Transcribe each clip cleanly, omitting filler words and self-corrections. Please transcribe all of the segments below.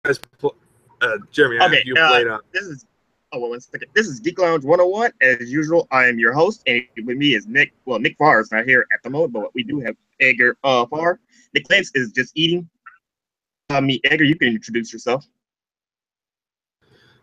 guys, Jeremy, have Okay, you played? this is well, 1 second. This is Geek Lounge 101. As usual, I am your host, and with me is Nick. Well, Nick Farr is not here at the moment, but we do have Edgar Farr. Nick Lance is just eating. Me, Edgar, you can introduce yourself.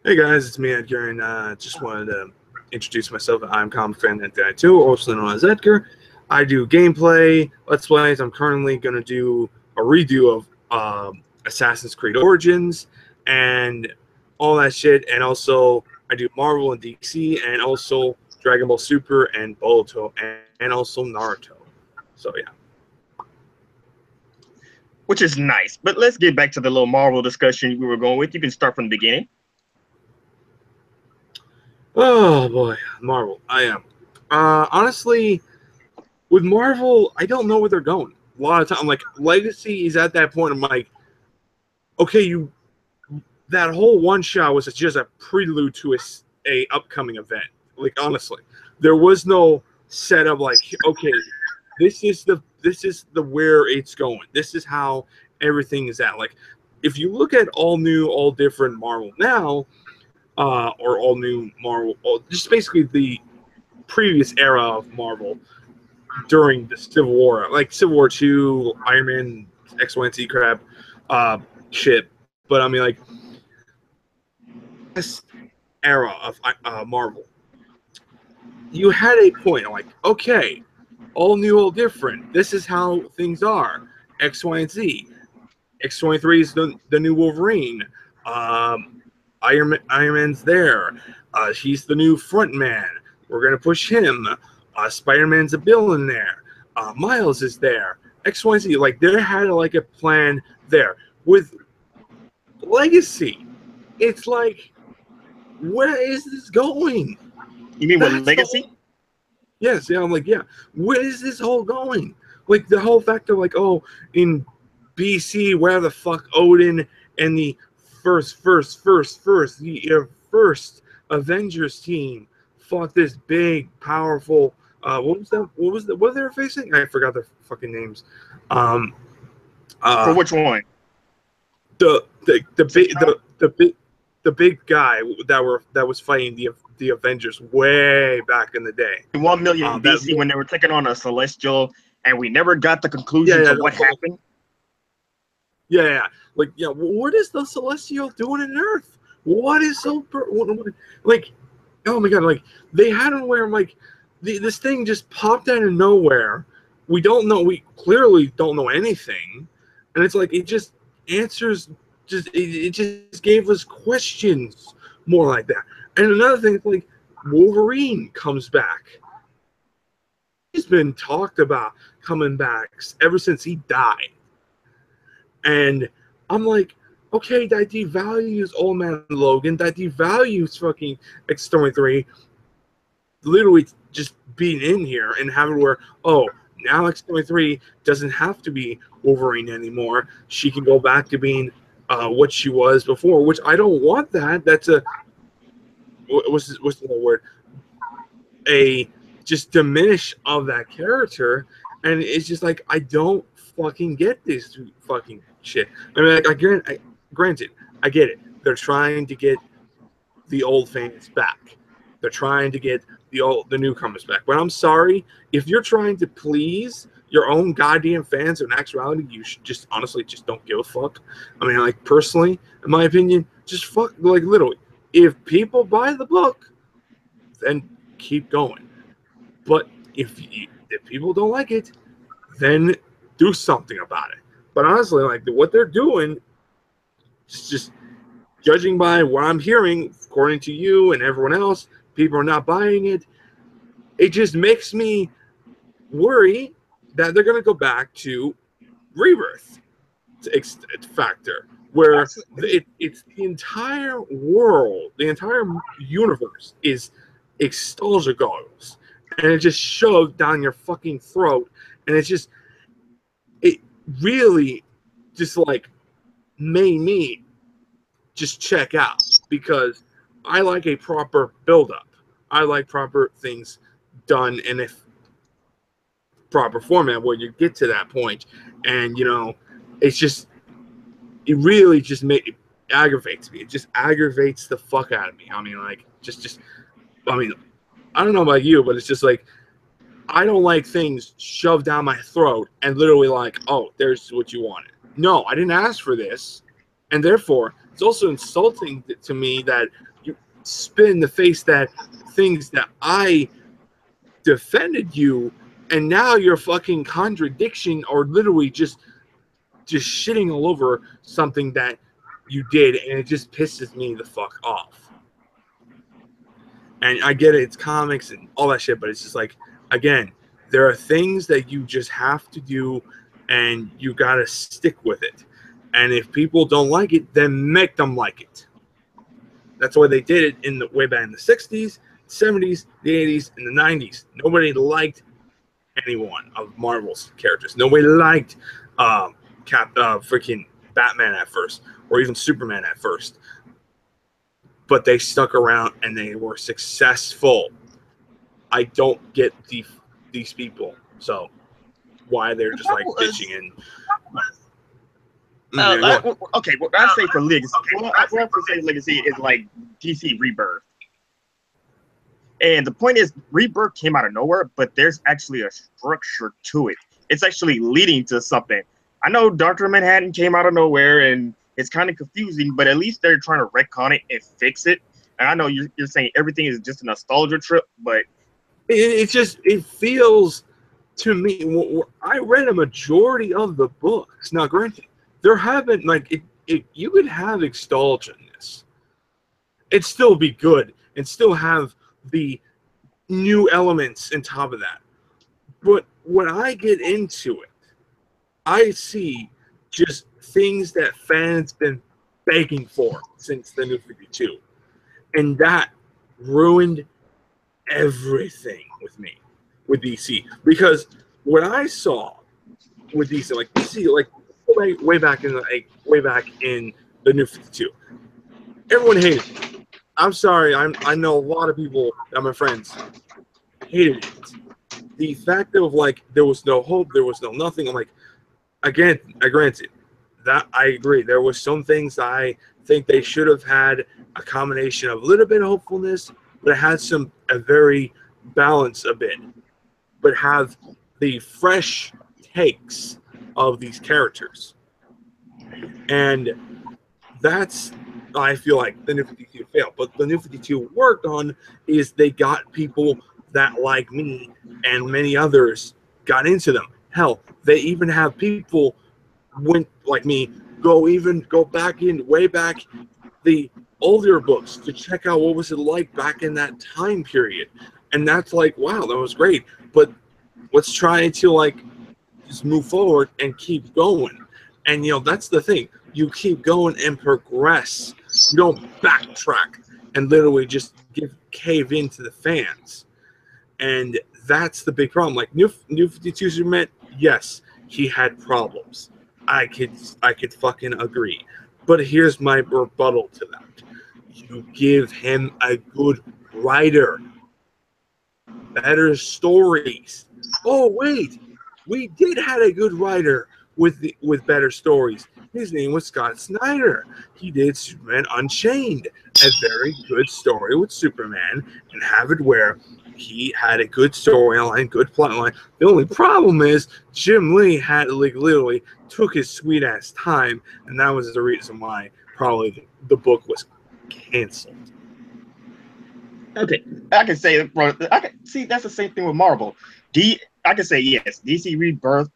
Hey guys, it's me, Edgar, and just wanted to introduce myself. I'm Comic Fan 92, also known as Edgar. I do gameplay, Let's Plays. I'm currently going to do a redo of Assassin's Creed Origins and all that shit. And also, I do Marvel and DC, and also Dragon Ball Super and Boruto, and also Naruto. So, yeah. Which is nice. But let's get back to the little Marvel discussion we were going with. You can start from the beginning. Oh, boy. Marvel. I am. Honestly, with Marvel, I don't know where they're going. A lot of time, like, Legacy is at that point. I'm like, okay, that whole one shot was just a prelude to a upcoming event. Like, honestly, there was no setup. Like, okay, this is the where it's going. This is how everything is at. Like, if you look at all new, all different Marvel now, or all new Marvel, just basically the previous era of Marvel during the Civil War, like Civil War 2, Iron Man, X, Y, and Z crap, shit. But I mean, like, this era of Marvel, you had a point like, okay, all new, all different. This is how things are. X, Y, and Z. X-23 is the new Wolverine. Iron Man's there. He's the new front man. We're gonna push him. Spider-Man's a villain there. Miles is there. X, Y, and Z. Like, they had like a plan there. With Legacy, it's like, where is this going? You mean with Legacy? Yes, yeah. I'm like, yeah. Where is this whole going? Like, the whole fact of, like, oh, in BC, where the fuck Odin and the first Avengers team fought this big, powerful. What they were facing? I forgot their fucking names. For which one? The big guy that was fighting the Avengers way back in the day. 1 million BC, when they were taking on a Celestial, and we never got the conclusion to what happened. Yeah. Like, yeah, what is the Celestial doing in Earth? What is so like? Oh my god! Like, they had him where, like, this thing just popped out of nowhere. We don't know. We clearly don't know anything, and it's like it just answers. It just gave us questions more like that. And another thing is, like, Wolverine comes back. He's been talked about coming back ever since he died. And I'm like, okay, that devalues Old Man Logan. That devalues fucking X-23. Literally just being in here and having where, oh, now X-23 doesn't have to be Wolverine anymore. She can go back to being what she was before, which I don't want that. That's what's the word? A just diminish of that character. And it's just like, I don't fucking get this fucking shit. I mean, like, granted, I get it. They're trying to get the old fans back. They're trying to get the newcomers back. But I'm sorry, if you're trying to please your own goddamn fans, in actuality, you should just honestly just don't give a fuck. I mean, like, personally, in my opinion, just fuck, like, literally, if people buy the book, then keep going. But if people don't like it, then do something about it. But honestly, like, what they're doing is just, judging by what I'm hearing, according to you and everyone else, people are not buying it. It just makes me worry that they're going to go back to Rebirth factor, where it's the entire world, the entire universe is nostalgia goggles, and it just shoved down your fucking throat, and it really just, like, made me just check out, because I like a proper build-up. I like proper things done in a proper format where you get to that point, and, you know, it's just, it really just aggravates me. It just aggravates the fuck out of me. I mean, like, I mean, I don't know about you, but it's just like, I don't like things shoved down my throat and literally like, oh, there's what you wanted. No, I didn't ask for this. And therefore, it's also insulting to me that you spit in the face that things that I defended you, and now you're fucking contradiction or literally just shitting all over something that you did, and it just pisses me the fuck off. And I get it, it's comics and all that shit, but it's just like, again, there are things that you just have to do, and you gotta stick with it. And if people don't like it, then make them like it. That's why they did it in the way back in the 60s, 70s, the 80s, and the 90s. Nobody liked any one of Marvel's characters. Nobody liked freaking Batman at first, or even Superman at first. But they stuck around and they were successful. I don't get these people, so why they're just like bitching and. Okay, what I say for Legacy, what I say Legacy is like DC Rebirth. And the point is, Rebirth came out of nowhere, but there's actually a structure to it. It's actually leading to something. I know Dr. Manhattan came out of nowhere, and it's kind of confusing, but at least they're trying to retcon it and fix it. And I know you're saying everything is just a nostalgia trip, but it feels to me. I read a majority of the books. Now, granted, there haven't like it. You could have nostalgia in this. It'd still be good and still have the new elements on top of that. But when I get into it, I see just things that fans been begging for since the New 52. And that ruined everything with me, with DC. Because what I saw with DC, like DC, like way back in the New 52, everyone hated it. I'm sorry, I know a lot of people that my friends hated it. The fact of like there was no hope, there was no nothing. I'm like, again, I granted that I agree. There was some things I think they should have had a combination of a little bit of hopefulness, but it had a very balance a bit, but have the fresh takes of these characters. And that's, I feel like the New 52 failed. But the New 52 worked on is they got people that, like me and many others, got into them. Hell, they even have people went like me go back in way back the older books to check out what was it like back in that time period. And that's like, wow, that was great. But let's try to like just move forward and keep going. And that's the thing. You keep going and progress. You don't backtrack and literally just cave into the fans. And that's the big problem. Like New 52 Superman, yes, he had problems. I could fucking agree. But here's my rebuttal to that. You give him a good writer. Better stories. Oh wait, we did have a good writer with better stories. His name was Scott Snyder. He did Superman Unchained, a very good story with Superman, and have it where he had a good storyline, good plotline. The only problem is Jim Lee had like literally took his sweet ass time, and that was the reason why probably the book was canceled. okay, I can say, bro. I can see that's the same thing with Marvel. I can say yes, DC Rebirth.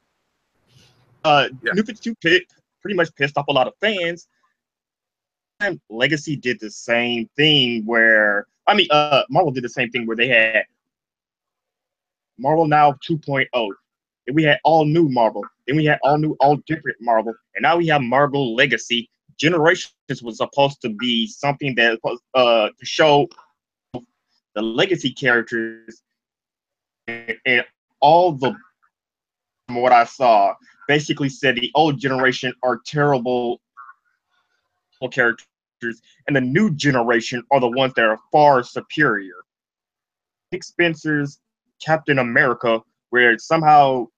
New 52 pretty much pissed off a lot of fans. And Legacy did the same thing where Marvel did the same thing where they had Marvel Now 2.0. And we had all new Marvel. Then we had all different Marvel. And now we have Marvel Legacy. Generations was supposed to be something that was to show the legacy characters, and all the, from what I saw, basically said the old generation are terrible characters, and the new generation are the ones that are far superior. Nick Spencer's Captain America, where somehow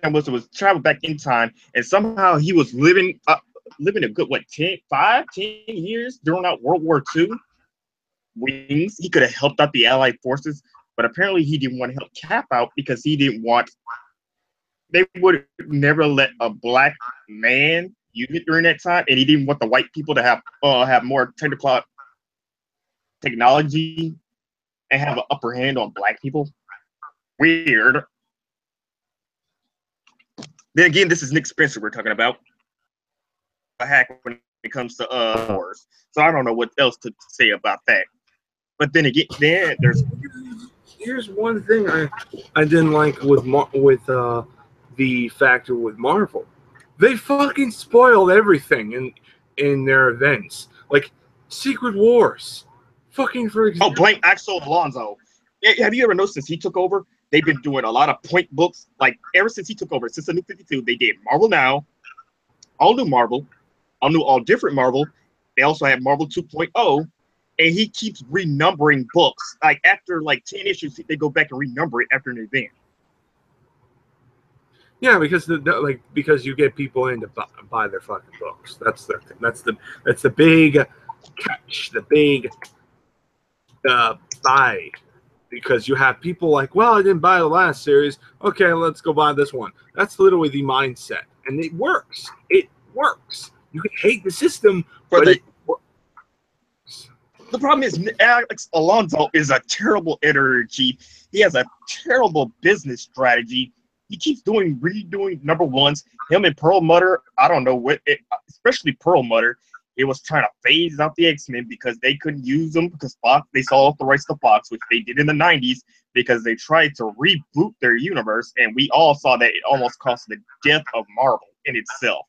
was traveled back in time, and somehow he was living living a good, what, 10 years during that World War II wings. He could have helped out the Allied forces, but apparently he didn't want to help Cap out because he didn't want, they would never let a black man unit during that time, and he didn't want the white people to have more technology and have an upper hand on black people. Weird. Then again, this is Nick Spencer we're talking about. A hack when it comes to wars. So I don't know what else to say about that. But then again, here's one thing I didn't like with the factor with Marvel. They fucking spoiled everything in their events, like Secret Wars. Fucking for example. Oh, blank Axel Alonso. Have you ever noticed since he took over, they've been doing a lot of point books. Like ever since he took over, since the New 52, they did Marvel Now, all new Marvel, all different Marvel. They also have Marvel 2.0, and he keeps renumbering books. Like after like 10 issues, they go back and renumber it after an event. Yeah, because because you get people in to buy their fucking books. That's the thing. That's the big catch. The big buy. Because you have people like, well, I didn't buy the last series. Okay, let's go buy this one. That's literally the mindset, and it works. It works. You can hate the system, but it works. The problem is Alex Alonso is a terrible editor-in-chief. He has a terrible business strategy. He keeps redoing number ones. Him and Perlmutter, I don't know especially Perlmutter. It was trying to phase out the X-Men because they couldn't use them because Fox, they sold off the rights to Fox, which they did in the 90s because they tried to reboot their universe, and we all saw that it almost cost the death of Marvel in itself.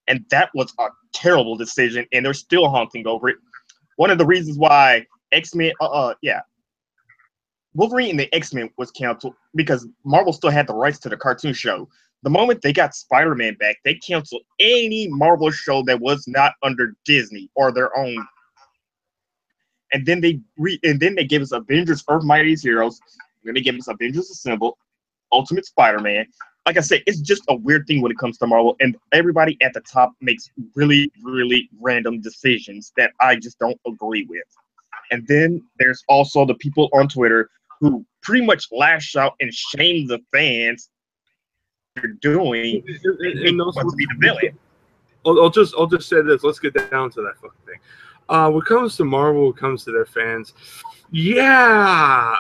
And that was a terrible decision, and they're still haunting over it. One of the reasons why X-Men, Wolverine and the X-Men was canceled because Marvel still had the rights to the cartoon show. The moment they got Spider-Man back, they canceled any Marvel show that was not under Disney or their own. And then they gave us Avengers: Earth Mightiest Heroes. Then they gave us Avengers Assemble, Ultimate Spider-Man. Like I said, it's just a weird thing when it comes to Marvel, and everybody at the top makes really, really random decisions that I just don't agree with. And then there's also the people on Twitter who pretty much lash out and shame the fans they're doing and want to be the villain. I'll just say this. Let's get down to that fucking thing. When it comes to Marvel, when it comes to their fans, yeah.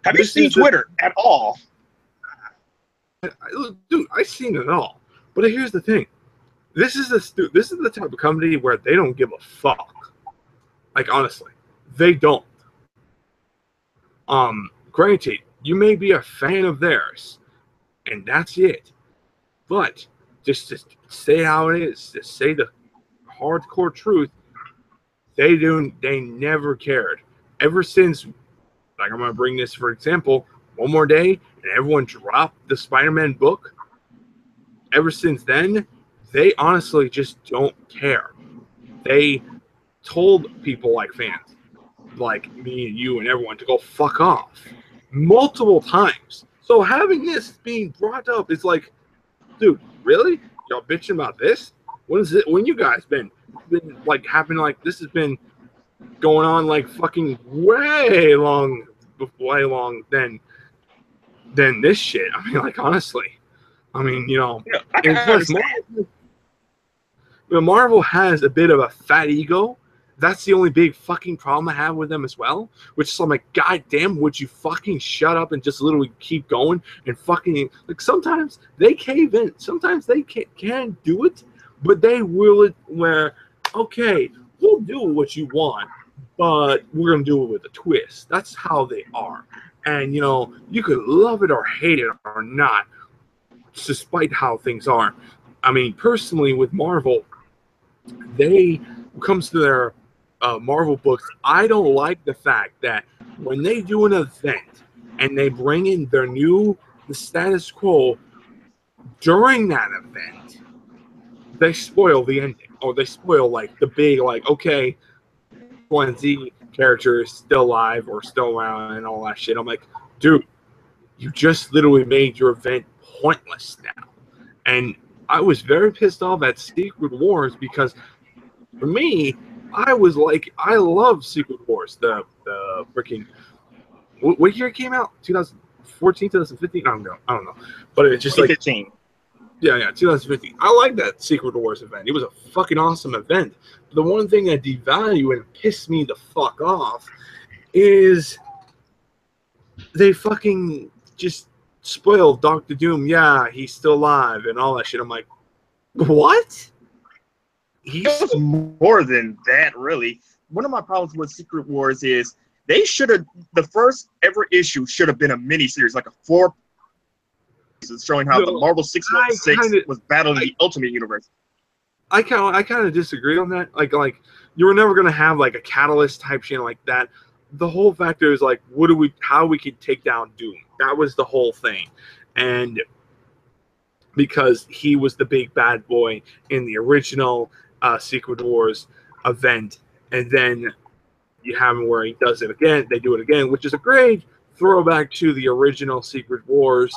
Have you seen Twitter at all? Dude, I've seen it all. But here's the thing. This is the type of company where they don't give a fuck. Like, honestly, they don't. Granted, you may be a fan of theirs, and that's it. But just to say how it is, to say the hardcore truth, they never cared. Ever since, like, I'm gonna bring this for example, One More Day, and everyone dropped the Spider-Man book. Ever since then, they honestly just don't care. They told people like fans, like me and you and everyone, to go fuck off multiple times. So having this being brought up is like, dude, really? Y'all bitching about this? When is it? When you guys been like happening like this has been going on like fucking way long than this shit. I mean, like, honestly, I mean, you know, plus Marvel has a bit of a fat ego. That's the only big fucking problem I have with them as well. Which is I'm like, God damn, would you fucking shut up and just literally keep going and fucking, like, sometimes they cave in. Sometimes they can do it, but they will it where, okay, we'll do what you want, but we're going to do it with a twist. That's how they are. And, you know, you could love it or hate it or not, despite how things are. I mean, personally, with Marvel, when it comes to their Marvel books, I don't like the fact that when they do an event and they bring in the status quo during that event, they spoil the ending, or they spoil like the big, like, okay, one Z character is still alive or still around and all that shit. I'm like, dude, you just literally made your event pointless now. And I was very pissed off at Secret Wars because for me, I was like, I love Secret Wars. The freaking what year it came out? 2014, 2015? I don't know. But it's just like 2015. Yeah, 2015. I like that Secret Wars event. It was a fucking awesome event. The one thing that devalued and pissed me the fuck off is they fucking just spoiled Doctor Doom. Yeah, he's still alive and all that shit. I'm like, what? It was more than that, really. One of my problems with Secret Wars is they should have, the first ever issue should have been a miniseries, like a 4 showing how the Marvel 616 was battling the Ultimate Universe. I kind of disagree on that. Like you were never gonna have like a catalyst type shit like that. The whole factor is like, how we could take down Doom. That was the whole thing, and because he was the big bad boy in the original Secret Wars event, and then you have him where he does it again. They do it again, which is a great throwback to the original Secret Wars,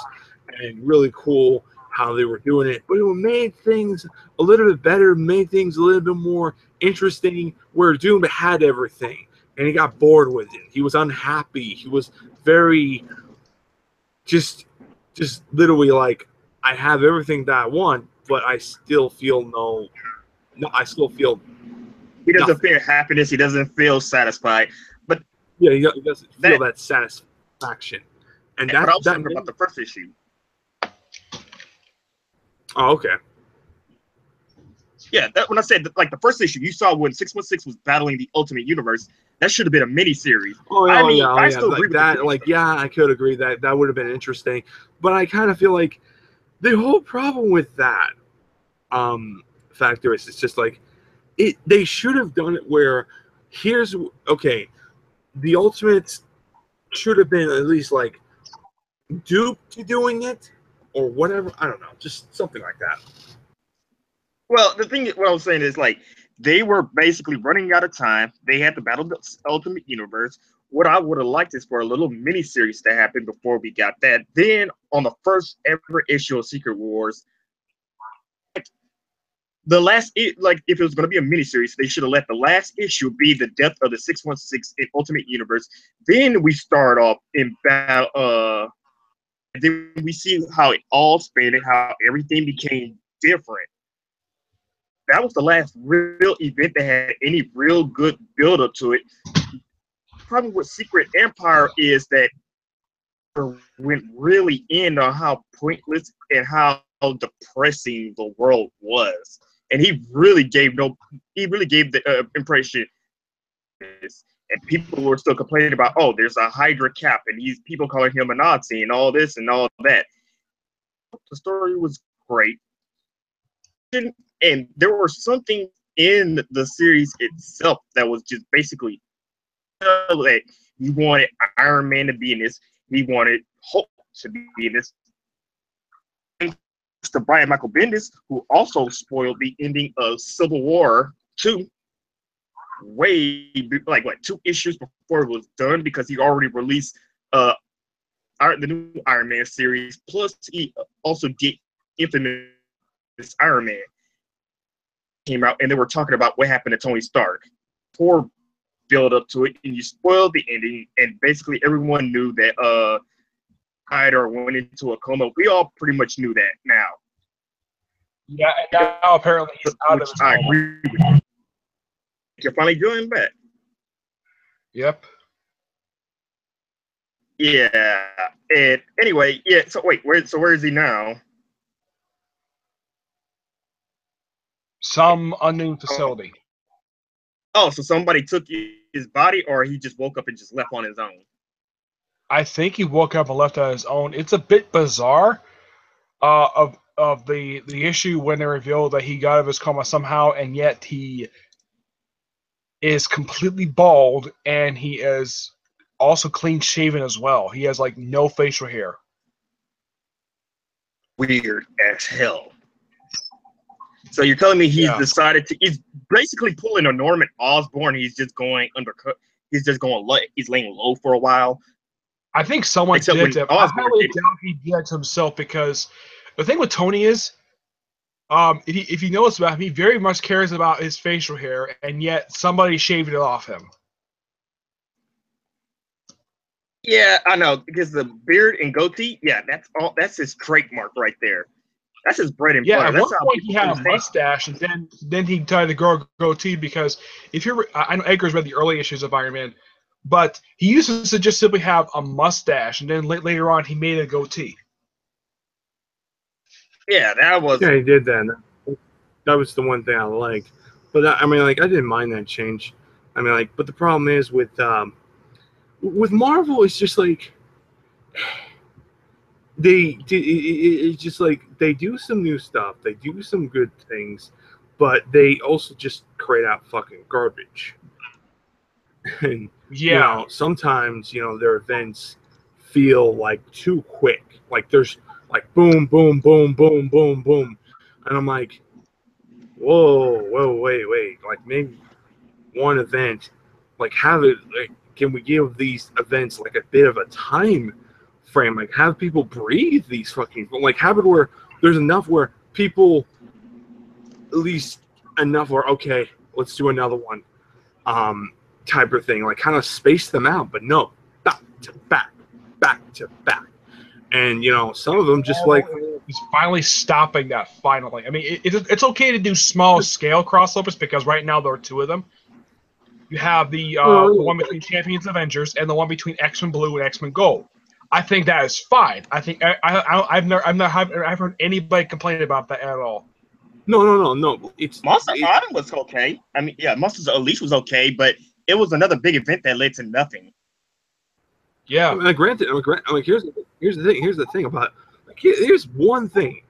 and really cool how they were doing it. But it made things a little bit better, made things a little bit more interesting, where Doom had everything, and he got bored with it. He was unhappy. He was very just literally like, I have everything that I want, but I still feel I still feel he doesn't feel happiness. He doesn't feel satisfied. But yeah, he doesn't feel that satisfaction. And but I was talking about the first issue. Oh, okay. Yeah, that when I said like the first issue, you saw when 616 was battling the Ultimate Universe. That should have been a mini series. I still agree with that. Like, yeah, I could agree that would have been interesting, but I kind of feel like the whole problem with that factor is it's just like they should have done it where the Ultimates should have been at least like duped to doing it or whatever. I don't know, just something like that. Well, what I was saying is like they were basically running out of time. They had to battle the Ultimate Universe. What I would have liked is for a little mini series to happen before we got that. Then on the first ever issue of Secret Wars, the last, like if it was going to be a miniseries, they should have let the last issue be the death of the 616 in Ultimate Universe. Then we start off in battle. Then we see how it all spanned, how everything became different. That was the last real event that had any real good build up to it. The problem with Secret Empire is that it went really in on how pointless and how depressing the world was. And he really gave the impression, and people were still complaining about, oh, there's a Hydra Cap, and these people calling him a Nazi, and all this and all that. The story was great, and there was something in the series itself that was just basically like he wanted Iron Man to be in this, he wanted Hulk to be in this. To Brian Michael Bendis, who also spoiled the ending of Civil War 2 way like 2 issues before it was done, because he already released the new Iron Man series. Plus, he also did Infamous Iron Man came out, and they were talking about what happened to Tony Stark. Poor build up to it, and you spoiled the ending, and basically everyone knew that died or went into a coma. We all pretty much knew that now. Yeah, and now apparently he's out of his coma. I agree with you. You're finally doing back. Yep. Yeah. And anyway, yeah. So wait, where is he now? Some unknown facility. Oh, so somebody took his body, or he just woke up and just left on his own? I think he woke up and left on his own. It's a bit bizarre of the issue when they revealed that he got out of his coma somehow, and yet he is completely bald, and he is also clean shaven as well. He has like no facial hair. Weird as hell. So you're telling me he's he's basically pulling a Norman Osborn. He's just going undercut. He's just going he's laying low for a while. I think someone did that. I highly doubt he did that to himself, because the thing with Tony is if you notice about him, he very much cares about his facial hair, and yet somebody shaved it off him. Yeah, I know, because the beard and goatee, yeah, that's all. That's his trademark right there. That's his bread and Yeah, butter. at one That's how point he people had a understand. mustache, and then he tried to grow a goatee because if you're, I know Edgar's read the early issues of Iron Man, but he used to just simply have a mustache, and then later on he made a goatee. Yeah, that was. Yeah, he did that. That was the one thing I liked. But I mean, like, I didn't mind that change. I mean, like, but the problem is with Marvel, it's just like it's just like they do some new stuff, they do some good things, but they also just create out fucking garbage. And Yeah, sometimes their events feel like too quick. Like there's like boom, boom, boom, boom, boom, boom, and I'm like, whoa, wait, like maybe one event, like have it, like, can we give these events like a bit of a time frame, like have people breathe these fucking, like have it where there's enough where people, at least enough where, okay, let's do another one, type of thing, like kind of space them out. But no, back to back, back to back. And some of them just like, he's finally stopping that. Finally, I mean, it's okay to do small scale crossovers because right now there are two of them. You have the one between Champions Avengers and the one between X-Men Blue and X-Men Gold. I think that is fine. I think I've heard anybody complain about that at all. no, Monster Island was okay. I mean, yeah, Monsters Unleashed was okay, but it was another big event that led to nothing. Yeah. I mean, granted, here's the thing about, like, here's one thing.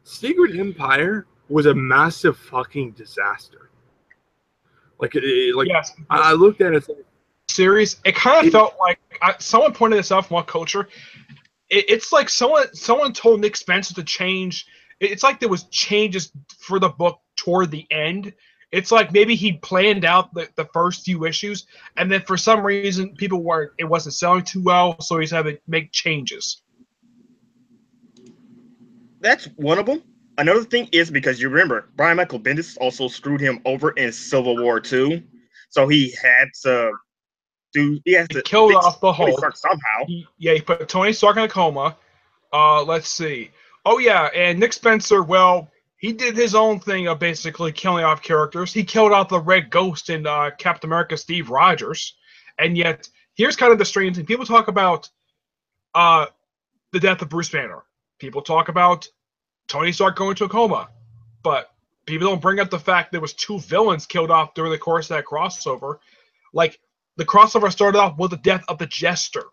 Secret Empire was a massive fucking disaster. Like, Yes. I looked at it. Series. It kind of felt like someone pointed this out from What Culture. It's like someone told Nick Spencer to change. It's like there was changes for the book toward the end. It's like maybe he planned out the first few issues, and then for some reason it wasn't selling too well, so he's had to make changes. That's one of them. Another thing is because you remember Brian Michael Bendis also screwed him over in Civil War 2, so he had to killed fix off the Tony Hulk. Stark somehow. He put Tony Stark in a coma. Let's see. Oh yeah, and Nick Spencer. Well, he did his own thing of basically killing off characters. He killed off the Red Ghost in Captain America, Steve Rogers, and yet here's kind of the strange thing. People talk about the death of Bruce Banner. People talk about Tony Stark going to a coma, but people don't bring up the fact there was two villains killed off during the course of that crossover. Like the crossover started off with the death of the Jester,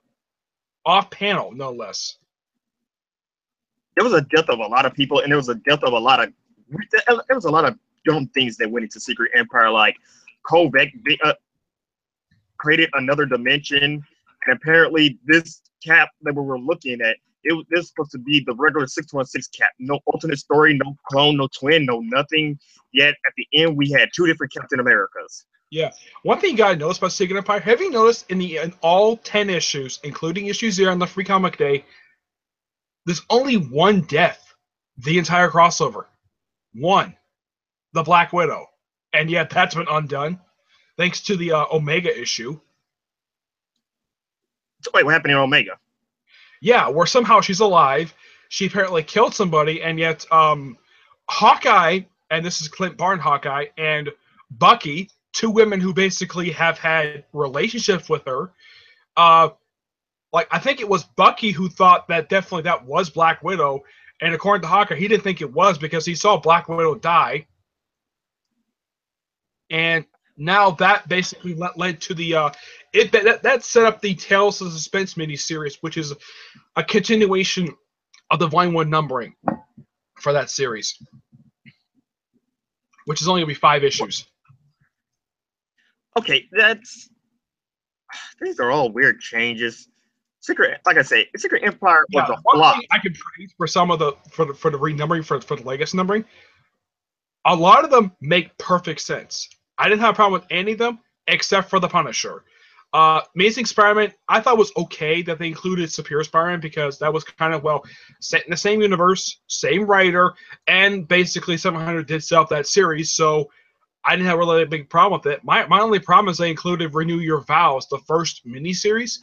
off panel, no less. There was a death of a lot of people, and there was a death of a lot of dumb things that went into Secret Empire, like Kovac created another dimension, and apparently this cap that we were looking at, this supposed to be the regular 616 cap. No alternate story, no clone, no twin, no nothing. Yet at the end, we had two different Captain Americas. Yeah. One thing you gotta notice about Secret Empire, have you noticed in all 10 issues, including issue 0 on the Free Comic Day, there's only one death the entire crossover. One. The Black Widow. And yet that's been undone thanks to the Omega issue. So wait, what happened in Omega? Yeah, where somehow she's alive. She apparently killed somebody, and yet Hawkeye, and this is Clint Barton Hawkeye, and Bucky, two women who basically have had relationships with her. Like I think it was Bucky who thought that definitely that was Black Widow, and according to Hawkeye, he didn't think it was because he saw Black Widow die. And now that basically led to the that set up the Tales of Suspense miniseries, which is a continuation of the Volume 1 numbering for that series, which is only going to be 5 issues. Okay, these are all weird changes. Like I say, Secret Empire was a flop. Thing I could praise for some of the for the renumbering for the legacy numbering, a lot of them make perfect sense. I didn't have a problem with any of them except for the Punisher. Amazing Spider-Man, I thought was okay that they included Superior Spider-Man because that was kind of, well, set in the same universe, same writer, and basically 700 did sell that series, so I didn't have really a big problem with it. My only problem is they included Renew Your Vows, the first miniseries.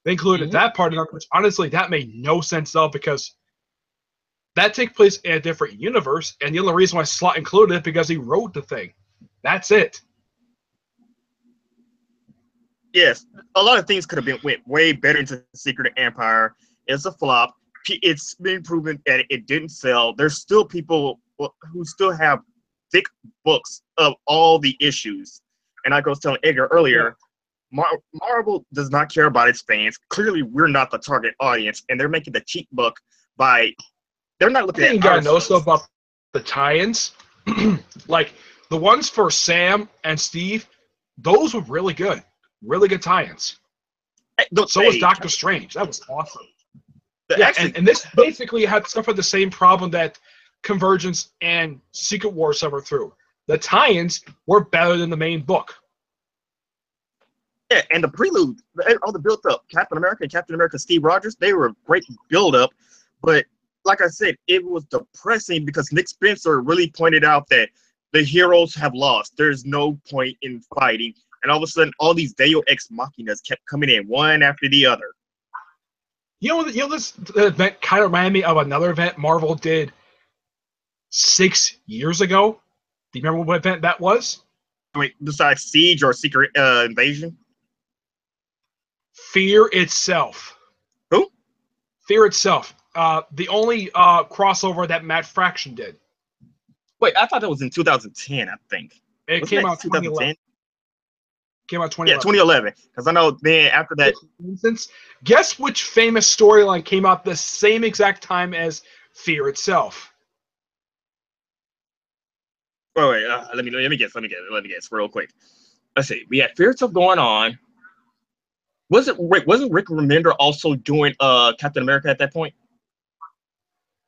They included that part in it, which honestly, that made no sense at all because that takes place in a different universe, and the only reason why Slott included it because he wrote the thing. That's it. Yes, a lot of things could have been went way better into Secret Empire. It's a flop. It's been proven that it didn't sell. There's still people who still have thick books of all the issues. And like I was telling Edgar earlier, Marvel does not care about its fans. Clearly, we're not the target audience, and they're making the cheap book by. They're not looking at. You gotta know stuff about the tie-ins, like the ones for Sam and Steve. Those were really good tie-ins. So was Doctor Strange. That was awesome. And this basically had suffered the same problem that Convergence and Secret Wars suffered through. The tie-ins were better than the main book. Yeah, and the prelude, all the build-up, Captain America and Captain America Steve Rogers, they were a great build-up. But like I said, it was depressing because Nick Spencer really pointed out that the heroes have lost. There's no point in fighting. And all of a sudden, all these Deus Ex Machinas kept coming in one after the other. This event kind of reminded me of another event Marvel did 6 years ago. Do you remember what event that was? Wait, besides Siege or Secret Invasion? Fear Itself. Who? Fear Itself. The only crossover that Matt Fraction did. Wait, I thought that was in 2010, I think. It came out 2011. Came out 2011. Yeah, 2011. Because I know then after that. Guess which famous storyline came out the same exact time as Fear Itself? Wait, let me guess real quick. Let's see. We had Fear Itself going on. Wasn't Rick Remender also doing Captain America at that point?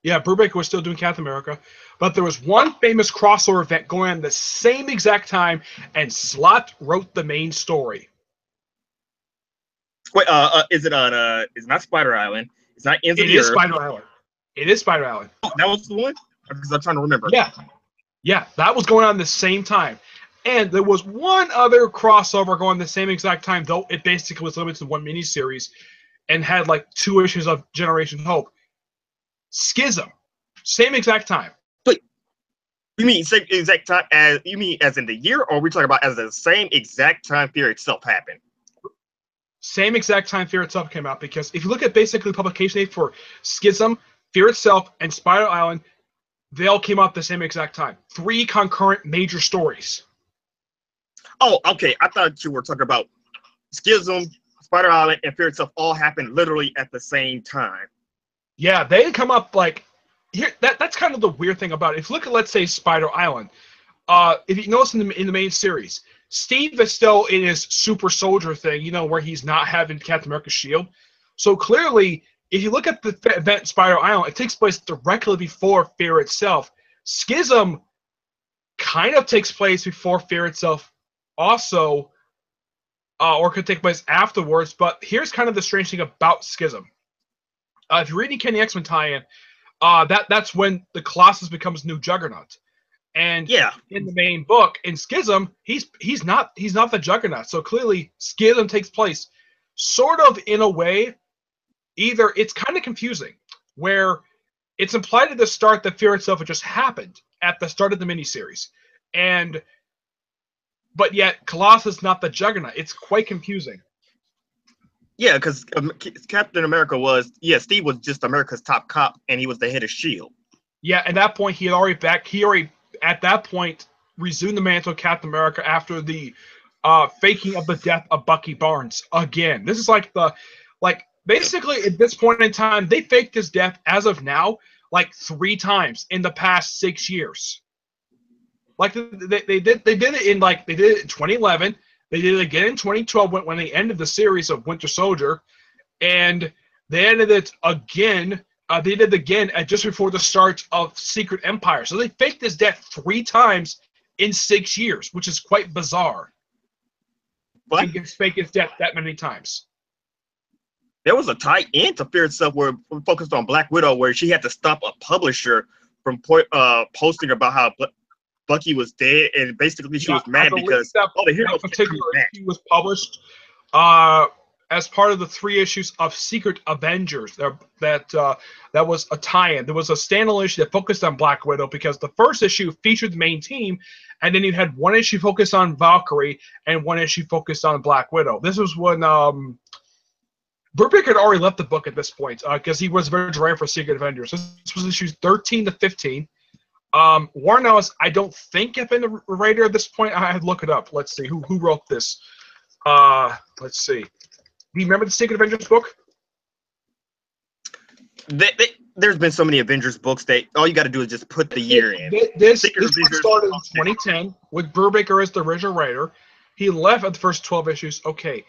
Yeah, Brubaker was still doing Captain America, but there was one famous crossover event going on the same exact time, and Slott wrote the main story. Wait, is it on? It's not Spider Island. It's not Ends of the Earth. Spider Island. It is Spider Island. Oh, that was the one. Because I'm trying to remember. Yeah, that was going on the same time. And there was one other crossover going the same exact time, though it basically was limited to one miniseries and had like 2 issues of Generation Hope. Schism. Same exact time. Wait, you mean same exact time as in the year, or are we talking about as the same exact time Fear Itself happened? Same exact time Fear Itself came out, because if you look at basically publication date for Schism, Fear Itself, and Spider Island, they all came out the same exact time. 3 concurrent major stories. Oh, okay. I thought you were talking about Schism, Spider Island, and Fear Itself all happened literally at the same time. Yeah, they come up like here. That's kind of the weird thing about it. If you look at, let's say, Spider Island, if you notice in the main series, Steve is still in his super soldier thing, where he's not having Captain America's shield. So clearly, if you look at the event Spider Island, it takes place directly before Fear Itself. Schism kind of takes place before Fear Itself also, or could take place afterwards. But here's kind of the strange thing about Schism. If you're reading Kenny X-Men tie-in, that's when the Colossus becomes new Juggernaut. And in the main book, in Schism, he's not the Juggernaut. So clearly, Schism takes place sort of in a way. Either it's kind of confusing, where it's implied at the start that Fear Itself had just happened at the start of the miniseries, but yet Colossus is not the Juggernaut. It's quite confusing. Yeah, because Captain America Steve was just America's top cop, and he was the head of S.H.I.E.L.D. Yeah, at that point, he already at that point resumed the mantle of Captain America after the faking of the death of Bucky Barnes again. This is basically at this point in time, they faked his death as of now like 3 times in the past 6 years. Like they did it in 2011. They did it again in 2012 when they ended the series of Winter Soldier, and they ended it again. They did it again just before the start of Secret Empire. So they faked his death 3 times in 6 years, which is quite bizarre. But fake his death that many times. there was a tight end to Fear Itself where we focused on Black Widow, where she had to stop a publisher from posting about how Bucky was dead, and basically she was mad because all the heroes particular issue was published as part of the 3 issues of Secret Avengers. That was a tie-in. There was a standalone issue that focused on Black Widow because the first issue featured the main team, and then you had 1 issue focused on Valkyrie and 1 issue focused on Black Widow. This was when Brubaker had already left the book at this point because he was very dry for Secret Avengers. This was issues 13 to 15. Warren Ellis, I don't think have been the writer at this point. I had to look it up. Let's see who wrote this. Let's see. Do you remember the Secret Avengers book? There's been so many Avengers books that all you got to do is just put the year in. This one started in 2010 with Brubaker as the original writer. He left at the first 12 issues. Okay.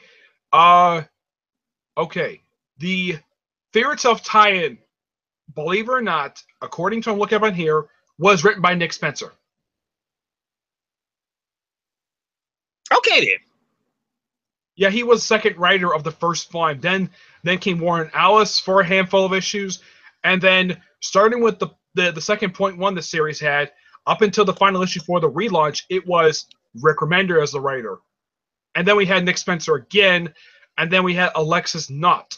Okay. The Fear Itself tie-in, believe it or not, according to I'm looking up on here, was written by Nick Spencer. Okay, then. Yeah, he was second writer of the first volume. Then came Warren Ellis for a handful of issues, and then starting with the second point one the series had up until the final issue for the relaunch, it was Rick Remender as the writer, and then we had Nick Spencer again, and then we had Alexis Knott,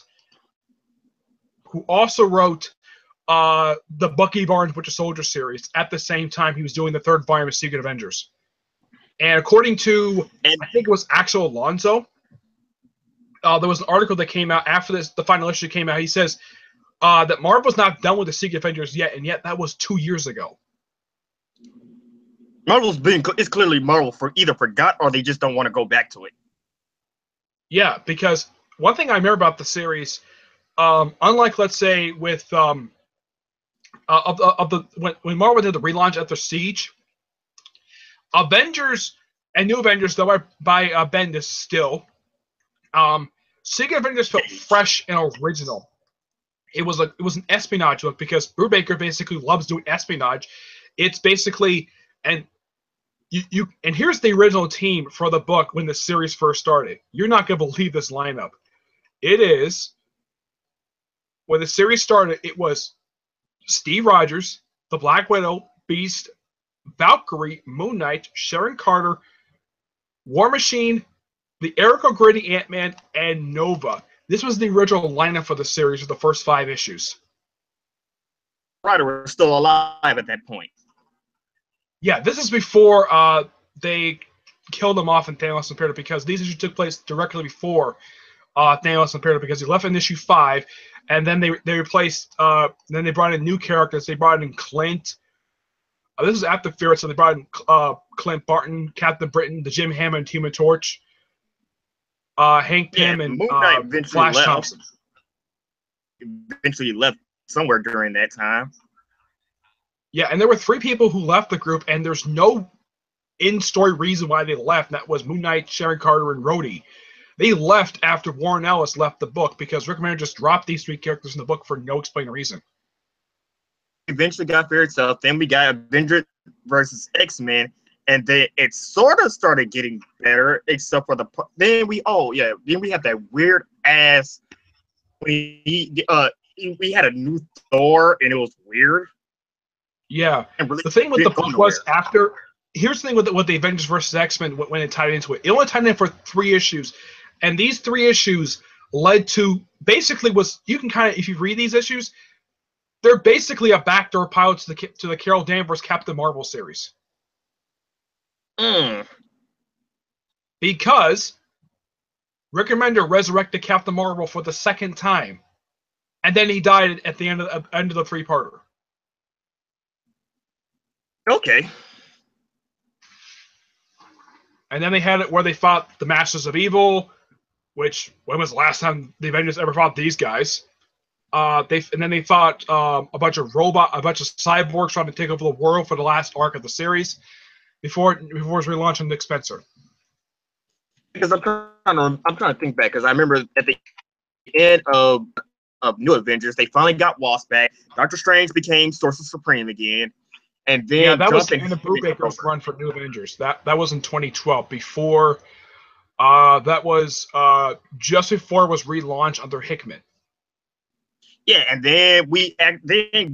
who also wrote the Bucky Barnes Winter Soldier series at the same time he was doing the 3rd volume of Secret Avengers. And according to, I think it was Axel Alonso, there was an article that came out after the final issue came out. He says that Marvel's not done with the Secret Avengers yet, and yet that was 2 years ago. It's clearly Marvel either forgot or they just don't want to go back to it. Yeah, because one thing I remember about the series, unlike let's say with when Marvel did the relaunch after Siege, Avengers and New Avengers, though by Bendis still, Secret Avengers felt fresh and original. It was an espionage book because Brubaker basically loves doing espionage. It's basically and here's the original team for the book when the series first started. You're not gonna believe this lineup. It is when the series started. It was Steve Rogers, the Black Widow, Beast, Valkyrie, Moon Knight, Sharon Carter, War Machine, the Eric O'Grady Ant-Man, and Nova. This was the original lineup for the series for the first 5 issues. Ryder was still alive at that point. Yeah, this is before they killed him off in Thanos Imperator because these issues took place directly before Thanos Imperator because he left in issue 5, and then they replaced. Then they brought in new characters. They brought in Clint. This is after Fear, so they brought in Clint Barton, Captain Britain, the Jim Hammond Human Torch, Hank Pym, and Flash Thompson. Eventually left somewhere during that time. Yeah, and there were 3 people who left the group, and there's no in-story reason why they left. And that was Moon Knight, Sharon Carter, and Rhodey. They left after Warren Ellis left the book because Rick Remender just dropped these 3 characters in the book for no explained reason. Eventually got Fear Itself. Then we got Avengers versus X-Men, and then it sort of started getting better, except for then we had that weird ass. We had a new Thor, and it was weird. Yeah, really the thing with the book was after. Here's the thing with the Avengers versus X-Men when it tied into it. It only tied in for 3 issues, and these 3 issues led to basically you can kind of, if you read these issues, they're basically a backdoor pilot to the Carol Danvers Captain Marvel series. Because Rick Remender resurrected Captain Marvel for the 2nd time, and then he died at the end of the 3-parter. Okay. And then they had it where they fought the Masters of Evil, which when was the last time the Avengers ever fought these guys? Then they fought a bunch of cyborgs trying to take over the world for the last arc of the series before it was relaunched on Nick Spencer. Because I'm trying to think back because I remember at the end of New Avengers they finally got Wasp back. Doctor Strange became Sorcerer Supreme again. And then that was the end of Brubaker's run for New Avengers. That was in 2012, before That was just before it was relaunched under Hickman. Yeah, and then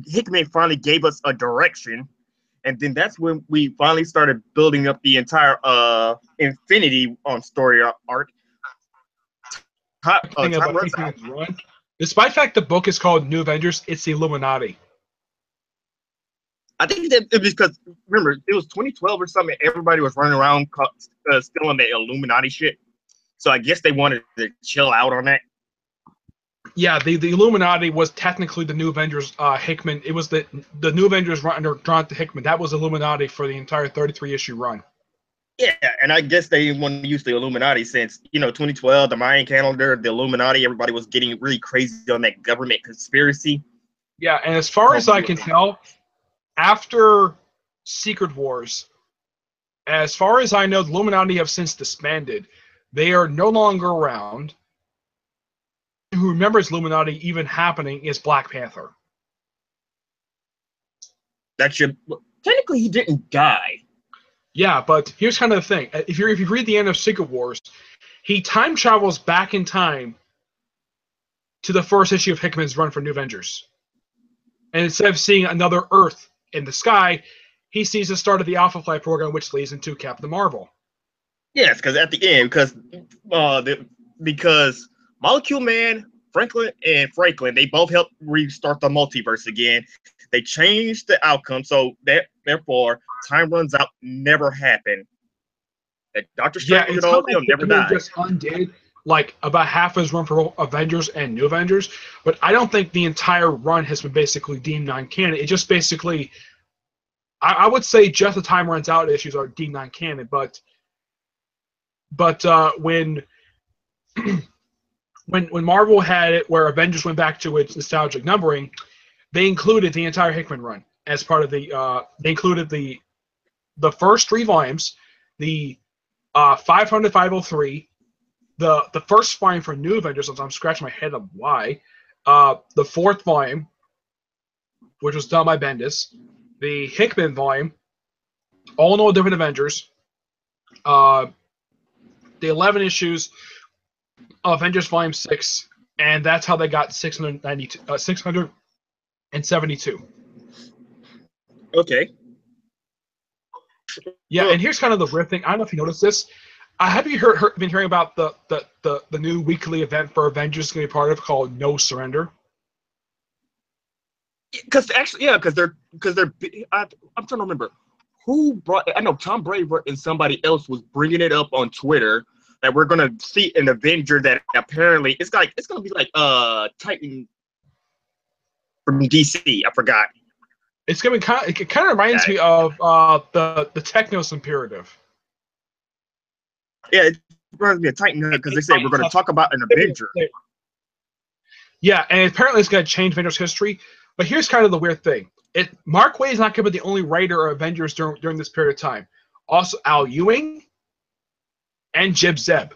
Hickman finally gave us a direction, and then that's when we finally started building up the entire Infinity story arc. Thing Time about runs out. Hickman's run, despite the fact the book is called New Avengers, it's the Illuminati. I think that because remember it was 2012 or something. Everybody was running around still on the Illuminati shit. So I guess they wanted to chill out on that. Yeah, the Illuminati was technically the New Avengers. Hickman, it was the New Avengers run under Jonathan Hickman. That was Illuminati for the entire 33 issue run. Yeah, and I guess they didn't want to use the Illuminati since 2012, the Mayan calendar, the Illuminati. Everybody was getting really crazy on that government conspiracy. Yeah, and as far as I can tell, after Secret Wars, as far as I know, the Illuminati have since disbanded. They are no longer around. Who remembers Illuminati even happening is Black Panther. Technically he didn't die. Yeah, but here's kind of the thing. If you read the end of Secret Wars, he time travels back in time to the first issue of Hickman's run for New Avengers. And instead of seeing another Earth in the sky, he sees the start of the Alpha Flight program, which leads into Captain Marvel. Yes, because at the end, because Molecule Man, Franklin, they both helped restart the multiverse again. They changed the outcome, so therefore, time runs out never happened. That Doctor Strange and all them never died. Just undid like about half his run for Avengers and New Avengers, but I don't think the entire run has been basically deemed non-canon. It just basically, I would say, just the time runs out issues are deemed non-canon, but when Marvel had it where Avengers went back to its nostalgic numbering, they included the entire Hickman run as part of the. They included the first 3 volumes, the 500 503, the first volume for New Avengers. I'm scratching my head of why. The 4th volume, which was done by Bendis, the Hickman volume, all no different Avengers. The 11 issues of Avengers Volume 6, and that's how they got 672. Okay. Yeah, and here's kind of the weird thing. I don't know if you noticed this. Have you been hearing about the new weekly event for Avengers going to be part of called No Surrender? Because actually, yeah, because they're I'm trying to remember who brought. I know Tom Brady and somebody else was bringing it up on Twitter that we're gonna see an Avenger that apparently it's gonna be like Titan from DC. I forgot. It's gonna be it kind of reminds me of the Technos Imperative. Yeah, it reminds me of Titan because they say we're going to talk about an Avenger. Yeah, and apparently it's going to change Avengers history. But here's kind of the weird thing: Mark Waid is not going to be the only writer of Avengers during this period of time. Also, Al Ewing and Jib Zeb,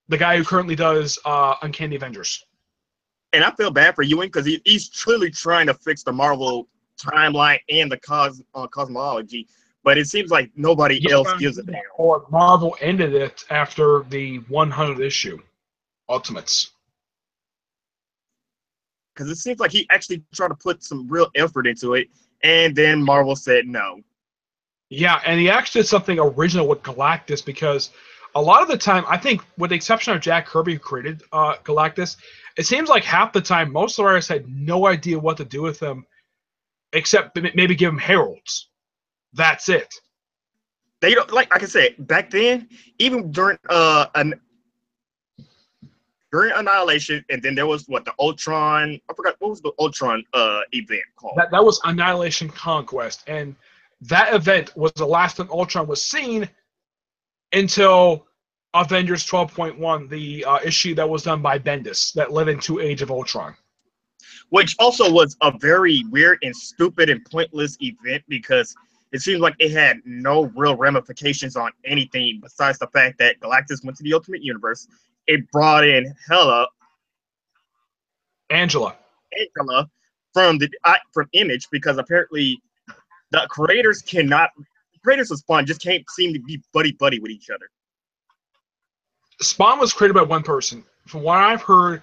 the guy who currently does Uncanny Avengers. And I feel bad for Ewing because he's truly trying to fix the Marvel timeline and the cosmology. But it seems like nobody else gives a damn. Or Marvel ended it after the 100th issue, Ultimates. Because it seems like he actually tried to put some real effort into it, and then Marvel said no. Yeah, and he actually did something original with Galactus because a lot of the time, I think, with the exception of Jack Kirby, who created Galactus, it seems like half the time most of the writers had no idea what to do with him, except maybe give him heralds. That's it. They don't like I said back then. Even during Annihilation, and then there was the Ultron. I forgot what was the Ultron event called. That was Annihilation Conquest, and that event was the last time Ultron was seen until Avengers 12.1, the issue that was done by Bendis that led into Age of Ultron. Which also was a very weird and stupid and pointless event because it seems like it had no real ramifications on anything besides the fact that Galactus went to the Ultimate Universe. It brought in Angela from Image because apparently the creators of Spawn just can't seem to be buddy with each other. Spawn was created by one person. From what I've heard,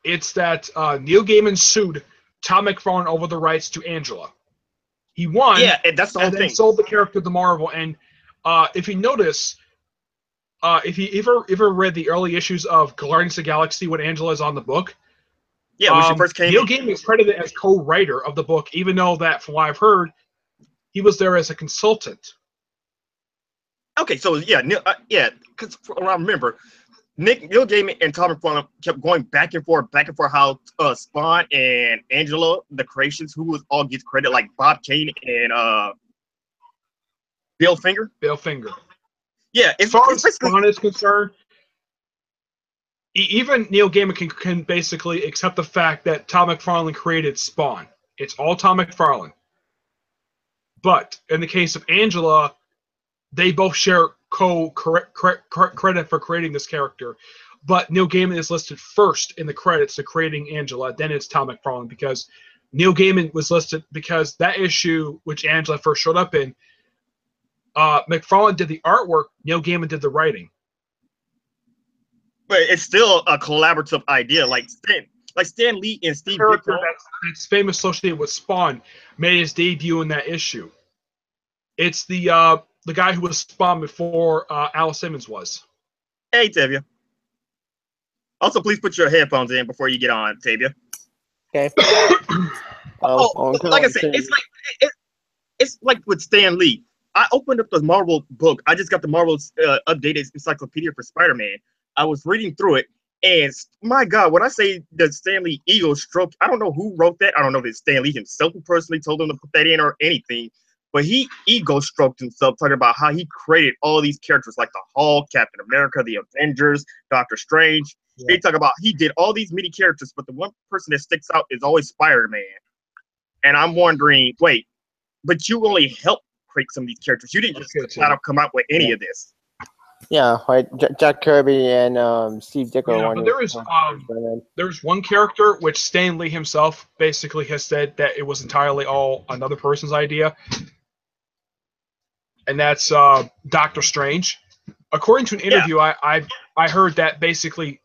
it's that Neil Gaiman sued Tom McFarlane over the rights to Angela. He won, Yeah, and that's the whole and then thing. sold the character to Marvel. And if you notice, if you ever read the early issues of Guardians of the Galaxy when Angela is on the book, Yeah, when she first came Neil in. Gaiman is credited as co-writer of the book, even though that, from what I've heard, he was there as a consultant. Okay, so yeah, because I remember, Neil Gaiman and Tom McFarlane kept going back and forth how Spawn and Angela, the creations, who was all gets credit, like Bob Kane and Bill Finger. Bill Finger. Yeah, As far it's as Spawn is concerned, even Neil Gaiman can basically accept the fact that Tom McFarlane created Spawn. It's all Tom McFarlane. But in the case of Angela, they both share credit for creating this character. But Neil Gaiman is listed first in the credits to creating Angela. Then it's Tom McFarlane, because Neil Gaiman was listed because that issue, which Angela first showed up in, McFarlane did the artwork, Neil Gaiman did the writing. but it's still a collaborative idea. Like Stan Lee and Steve Character Ditko. that's famous associated with Spawn made his debut in that issue. It's the guy who was Spawn before Al Simmons was. Hey, Tavia. Also, please put your headphones in before you get on, Tavia. Okay. Like I said, it's like with Stan Lee. I opened up the Marvel book. I just got the Marvel's updated encyclopedia for Spider-Man. I was reading through it, and my God, when I say the Stan Lee ego stroke, I don't know who wrote that. I don't know if it's Stan Lee himself who personally told him to put that in or anything, but he ego stroked himself talking about how he created all these characters like the Hulk, Captain America, the Avengers, Doctor Strange. Yeah. They talk about he did all these mini characters, but the one person that sticks out is always Spider-Man. And I'm wondering, wait, but you only helped create some of these characters. You didn't just come out with any of this. Yeah, like Jack Kirby and Steve Ditko. Yeah, but there's one character which Stan Lee himself basically has said that it was entirely all another person's idea, and that's Doctor Strange. According to an interview, I heard that basically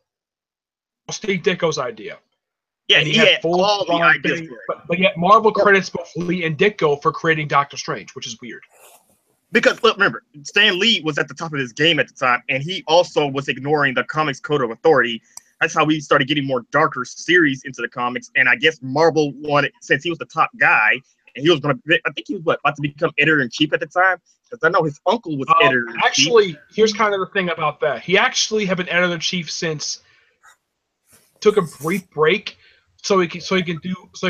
Steve Ditko's idea. Yeah, and he had full all the ideas thing, but yet Marvel credits both Lee and Ditko for creating Doctor Strange, which is weird. Because look, remember, Stan Lee was at the top of his game at the time, and he also was ignoring the Comics Code of Authority. That's how we started getting more darker series into the comics. And I guess Marvel wanted, since he was the top guy, and he was going to, I think he was about to become editor-in-chief at the time, because I know his uncle was editor-in-chief. Actually, here's kind of the thing about that. He actually had been editor-in-chief since took a brief break. So he can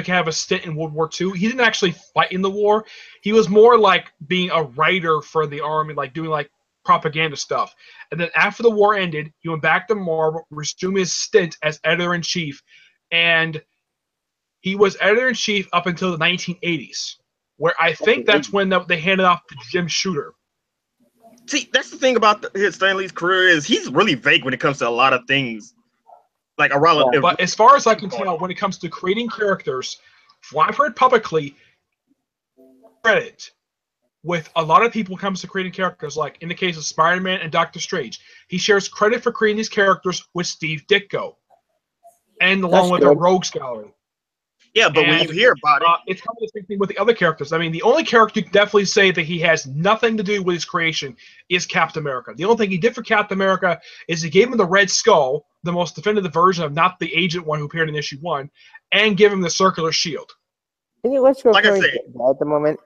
have a stint in World War II. He didn't actually fight in the war. He was more like being a writer for the army, like doing like propaganda stuff. And then after the war ended, he went back to Marvel, resumed his stint as editor-in-chief, and he was editor-in-chief up until the 1980s, where I think that's when they handed off to Jim Shooter. See, that's the thing about Stan Lee's career is he's really vague when it comes to a lot of things. Like but as far as I can tell, when it comes to creating characters, from what I've heard publicly, credit with a lot of people when it comes to creating characters, like in the case of Spider-Man and Doctor Strange, he shares credit for creating these characters with Steve Ditko, and along with the Rogues Gallery. Yeah, but when you hear about it, it's kind of the same thing with the other characters. I mean, the only character you can definitely say that he has nothing to do with his creation is Captain America. The only thing he did for Captain America is he gave him the Red Skull, the most definitive version of not the Agent one who appeared in issue 1, and give him the circular shield. Can you let's go like I said, at the moment?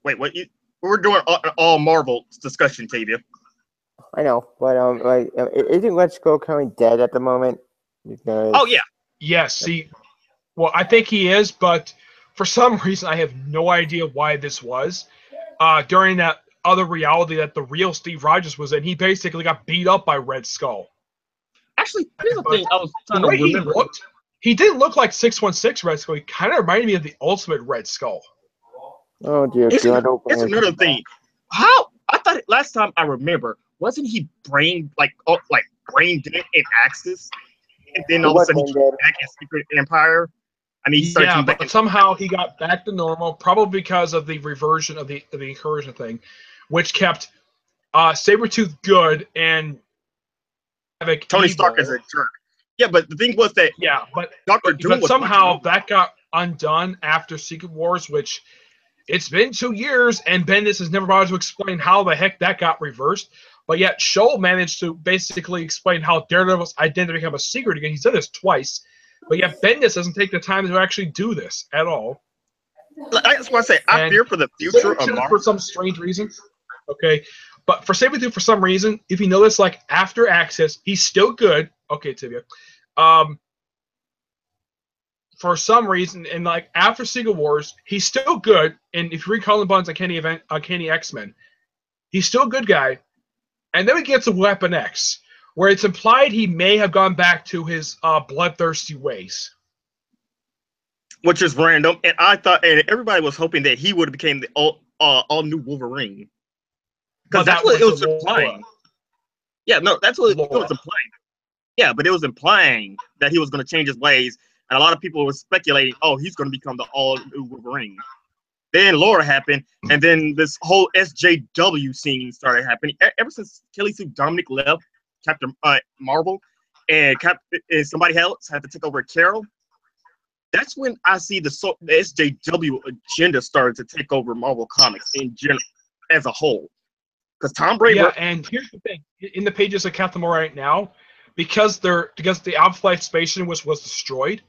Wait, what? We're doing all Marvel discussion, Tavia. I know, but isn't Let's Go currently dead at the moment? Because... Oh yeah. Yes, see, well, I think he is, but for some reason I have no idea why this was. During that other reality that the real Steve Rogers was in, he basically got beat up by Red Skull. Actually, here's the thing I was trying to remember. He didn't look like 616 Red Skull. He kind of reminded me of the Ultimate Red Skull. Oh, dear God. It's another thing. How? I thought last time I remember, wasn't he brain dead in Axis? And then all of a sudden he came back in Secret Empire. I mean, but somehow he got back to normal, probably because of the reversion of the incursion thing, which kept Sabretooth good and Tony Stark is a jerk. Yeah, but the thing was that Doctor Doom was somehow that got undone after Secret Wars, which it's been 2 years, and Bendis has never bothered to explain how the heck that got reversed. But yet, Scholl managed to basically explain how Daredevil's identity became a secret again. He said this twice, but yet Bendis doesn't take the time to actually do this at all. I just want to say, I fear for the future of Marvel. For some strange reason. Okay. But for Sabretooth, for some reason, if you notice, like, after Access, he's still good. Okay, Tibia. For some reason, and like after Secret Wars, he's still good. And if you read Colin Bunn's Uncanny X-Men, he's still a good guy. And then we get to Weapon X, where it's implied he may have gone back to his bloodthirsty ways. Which is random. And I thought, and everybody was hoping that he would have become the all new Wolverine. Because that's what it was implying. Yeah, no, that's what it was implying. Yeah, but it was implying that he was going to change his ways. And a lot of people were speculating, oh, he's going to become the all new Wolverine. Then Laura happened, and then this whole SJW scene started happening. Ever since Kelly Sue Dominic left Captain Marvel, and somebody else had to take over Carol, that's when I see the SJW agenda started to take over Marvel Comics in general as a whole. Because Tom Brady. Yeah, and here's the thing: in the pages of Captain Marvel right now, because the Alpha Flight station was destroyed,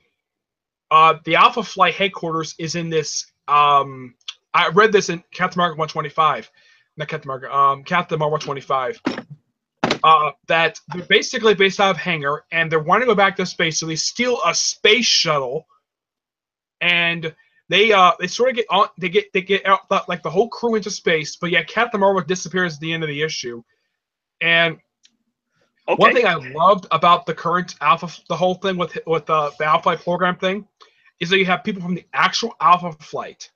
the Alpha Flight headquarters is in this. I read this in Captain Marvel 125, not Captain Marvel, Captain Marvel 125. That they're basically based out of Hangar, and they're wanting to go back to space, so they steal a space shuttle, and they sort of get on. They get out like the whole crew into space, but yeah, Captain Marvel disappears at the end of the issue, and. Okay. One thing I loved about the current Alpha, the whole thing with the Alpha Flight program thing, is that you have people from the actual Alpha Flight,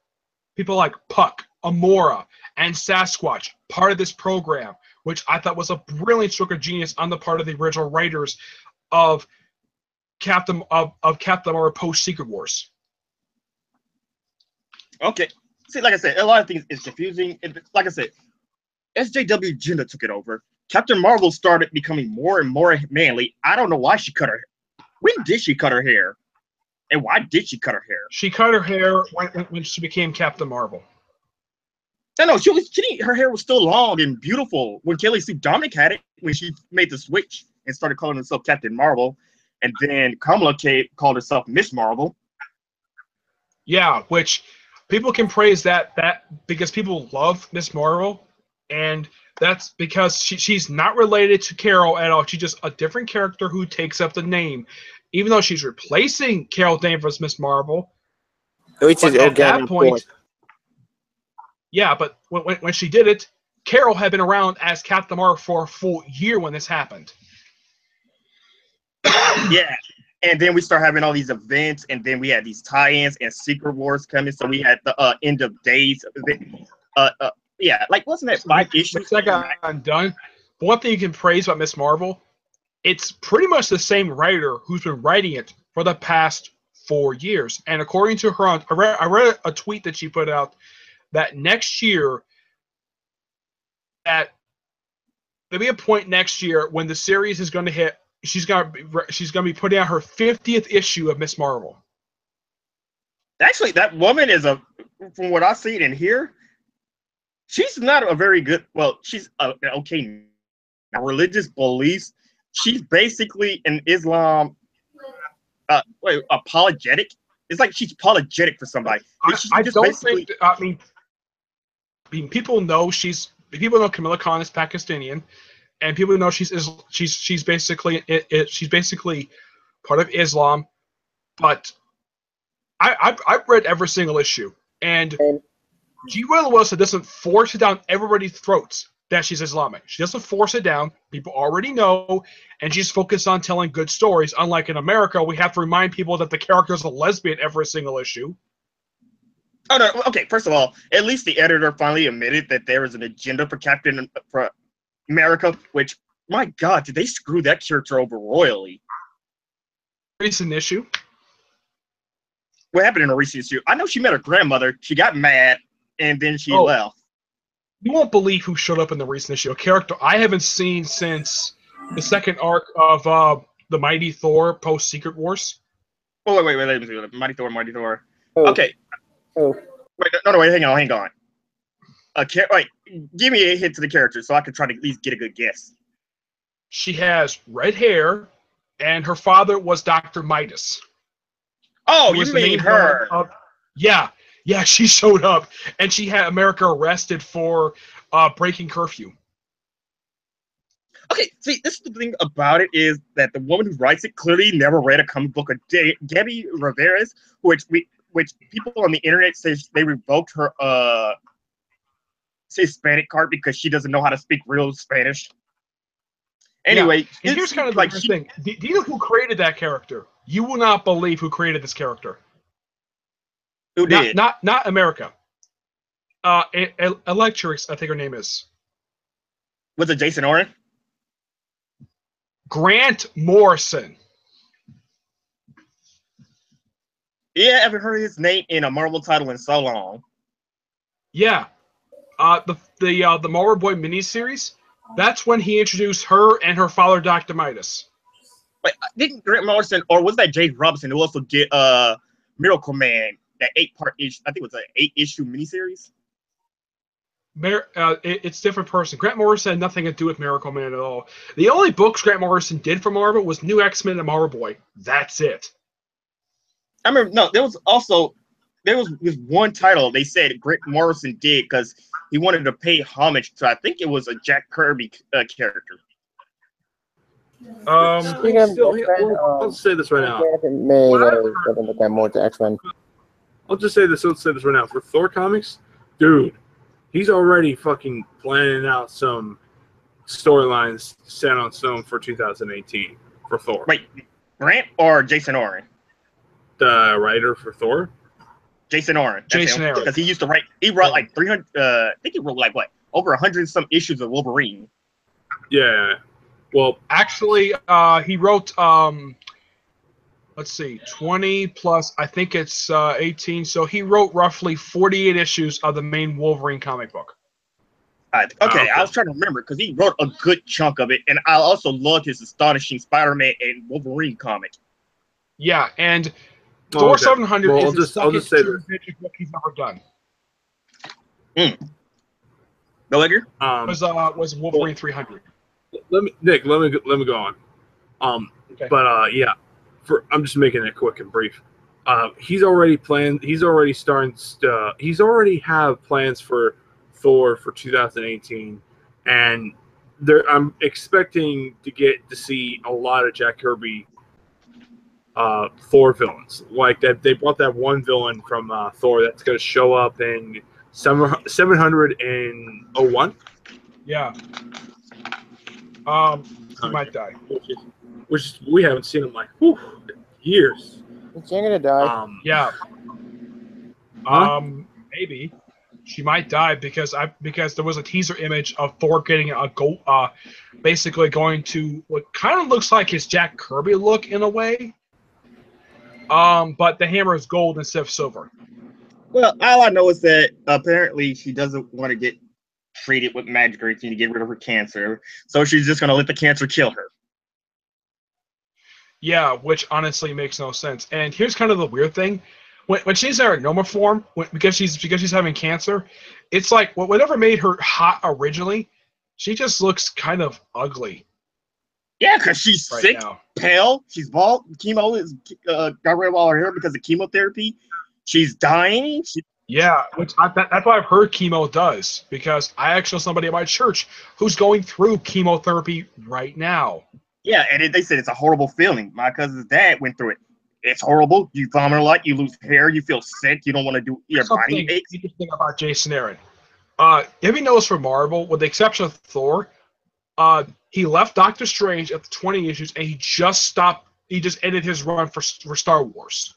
people like Puck, Amora, and Sasquatch, part of this program, which I thought was a brilliant stroke of genius on the part of the original writers of Captain Marvel post Secret Wars. Okay, see, like I said, a lot of things is confusing. Like I said, SJW agenda took it over. Captain Marvel started becoming more and more manly. I don't know why she cut her hair. When did she cut her hair? And why did she cut her hair? She cut her hair when she became Captain Marvel. No, her hair was still long and beautiful when Kelly Sue Dominic had it, when she made the switch and started calling herself Captain Marvel. And then Kamala called herself Miss Marvel. Yeah, which people can praise that because people love Miss Marvel, and that's because she's not related to Carol at all. She's just a different character who takes up the name, even though she's replacing Carol Danvers, Miss Marvel. Which is at that point, yeah. But when she did it, Carol had been around as Captain Marvel for a full year when this happened. Yeah, and then we start having all these events, and then we had these tie-ins and Secret Wars coming. So we had the End of Days event. Yeah, like wasn't that 5 issues? That got undone. But one thing you can praise about Miss Marvel, it's pretty much the same writer who's been writing it for the past 4 years. And according to her, I read a tweet that she put out that next year, there'll be a point next year when the series is going to hit. She's going to be putting out her 50th issue of Miss Marvel. Actually, that woman is from what I see and hear. She's not a very good. Well, she's okay. Religious beliefs. She's basically an Islam. Apologetic. It's like she's apologetic for somebody. I don't think. I mean, people know Camilla Khan is Pakistani, and people know she's basically part of Islam. But I've read every single issue, and G. Willowosa doesn't force it down everybody's throats that she's Islamic. She doesn't force it down. People already know, and she's focused on telling good stories. Unlike in America, we have to remind people that the character is a lesbian every single issue. Oh no! Okay, first of all, at least the editor finally admitted that there is an agenda for America. Which, my God, did they screw that character over royally? Recent issue. What happened in a recent issue? I know she met her grandmother. She got mad, and then she left. You won't believe who showed up in the recent issue. A character I haven't seen since the second arc of the Mighty Thor post Secret Wars. Oh wait, let me see. Mighty Thor. Oh, Okay, oh. wait, no, wait, hang on. Wait, give me a hint to the character so I can try to at least get a good guess. She has red hair, and her father was Dr. Midas. Oh, who was you the mean main her? villain of- yeah, she showed up, and she had America arrested for breaking curfew. Okay, see, this is the thing about it is that the woman who writes it clearly never read a comic book of Gabby Rivera's, which people on the internet say they revoked her Hispanic card because she doesn't know how to speak real Spanish. Anyway, yeah. And here's kind of the weird thing. Do you know who created that character? You will not believe who created this character. Who did? Not America. Electrix, I think her name is. Was it Jason Oren? Grant Morrison. Yeah, I haven't heard his name in a Marvel title in so long. Yeah. The Marvel Boy miniseries, that's when he introduced her and her father, Dr. Midas. Wait, didn't Grant Morrison, or was that Jay Robinson who also did Miracle Man, that 8-part issue? I think it was an 8-issue miniseries. It's a different person. Grant Morrison had nothing to do with Miracle Man at all. The only books Grant Morrison did for Marvel was New X-Men and Marvel Boy. That's it. I remember, no, there was this one title they said Grant Morrison did because he wanted to pay homage to, I think it was a Jack Kirby character. I'll say this right now. I'll just say this. Let's say this right now. For Thor comics, dude, he's already fucking planning out some storylines set on stone for 2018 for Thor. Wait, Grant or Jason Oren? The writer for Thor? Jason Oren. Jason Aaron. Because he wrote like 300, I think he wrote like what? Over 100 some issues of Wolverine. Yeah. Well, actually, he wrote, let's see, 20 plus, I think it's 18. So he wrote roughly 48 issues of the main Wolverine comic book. Okay, I was trying to remember because he wrote a good chunk of it, and I also loved his astonishing Spider-Man and Wolverine comic. Yeah, and Thor 700 is the second two book he's ever done. Go Edgar? Was Wolverine 300. Let me go on. Okay. But yeah, I'm just making it quick and brief. He's already have plans for Thor for 2018, and I'm expecting to get to see a lot of Jack Kirby Thor villains. Like that, they brought that one villain from Thor that's going to show up in 701. Yeah. He might die. Which we haven't seen him like years. Is she gonna die? Yeah. Maybe she might die because there was a teaser image of Thor getting a gold, basically going to what kind of looks like his Jack Kirby look in a way. But the hammer is gold instead of silver. Well, all I know is that apparently she doesn't want to get treated with magic or anything to get rid of her cancer, so she's just going to let the cancer kill her. Yeah, which honestly makes no sense. And here's kind of the weird thing: when she's in her normal form, because she's having cancer, it's like whatever made her hot originally, she just looks kind of ugly. Yeah, because she's right sick, now. pale, she's bald. Chemo is got rid of all her hair because of chemotherapy. She's dying. Yeah, that's why I've heard chemo does, because I actually know somebody at my church who's going through chemotherapy right now. Yeah, and they said it's a horrible feeling. My cousin's dad went through it. It's horrible. You vomit a lot. You lose hair. You feel sick. You don't want to do your body aches. Interesting about Jason Aaron. If he knows for Marvel, with the exception of Thor, he left Doctor Strange at the 20 issues, and he just ended his run for Star Wars.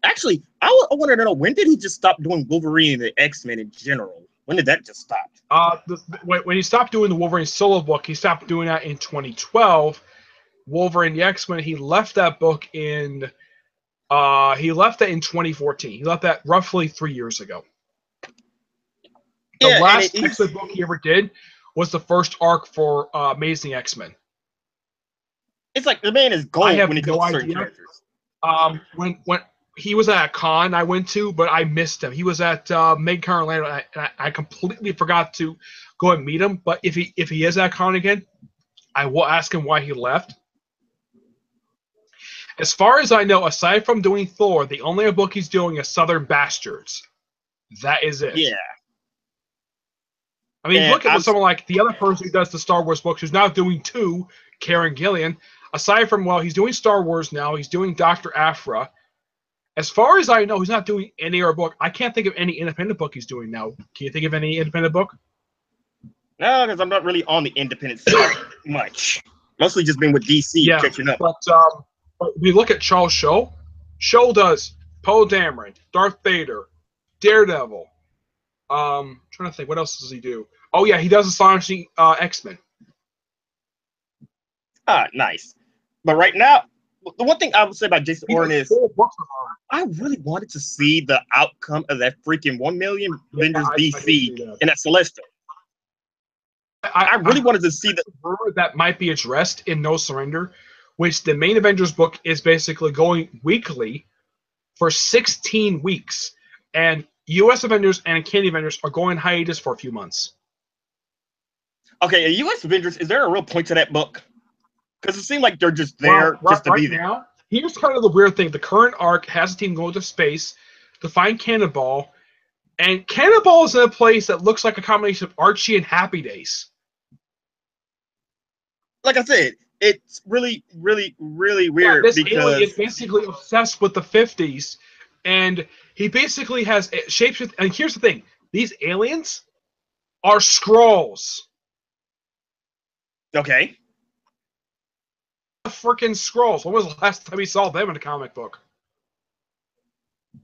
Actually, I wanted to know, when did he just stop doing Wolverine and the X-Men in general? When did that just stop? When he stopped doing the Wolverine solo book, he stopped doing that in 2012. Wolverine the X-Men, he left that book in 2014. He left that roughly 3 years ago. The last X-Men book he ever did was the first arc for Amazing X-Men. It's like the man is gold I have when it no comes to certain idea. characters. When he was at a con I went to, but I missed him. He was at Meg Orlando, and I completely forgot to go and meet him. But if he is at con again, I will ask him why he left. As far as I know, aside from doing Thor, the only book he's doing is Southern Bastards. That is it. Yeah. I mean, And look at someone like the other person who does the Star Wars books, who's now doing 2, Karen Gillian. Aside from, well, he's doing Star Wars now, he's doing Dr. Aphra. As far as I know, he's not doing any other book. I can't think of any independent book he's doing now. Can you think of any independent book? No, because I'm not really on the independent side much. Mostly just been with DC catching up. But we look at Charles Show. Show does Poe Dameron, Darth Vader, Daredevil. Trying to think, what else does he do? Oh yeah, he does Astonishing X-Men. Ah, nice. But right now, the one thing I would say about Jason Aaron is I really wanted to see the outcome of that freaking 1 million Avengers DC in that Celestial. I really wanted to see the rumor that might be addressed in No Surrender, which the main Avengers book is basically going weekly for 16 weeks, and U.S. Avengers and Canadian Avengers are going hiatus for a few months. Okay, a U.S. Avengers, is there a real point to that book? Because it seemed like they're just there just to be there. Now, here's kind of the weird thing. The current arc has a team going to space to find Cannonball, and Cannonball is in a place that looks like a combination of Archie and Happy Days. Like I said, it's really, really, really weird this because alien is basically obsessed with the 50s, and he basically has shapeshift. And here's the thing: these aliens are Skrulls. Okay. Freaking Skrulls. When was the last time we saw them in a comic book?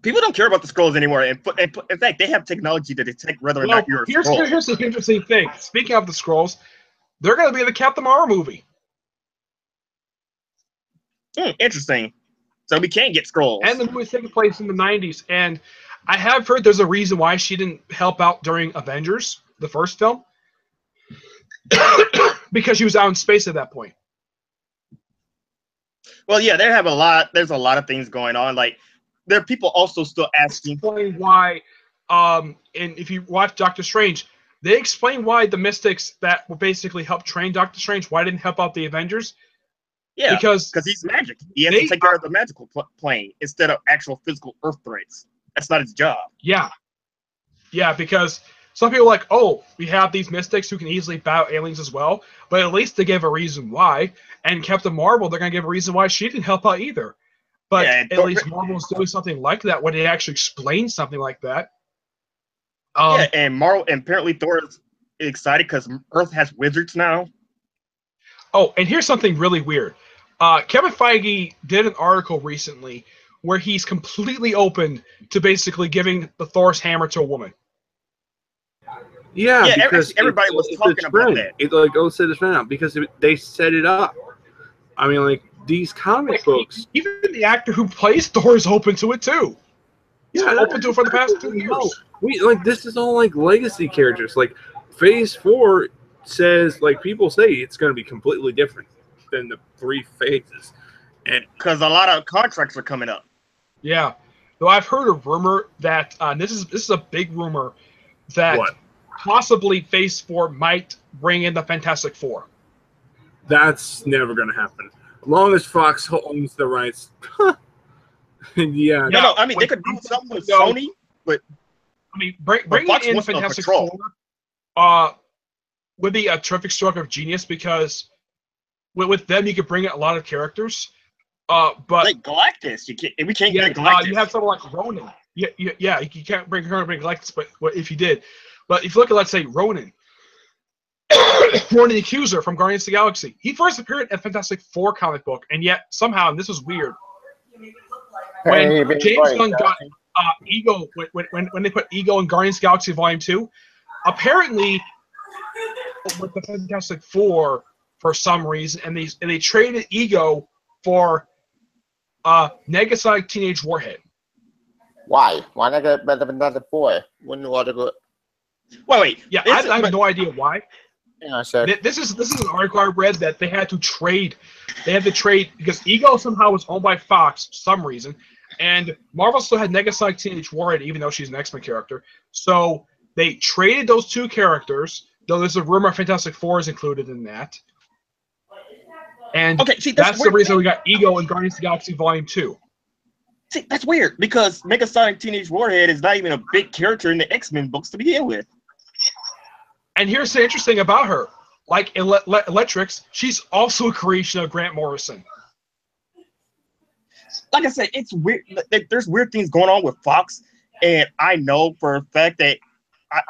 People don't care about the Skrulls anymore. In fact, they have technology to detect whether or not you're a Skrull. Here's the interesting thing. Speaking of the Skrulls, they're going to be in the Captain Marvel movie. Interesting. So we can get Skrulls. And the movie's taking place in the 90s. And I have heard there's a reason why she didn't help out during Avengers, the first film. Because she was out in space at that point. Well, yeah, there's a lot of things going on. Like, there are people also still asking. Explain why, and if you watch Doctor Strange, they explain why the Mystics that will basically help train Doctor Strange, why didn't help out the Avengers. Yeah, because he's magic. He has to take care of the magical plane instead of actual physical Earth threats. That's not his job. Yeah, because some people are like, oh, we have these Mystics who can easily battle aliens as well, but at least they gave a reason why. And Captain Marvel, they're going to give a reason why she didn't help out either. But at least Marvel's doing something like that when they actually explain something like that. And Marvel, and apparently Thor is excited because Earth has wizards now. Oh, and here's something really weird. Kevin Feige did an article recently where he's completely open to basically giving the Thor's hammer to a woman. Yeah, because everybody was talking about that. It like go set his friend out because they set it up. I mean, like these comic books. Even the actor who plays Thor is open to it too. He's been open to it for the past 2 years. This is all like legacy characters. Like Phase 4 says, like people say, it's going to be completely different than the 3 phases, and because a lot of contracts are coming up. Yeah, though I've heard a rumor that this is a big rumor that possibly Phase 4 might bring in the Fantastic Four. That's never going to happen. As long as Fox owns the rights. Yeah. No, I mean, they could do something with Sony, but I mean, bringing in Fantastic Four would be a terrific stroke of genius because with them you could bring in a lot of characters. But like Galactus, we can't get Galactus. You have someone like Ronan. Yeah, you can't bring Galactus, but if you did, but if you look at, let's say, Ronan the Accuser from Guardians of the Galaxy, he first appeared in a Fantastic Four comic book, and yet somehow, and this is weird, when James Gunn got Ego, when they put Ego in Guardians of the Galaxy Volume 2, apparently with the Fantastic Four for some reason, and they traded Ego for Negasonic Teenage Warhead. Why? Why not get better than Fantastic Four? Wouldn't want to go. Wait. Yeah, I have no idea why. Hang on a sec. This is an article I read that they had to trade. They had to trade because Ego somehow was owned by Fox for some reason, and Marvel still had Negasonic Teenage Warhead, even though she's an X-Men character. So they traded those two characters. Though there's a rumor Fantastic Four is included in that. And Okay, see, that's the weird. reason we got Ego in Guardians of the Galaxy Volume 2. See, that's weird because Megasonic Teenage Warhead is not even a big character in the X-Men books to begin with. And here's the interesting about her. Like Electrix, she's also a creation of Grant Morrison. Like I said, it's weird. There's weird things going on with Fox, and I know for a fact that I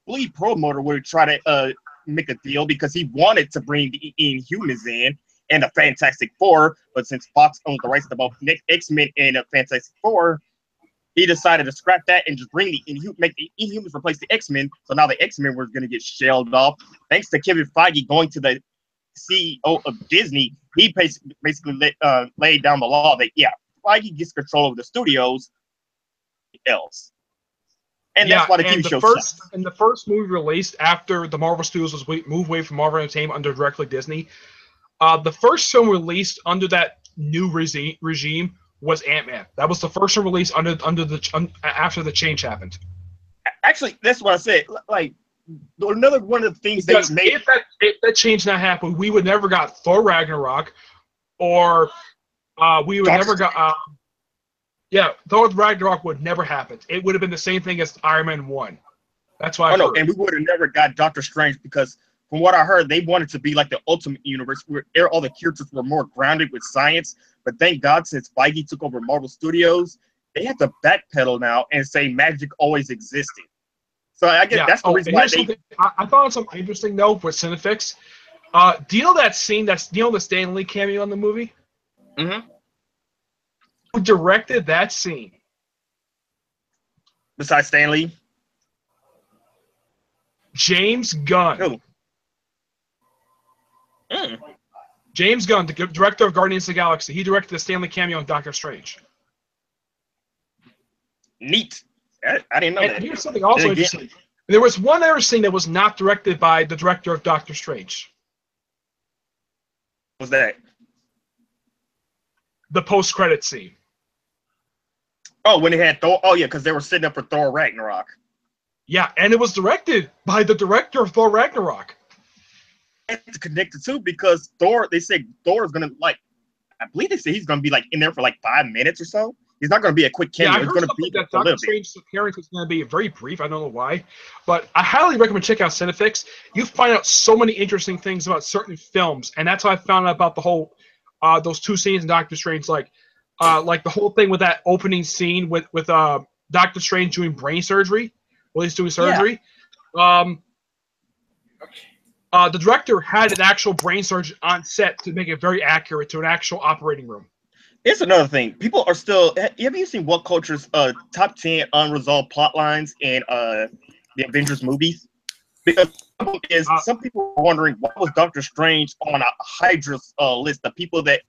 believe Promoter would try to make a deal because he wanted to bring the Inhumans in and the Fantastic Four, but since Fox owns the rights to both X-Men and the Fantastic Four, he decided to scrap that and just bring make the Inhumans replace the X-Men. So now the X-Men were going to get shelled off. Thanks to Kevin Feige going to the CEO of Disney, he basically laid down the law that, yeah, Feige gets control of the studios else. And that's why the TV show sucks. And the first movie released after the Marvel Studios was moved away from Marvel Entertainment under directly Disney, the first film released under that new regime was Ant-Man. That was the first one released after the change happened. Actually, that's what I said. Like, another one of the things they made. If that change not happened, we would never got Thor Ragnarok, or we would never got. Thor Ragnarok would never happen. It would have been the same thing as Iron Man 1. That's why. And we would have never got Doctor Strange because, from what I heard, they wanted to be like the Ultimate Universe where all the characters were more grounded with science. But thank God, since Feige took over Marvel Studios, they have to backpedal now and say magic always existed. So I guess that's the reason why they. I thought something interesting though with Cinefix. Do you know that scene? The Stan Lee cameo in the movie? Mm-hmm. Who directed that scene? Besides Stan Lee? James Gunn. Who? Mm. James Gunn, the director of Guardians of the Galaxy. He directed the Stan Lee cameo in Doctor Strange. Neat. I didn't know that. And here's something also interesting. There was one other scene that was not directed by the director of Doctor Strange. What was that? The post-credit scene. Oh, when they had Thor. Oh, yeah, because they were setting up for Thor Ragnarok. Yeah, and it was directed by the director of Thor Ragnarok. It's connected too because Thor. They say Thor is gonna I believe they say he's gonna be in there for 5 minutes or so. He's not gonna be a quick cameo. Yeah, I he's heard gonna be that Doctor Strange's appearance is gonna be very brief. I don't know why, but I highly recommend check out Cinefix. You find out so many interesting things about certain films, and that's how I found out about the whole those two scenes in Doctor Strange, like the whole thing with that opening scene with Doctor Strange doing brain surgery. Well, he's doing surgery. Yeah. The director had an actual brain surgeon on set to make it very accurate to an actual operating room. It's another thing. People are still. Have you seen What Culture's top 10 unresolved plot lines in the Avengers movies? Because some people are wondering why was Doctor Strange on a Hydra's list of people that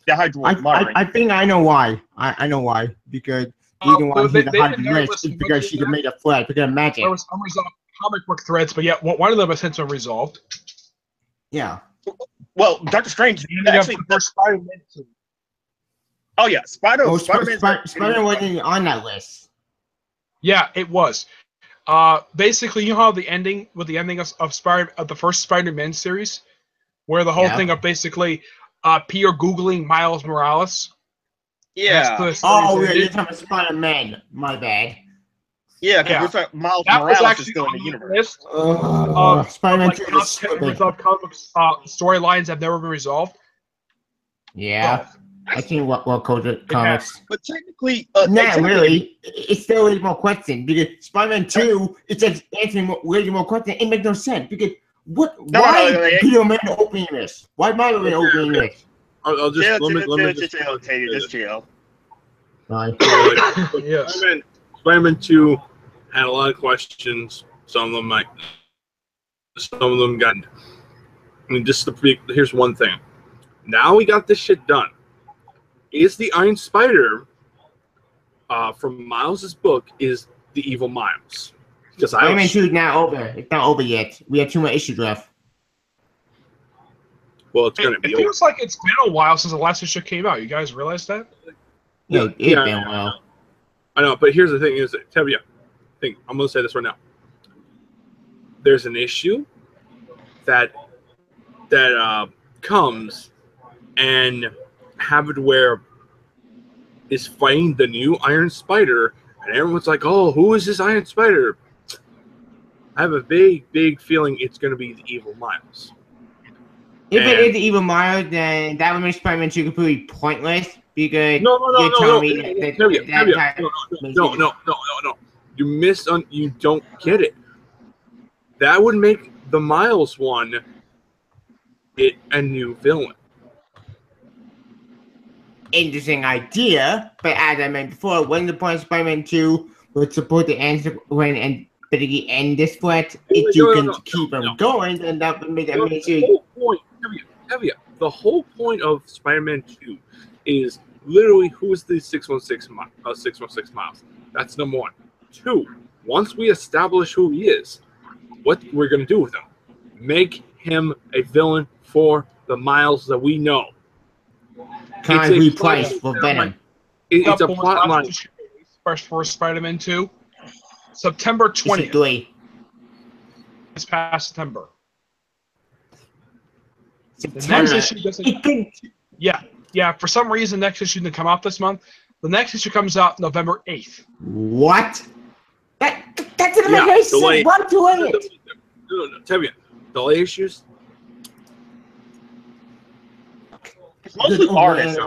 the Hydra was monitoring. I think I know why. I know why. Because the reason why he's a Hydra list is because she made a flag because of magic. There was unresolved comic book threads, but yeah, one of them has since been resolved. Yeah. Well, Doctor Strange actually. Oh yeah, Spider-Man wasn't on that list. Yeah, it was. Basically, you know how the ending of the first Spider-Man series, where the whole thing of basically Peter Googling Miles Morales. Yeah. You're talking about Spider-Man. My bad. Yeah, because Miles Morales is still in the universe. Spider-Man storylines have never been resolved. Yeah. I seen what Culture comics. But technically, not really. It's still a more question because Spider-Man 2, it's just answering way more questions. It makes no sense because why Peter Man opening this? Why Marvel Man opening this? I'll just just chill. Fine. Yes. Spider-Man 2 had a lot of questions. Some of them got. I mean, here's one thing. Now we got this shit done. Is the Iron Spider from Miles' book is the evil Miles? Because Spider-Man 2 is not over. It's not over yet. We have 2 more issues left. Well, it's going to be. It feels like it's been a while since the last issue came out. You guys realize that? Yeah, it's been a while. I know, but here's the thing: Tevye, I'm going to say this right now. There's an issue that comes, and Havardware is fighting the new Iron Spider, and everyone's like, "Oh, who is this Iron Spider?" I have a big feeling it's going to be the Evil Miles. If it is the Evil Miles, then that would make Spider-Man 2 completely pointless because no. You don't get it. That would make the Miles one a new villain. Interesting idea, but as I mentioned before, when the point of Spider-Man 2 would support the answer when and basically end this threat, if you can keep them going, then that would make that the whole point of Spider-Man 2 is literally who is the 616 Miles. That's number one. Two, once we establish who he is, what we're going to do with him, make him a villain for the Miles that we know. Kind of replace for Venom. It's a plot line. For Spider-Man 2, September 20th. It's past September. The next issue doesn't. Yeah. For some reason, next issue didn't come out this month. The next issue comes out November 8th. What? That doesn't make any sense. Why delay it? No. Tell me, delay issues. It's mostly artists.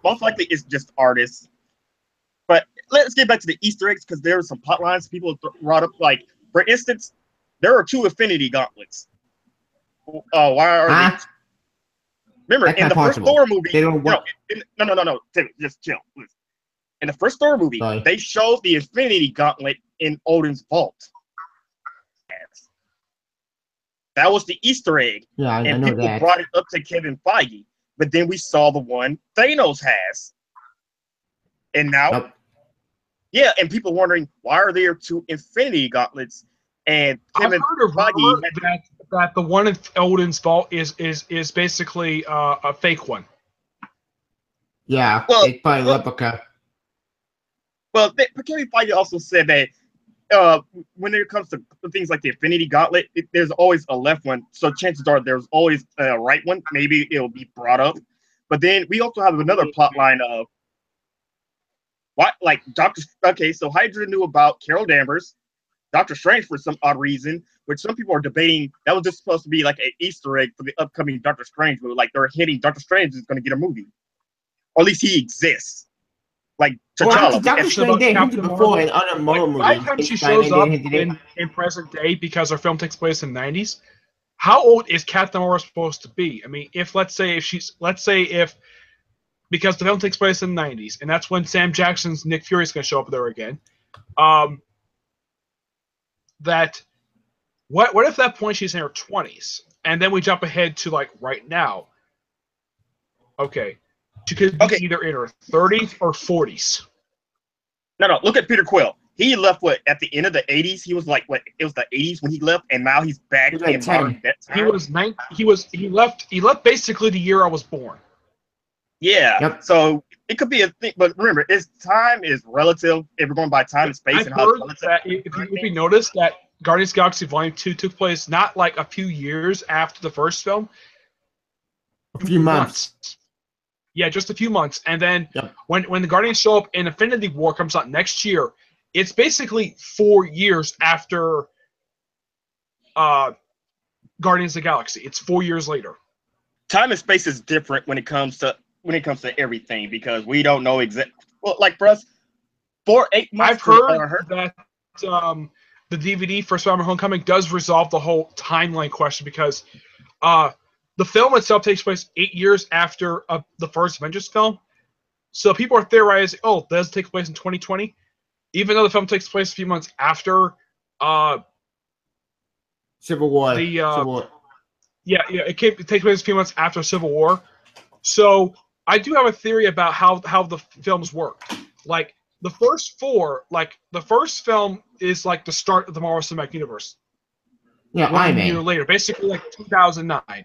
Most likely, it's just artists. But let's get back to the Easter eggs because there were some plot lines people brought up. Like, for instance, there are 2 Infinity Gauntlets. Why are they? Remember, in the first Thor movie, no, just chill, please. In the first Thor movie, they showed the Infinity Gauntlet in Odin's vault. That was the Easter egg. Yeah, and I know people that. brought it up to Kevin Feige, but then we saw the one Thanos has. And now, and people wondering, why are there 2 Infinity Gauntlets? And Kevin Feige that the one in Odin's vault is basically a fake one. Yeah, it's probably replica. Well, Kevin Feige also said that when it comes to things like the Infinity Gauntlet, there's always a left one. So chances are there's always a right one. Maybe it'll be brought up. But then we also have another plot line of what, like so Hydra knew about Carol Danvers, Doctor Strange for some odd reason, which some people are debating that was just supposed to be like an Easter egg for the upcoming Doctor Strange movie. Like they're hinting Doctor Strange is going to get a movie, or at least he exists. Like T'Challa. Doctor Strange did hint before in other Marvel movies. By the time she shows up in present day, because our film takes place in the 90s, how old is Captain Marvel supposed to be? I mean, if because the film takes place in the 90s, and that's when Sam Jackson's Nick Fury is going to show up there again. That what if at that point she's in her 20s, and then we jump ahead to like right now? Okay, she could be either in her 30s or 40s. No. Look at Peter Quill. He left at the end of the 80s. He was like it was the 80s when he left, and now he's back in modern that time. He left basically the year I was born. Yeah. Yep. So it could be a thing, but remember, time is relative. If we're going by time and space, I've heard that if you notice that Guardians of the Galaxy Volume 2 took place not like a few years after the first film. A few months. Yeah, just a few months. And then when the Guardians show up in Infinity War comes out next year, it's basically 4 years after Guardians of the Galaxy. It's 4 years later. Time and space is different when it comes to everything because we don't know exactly. Well, like for us, 8 months. I've heard that the DVD for Spider-Man: Homecoming does resolve the whole timeline question because the film itself takes place 8 years after the first Avengers film. So people are theorizing, does it take place in 2020? Even though the film takes place a few months after Civil War. Yeah, it takes place a few months after Civil War. So I do have a theory about how the films work. Like the first 4, like the first film is like the start of the Marvel Cinematic Universe. Yeah, one Iron year Man. later, basically like 2009.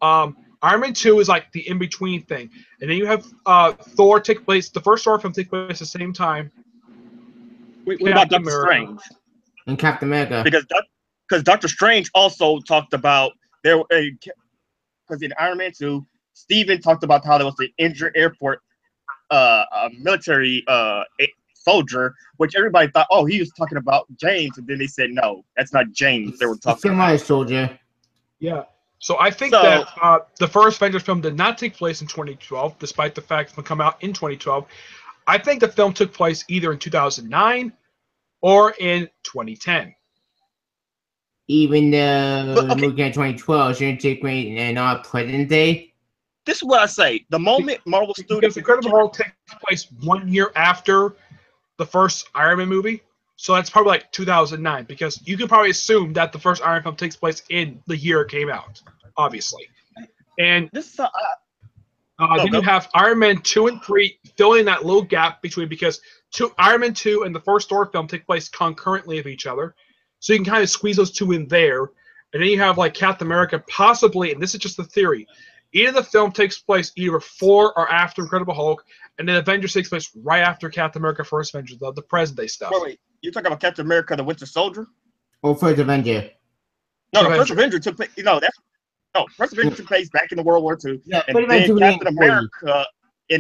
Iron Man 2 is like the in-between thing. And then you have Thor take place, the first Thor film take place at the same time. What about Captain Doctor America. Strange? And Captain America. Because Doctor Strange also talked about there because in Iron Man 2, Steven talked about how there was an injured airport a military soldier, which everybody thought, oh, he was talking about James, and then they said no, that's not James they were talking about. It's soldier. Yeah. So I think that the first Avengers film did not take place in 2012, despite the fact it come out in 2012. I think the film took place either in 2009 or in 2010. Even the movie in 2012 shouldn't take place in our present day. This is what I say. The moment Marvel Studios... Because Incredible Hulk takes place 1 year after the first Iron Man movie. So that's probably like 2009, because you can probably assume that the first Iron Man film takes place in the year it came out, obviously. And this then you have Iron Man 2 and 3 filling that little gap between, because Iron Man 2 and the first Thor film take place concurrently of each other. So you can kind of squeeze those two in there. And then you have like Captain America possibly, and this is just the theory, either the film takes place either before or after Incredible Hulk, and then Avengers takes place right after Captain America First Avengers, the present day stuff. Wait, you're talking about Captain America, the Winter Soldier? Or First Avenger? No, the First Avenger took place. First Avenger took place back in the World War II, yeah, and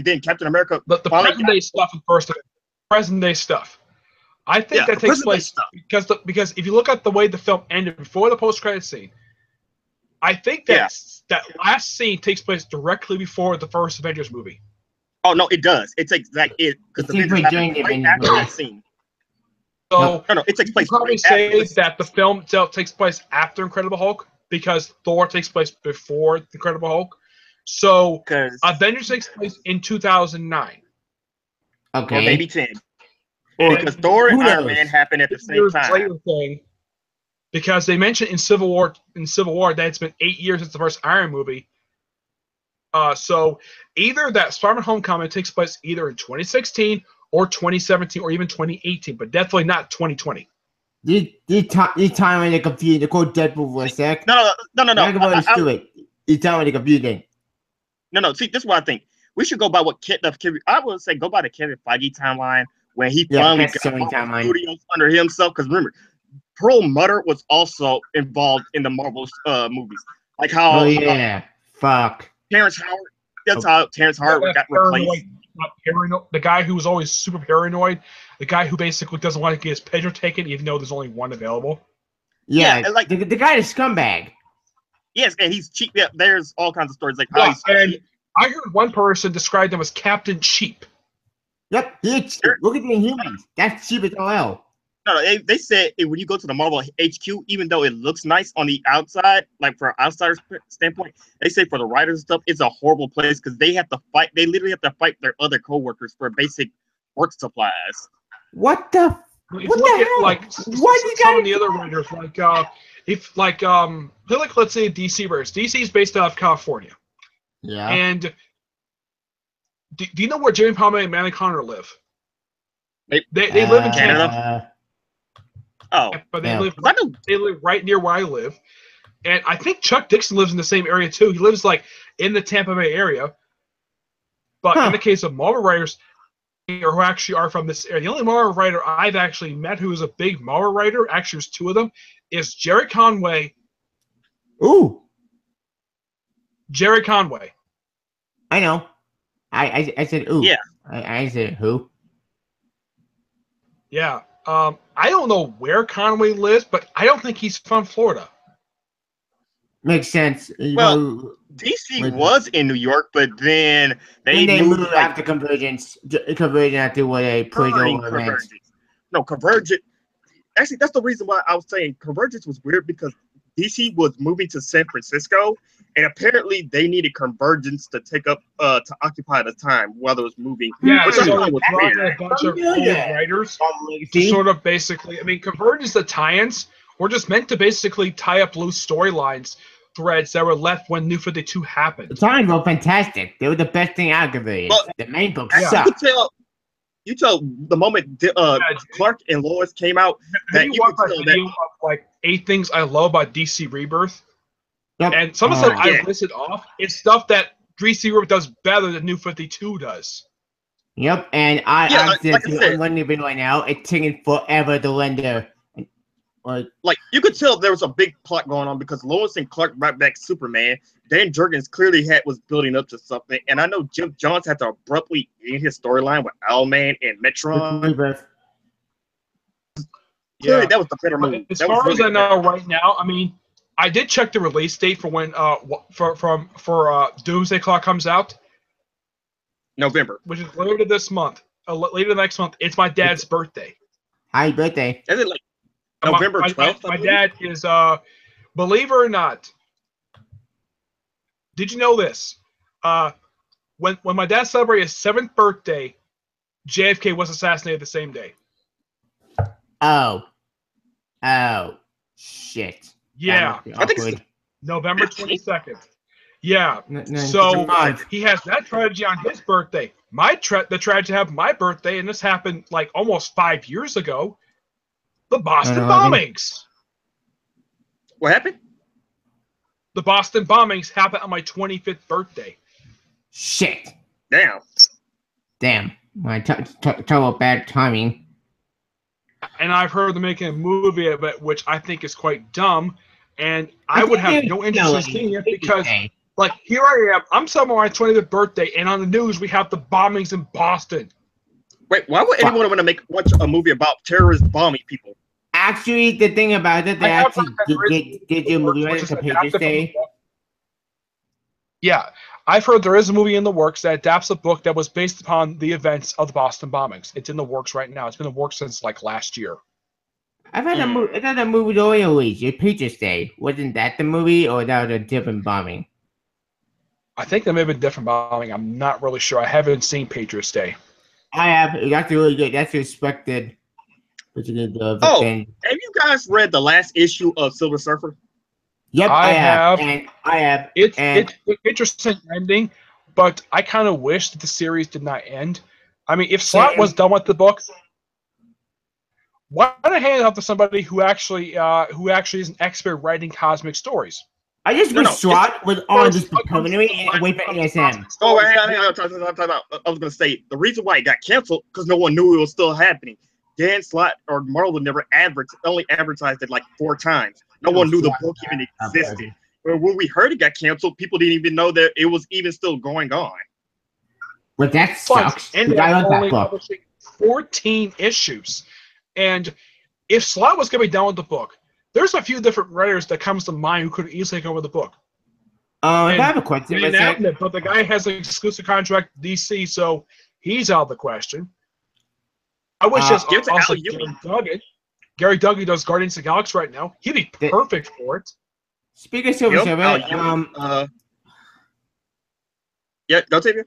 then Captain America, the present day stuff and first present day stuff. I think that takes place because if you look at the way the film ended before the post credit scene, I think that last scene takes place directly before the first Avengers movie. Oh no, it does. It takes because the Avengers happened right after that scene. So no, it takes place. You probably say that the film itself takes place after Incredible Hulk because Thor takes place before Incredible Hulk. So Avengers takes place in 2009. Okay. Or maybe 10. Because Thor and Iron Man happened at the same time. Because they mentioned in Civil War that it's been 8 years since the first Iron movie. So either that Spider-Man Homecoming takes place either in 2016 or 2017 or even 2018, but definitely not 2020. You time when they confused the code Deadpool for a sec. No. You time when they confusing. No. See, this is what I think. We should go by what I would say go by the Kevin Feige timeline when he finally got Marvel Studios under himself. Because remember, Pearl Mutter was also involved in the Marvel movies, like how. Oh yeah, fuck. Terrence Howard. That's how Terrence Howard got replaced. The guy who was always super paranoid, the guy who basically doesn't want to get his picture taken, even though there's only one available. Yeah, like the guy is scumbag. Yes, and he's cheap. Yeah, there's all kinds of stories like how he's cheap. I heard one person describe them as Captain Cheap. Yep, look at the Inhumans. That's cheap as hell. No, they said when you go to the Marvel HQ, even though it looks nice on the outside, like for an outsider's standpoint, they say for the writers and stuff, it's a horrible place because they have to fight. They literally have to fight their other coworkers for basic work supplies. What the? What the hell? Like some of the other writers, let's say DC writers. DC is based out of California. Yeah. And do you know where Jimmy Palmer and Manny Connor live? They live in Canada. But they live right near where I live. And I think Chuck Dixon lives in the same area too. He lives like in the Tampa Bay area. But in the case of Marvel writers who actually are from this area, the only Marvel writer I've actually met who is a big Marvel writer, actually there's two of them, is Jerry Conway. Ooh. Jerry Conway. I know. I said ooh. Yeah. I said who? Yeah. I don't know where Conway lives, but I don't think he's from Florida. Makes sense. DC was in New York, but then they moved after Convergence. Convergence after what they put over. No, Convergence. Actually, that's the reason why I was saying Convergence was weird because DC was moving to San Francisco, and apparently they needed Convergence to take up to occupy the time while it was moving. Yeah, which so was weird. A bunch of old writers to sort of basically. I mean, Convergence, the tie-ins were just meant to basically tie up loose storylines threads that were left when New 52 happened. The tie-ins were fantastic. They were the best thing out of it. The main book sucked. you tell the moment Clark and Lois came out Have that you you watched could my tell video that. of like 8 things I love about DC Rebirth? Yep. And some of the stuff Yeah. I listed off is stuff that DC Rebirth does better than New 52 does. Yep, and I Yeah, actually like I said. I'm running the video right now. It's taking forever to render. Like you could tell there was a big plot going on because Lois and Clark brought back Superman. Dan Jurgens clearly was building up to something, and I know Jim Johns had to abruptly end his storyline with Owlman and Metron. Rebirth. Clearly, that was the better move. As That was far as really I know right now, I mean, I did check the release date for when for Doomsday Clock comes out, November. which is later this month, later next month. It's my dad's birthday. Happy birthday. Is it like November 12th? My dad is, believe it or not, did you know this? When my dad celebrated his 7th birthday, JFK was assassinated the same day. Oh, shit. Yeah, I think it's November 22nd. Yeah, No, so 55. he has that tragedy on his birthday. The tragedy happened my birthday, and this happened like almost 5 years ago. The Boston 9/11. bombings. What happened? The Boston bombings happened on my 25th birthday. Shit. Damn. My talk about bad timing. And I've heard they're making a movie of it, which I think is quite dumb. And I would have no interest in seeing it because, like, here I am. I'm celebrating my 25th birthday, and on the news we have the bombings in Boston. Wait, why would anyone want to watch a movie about terrorists bombing people? Actually, the thing about it, they I have actually heard that did do a movie which right is at the adapted Patriots from the Day. book. Yeah, I've heard there is a movie in the works that adapts a book that was based upon the events of the Boston bombings. It's in the works right now. It's been in the works since like last year. I thought a movie earlier released, Patriots Day. Wasn't that the movie, or that was a different bombing? I think there may have been different bombing. I'm not really sure. I haven't seen Patriots Day. I have. That's really good. That's respected. Have you guys read the last issue of Silver Surfer? Yep, I have. And I have. It's an interesting ending, but I kind of wish that the series did not end. I mean, if Slott was done with the book, why not hand it off to somebody who actually is an expert writing cosmic stories? I just wish Slott was on this permanently and wait for ASM. Oh, hang on. Time out. I was going to say, the reason why it got canceled, because no one knew it was still happening. Dan Slott or Marvel never only advertised it like 4 times. No one knew the book even existed. But when we heard it got canceled, people didn't even know that it was even still going on. But that sucks. And they're only publishing 14 issues. And if Slott was going to be done with the book, there's a few different writers that comes to mind who could easily take over the book. I have a question. But the guy has an exclusive contract with DC, so he's out of the question. I wish just also Gary Duggan. Gary Duggan does Guardians of the Galaxy right now. He'd be perfect for it. Speaking of Silver Surfer, yeah, go take it.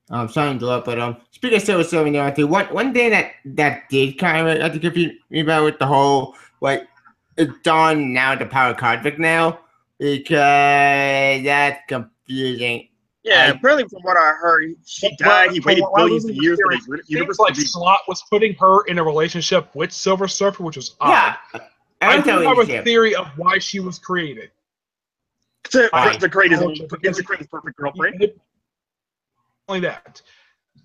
I'm sorry to interrupt, but speaking of Silver Surfer, one thing that did kind of confuse me about with the whole it's Dawn now the power conflict now because that's confusing. Yeah, apparently from what I heard, she died. He waited billions of years for the universe to be. Slott was putting her in a relationship with Silver Surfer, which was odd. Yeah, I do have a theory of why she was created. To create his perfect girlfriend. Only that.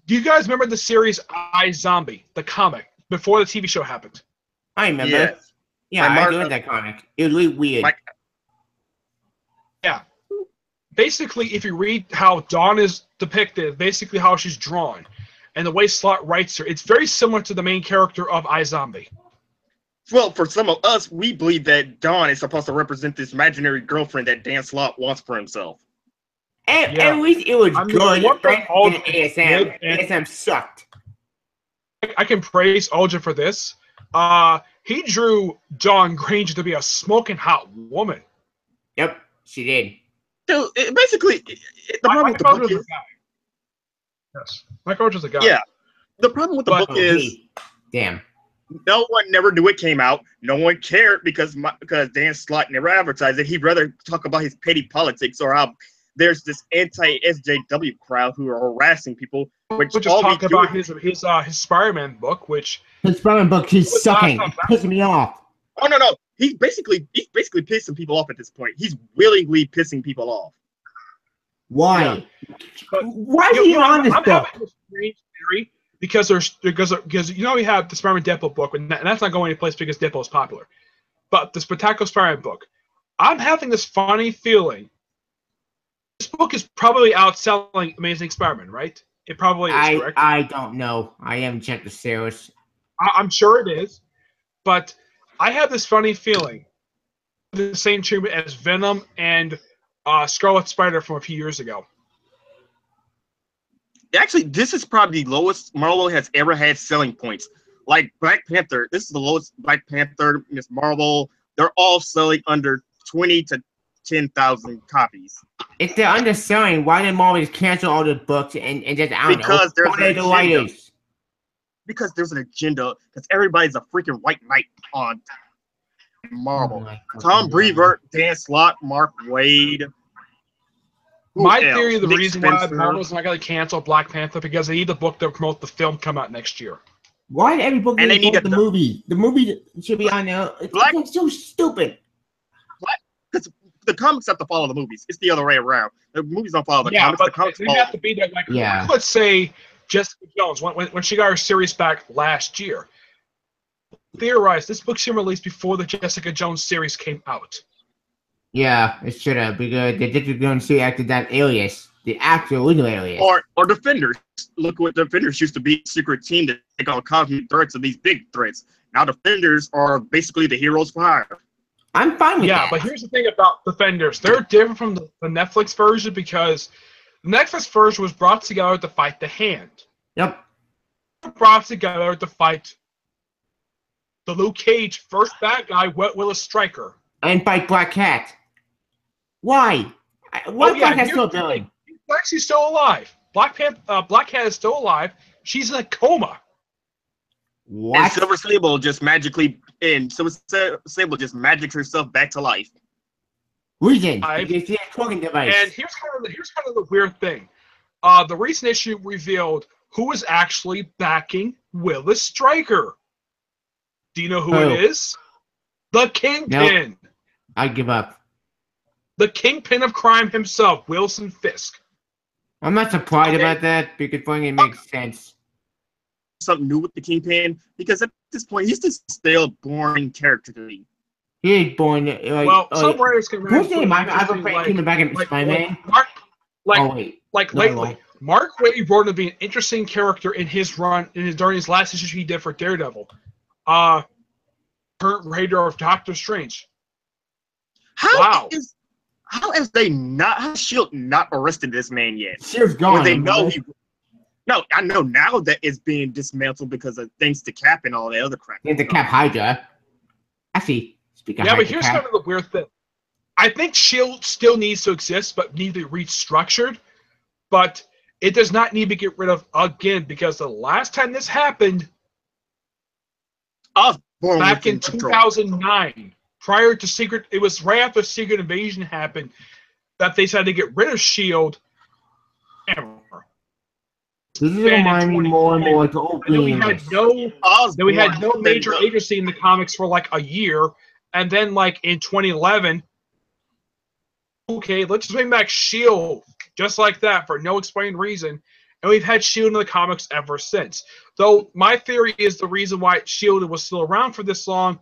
Do you guys remember the series I, Zombie, the comic, before the TV show happened? I remember. Yes. Yeah, I enjoyed that comic. It was really weird. Yeah. Basically, if you read how Dawn is depicted, basically how she's drawn, and the way Slott writes her, it's very similar to the main character of iZombie. Well, for some of us, we believe that Dawn is supposed to represent this imaginary girlfriend that Dan Slott wants for himself. At least it was good. ASM. ASM sucked. I can praise Olja for this. He drew Dawn Granger to be a smoking hot woman. Yep, she did. So basically, the problem with the book is... Yes, Mike Roach is a guy. Yeah, the problem with the book is... Damn. No one never knew it came out. No one cared because Dan Slott never advertised it. He'd rather talk about his petty politics or how there's this anti-SJW crowd who are harassing people. We're just talking about his Spider-Man book, which His Spider-Man book, he's sucking. It's pissing me off. Oh no, he's basically pissing people off at this point. He's willingly pissing people off. Why? Yeah. Why is he on this book? Having a strange theory because we have the Spider-Man Deadpool book, and that's not going anyplace because Deadpool is popular. But the Spectacular Spider-Man book, I'm having this funny feeling. This book is probably outselling Amazing Spider-Man, right? It probably is, correct? I don't know. I haven't checked the sales. I'm sure it is, but I have this funny feeling. The same treatment as Venom and Scarlet Spider from a few years ago. Actually, this is probably the lowest Marvel has ever had selling points. Like Black Panther, this is the lowest Black Panther, Miss Marvel. They're all selling under 20 to 10,000 copies. If they're underselling, why did Marvel just cancel all the books and just, I don't because know, there's an agenda. Because there's an agenda. Because everybody's a freaking white knight on Marvel. Tom Brevoort, Dan Slott, Mark Waid. My theory of the reason why Marvel's not going to cancel Black Panther because they need the book to promote the film come out next year. Why every book need to promote the movie? The movie should be on there. It's so stupid. Because the comics have to follow the movies. It's the other way around. The movies don't follow the comics. But the comics they have to be there. Like, let's say Jessica Jones, when she got her series back last year, theorized this book should release before the Jessica Jones series came out. Yeah, it should have, because the Jessica Jones series acted that Alias, the actual original Alias. Or Defenders. Look what Defenders used to be, a secret team to take on cosmic threats and these big threats. Now Defenders are basically the heroes for hire. I'm fine with that. Yeah, but here's the thing about Defenders. They're different from the Netflix version because the Netflix version was brought together to fight the Hand. Yep. Brought together to fight the Luke Cage first bad guy, Willis Stryker. And fight Black Cat. Why? Why Black Cat's still going? She's actually still alive. Black Cat is still alive. She's in a coma. What? And Silver Sable just magically magics herself back to life. Reason? Because she has a cloaking device. And here's kind of the weird thing. The recent issue revealed who is actually backing Willis Stryker. Do you know who it is? The Kingpin. Nope. I give up. The Kingpin of crime himself, Wilson Fisk. I'm not surprised about that because for me it makes sense. Something new with the Kingpin, because at this point he's just still boring character to me. He ain't boring. Some writers can who's name? I was playing back in Spider-Man. Lately, Mark Waid wrote to be an interesting character in his run during his last issue he did for Daredevil. Current writer of Doctor Strange. How has SHIELD not arrested this man yet? SHIELD's gone. They know I know now that it's being dismantled because of thanks to Cap and all the other crap. And the Cap Hydra. Actually, speaking of Hydra, but here's kind of the weird thing. I think SHIELD still needs to exist, but needs to be restructured. But it does not need to get rid of again because the last time this happened, back in 2009, prior to Secret, it was right after Secret Invasion happened that they decided to get rid of SHIELD. This is reminding me more and more like the old we had no major agency in the comics for like a year, and then like in 2011, okay, let's just bring back SHIELD just like that for no explained reason, and we've had SHIELD in the comics ever since. Though my theory is the reason why SHIELD was still around for this long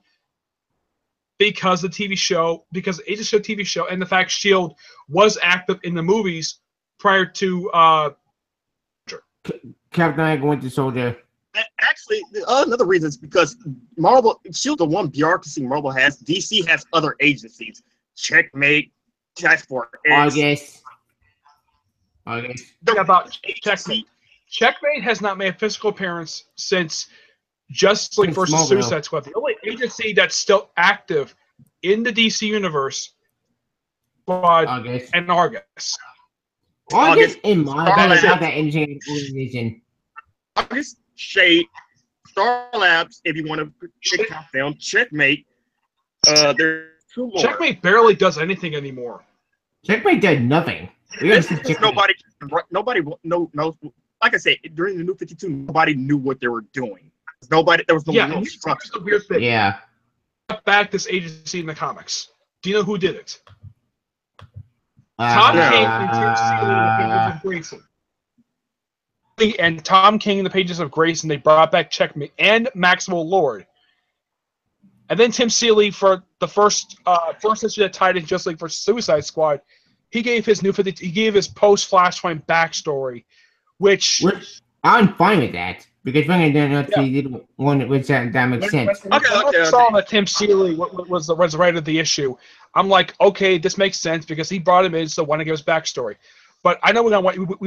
because the TV show, because the Agent Show TV show, and the fact SHIELD was active in the movies prior to Captain America Winter Soldier. Actually, another reason is because Marvel, SHIELD, the one bureaucracy Marvel has, DC has other agencies. Checkmate, Task Force. August. About Checkmate. Checkmate has not made a physical appearance since Justice League versus Suicide Squad. The only agency that's still active in the DC universe, Squad and Argus. August in Marvel is not that interesting organization. August, Shade, Star Labs, if you want to pick countdown, Checkmate. There's two more. Checkmate barely does anything anymore. Checkmate did nothing. This is nobody, no, like I said, during the New 52, nobody knew what they were doing. There was no real structure. The weird thing. Yeah. Back this agency in the comics. Do you know who did it? Tom King and Tim Seeley in the pages of Grayson. And Tom King in the pages of Grayson, they brought back Checkmate and Maxwell Lord. And then Tim Seeley for the first issue that tied in Just League for Suicide Squad, he gave his he gave his post Flashpoint backstory, which I'm fine with that because when I don't know if he did one which that makes sense. When I saw that Tim Seeley was the writer of the issue, I'm like, okay, this makes sense because he brought him in, so why not give his backstory? But I know we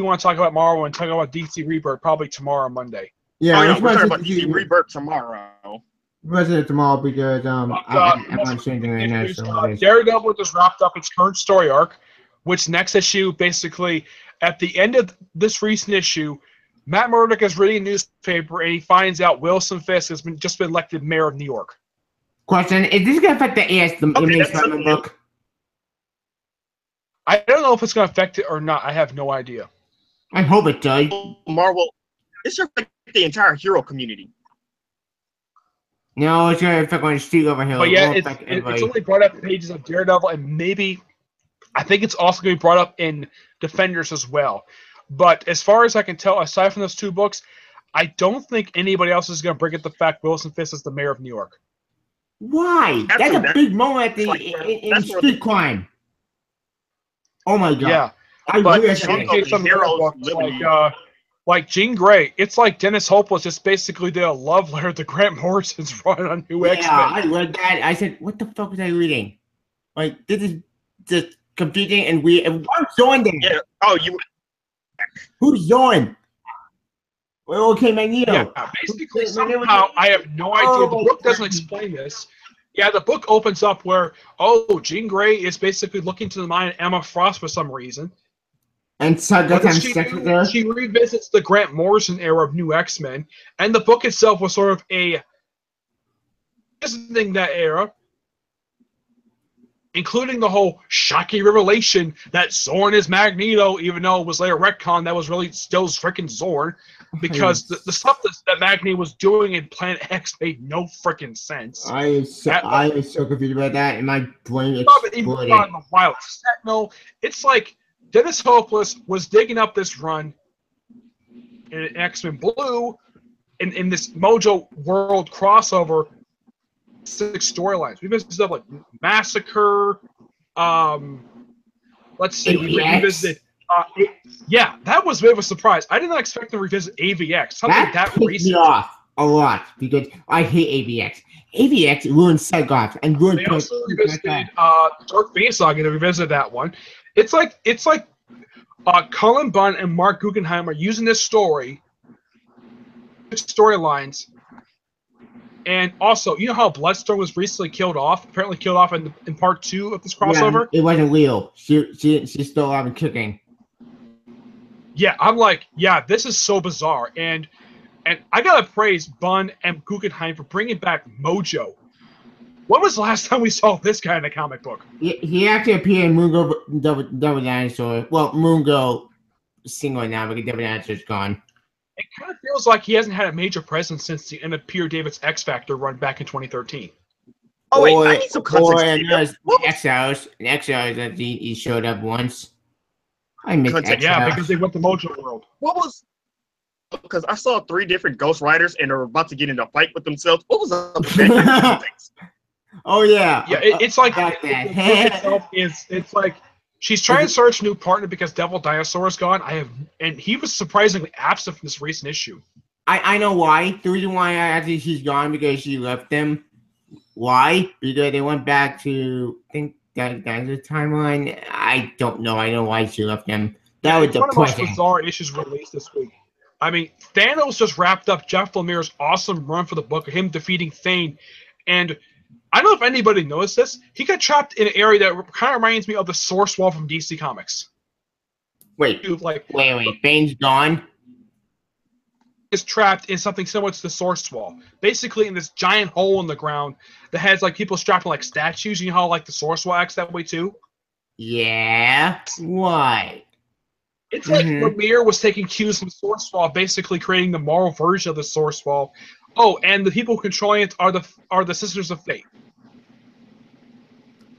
want to talk about Marvel and talk about DC Rebirth probably tomorrow, Monday. Yeah, we're talking about DC Rebirth tomorrow. We're talking tomorrow because I'm on changing right now. So Daredevil just wrapped up its current story arc, which next issue, basically, at the end of this recent issue, Matt Murdock is reading a newspaper and he finds out Wilson Fisk has just been elected mayor of New York. Question: is this going to affect the Image Spider-Man book? I don't know if it's going to affect it or not. I have no idea. I hope it does. Marvel, it's just like the entire hero community. No, it's going to affect on Street over here. But yeah, it's only brought up in pages of Daredevil, and maybe I think it's also going to be brought up in Defenders as well. But as far as I can tell, aside from those two books, I don't think anybody else is going to bring up the fact Wilson Fisk is the mayor of New York. Why? That's a big moment in street crime. Oh my god! Yeah, but in case some heroes like Jean Grey, it's like Dennis Hopeless just basically did a love letter to Grant Morrison's run on New X-Men. Yeah, I read that. I said, "What the fuck was I reading?" Like, this is just confusing and weird. And who's Zorn then? Yeah. Oh, who's Zorn? Well, okay, Magneto. Yeah, basically, somehow I have no idea. The book doesn't explain this. Yeah, the book opens up where, Jean Grey is basically looking to the mind of Emma Frost for some reason. And so she revisits the Grant Morrison era of New X-Men, and the book itself was sort of a visiting that era, including the whole shocking revelation that Zorn is Magneto, even though it was later retcon that was really still freaking Zorn, because the stuff that Magneto was doing in Planet X made no freaking sense. I am so confused about that, and my brain exploded. On the Wild Sentinel, it's like Dennis Hopeless was digging up this run in X-Men Blue in this Mojo World crossover. 6 storylines. We visited stuff like Massacre. Let's see. We revisited. Yeah, that was a bit of a surprise. I did not expect to revisit AVX. Something that pissed recent. Me off a lot because I hate AVX. AVX ruined Cyclops and ruined. They also revisited Dark Phoenix Saga to revisit that one. It's like Cullen Bunn and Mark Guggenheim are using this storylines. And also, you know how Bloodstone was recently killed off? Apparently killed off in part 2 of this crossover? Yeah, it wasn't real. She's still alive and kicking. Yeah, I'm like, yeah, this is so bizarre. And I gotta praise Bunn and Guggenheim for bringing back Mojo. When was the last time we saw this guy in a comic book? He actually appeared in Moon Girl Double Dinosaur. Well, Moon Girl single now, but Double Dinosaur's gone. It kind of feels like he hasn't had a major presence since the end of Peter David's X Factor run back in 2013. Oh wait, I need some context. Exiles that he showed up once. I missed Exiles. Yeah, because they went to Mojo World. What was? Because I saw 3 different Ghost Riders and they were about to get into a fight with themselves. What was up with that? Oh yeah. Yeah, it's like it's like. She's trying to search a new partner because Devil Dinosaur is gone. And he was surprisingly absent from this recent issue. I know why. The reason why she's gone because she left them. Why? Because they went back to that's the timeline. I don't know. I know why she left them. That was one of the most bizarre issues released this week. I mean, Thanos just wrapped up Jeff Lemire's awesome run for the book of him defeating Thane, and I don't know if anybody noticed this. He got trapped in an area that kind of reminds me of the Source Wall from DC Comics. Wait. Bane's gone? Is trapped in something similar to the Source Wall. Basically in this giant hole in the ground that has like people strapped in like statues. You know how like the Source Wall acts that way too? Yeah. Why? It's like Lemire was taking cues from Sourcewall, basically creating the moral version of the Sourcewall. Oh, and the people controlling it are the Sisters of Fate.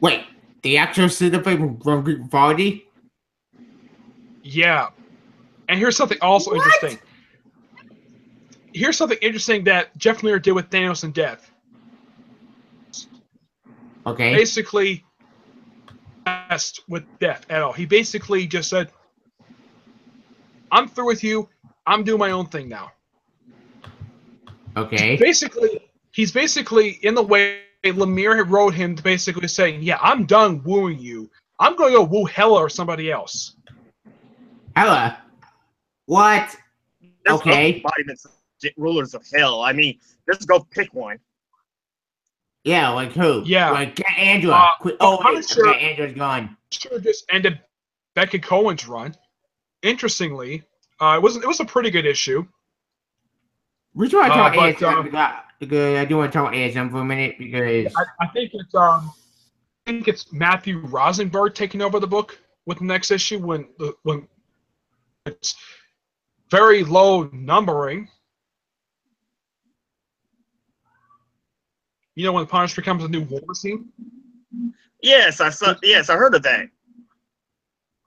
Wait, the actual Sisters of Fate from Greek mythology? Yeah. And here's something also interesting. Here's something interesting that Jeff Lemire did with Thanos and Death. Okay. Basically, with Death at all. He basically just said, I'm through with you. I'm doing my own thing now. Okay. He's basically in the way Lemire had wrote him to basically saying, yeah, I'm done wooing you. I'm going to go woo Hela or somebody else. Hela? What? There's okay. embodiments of rulers of hell. I mean, let's go pick one. Yeah, like who? Yeah. Like Angela. Punisher, Angela's gone. Sure, just ended Becky Cohen's run. Interestingly, it was a pretty good issue. We should talk about ASM because I do want to talk about ASM for a minute because I think it's Matthew Rosenberg taking over the book with the next issue when it's very low numbering. You know, when the Punisher becomes a new war machine? Yes, I heard of that.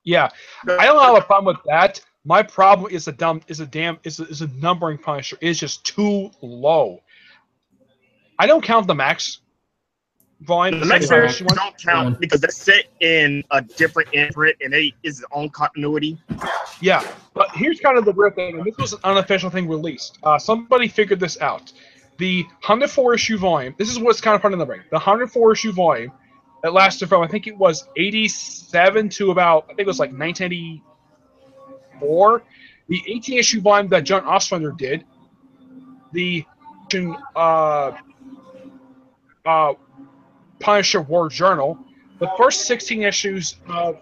Yeah. I don't have a problem with that. My problem is the numbering Punisher is just too low. I don't count the max volume. The max series don't count because they're set in a different imprint and is its own continuity. Yeah, but here's kind of the real thing, and this was an unofficial thing released. Somebody figured this out. The 104 issue volume. This is what's kind of part of the numbering. The 104 issue volume that lasted from I think it was 87 to about I think it was like 1984. The 18 issue volume that John Ostrander did. The Punisher War Journal. The first 16 issues of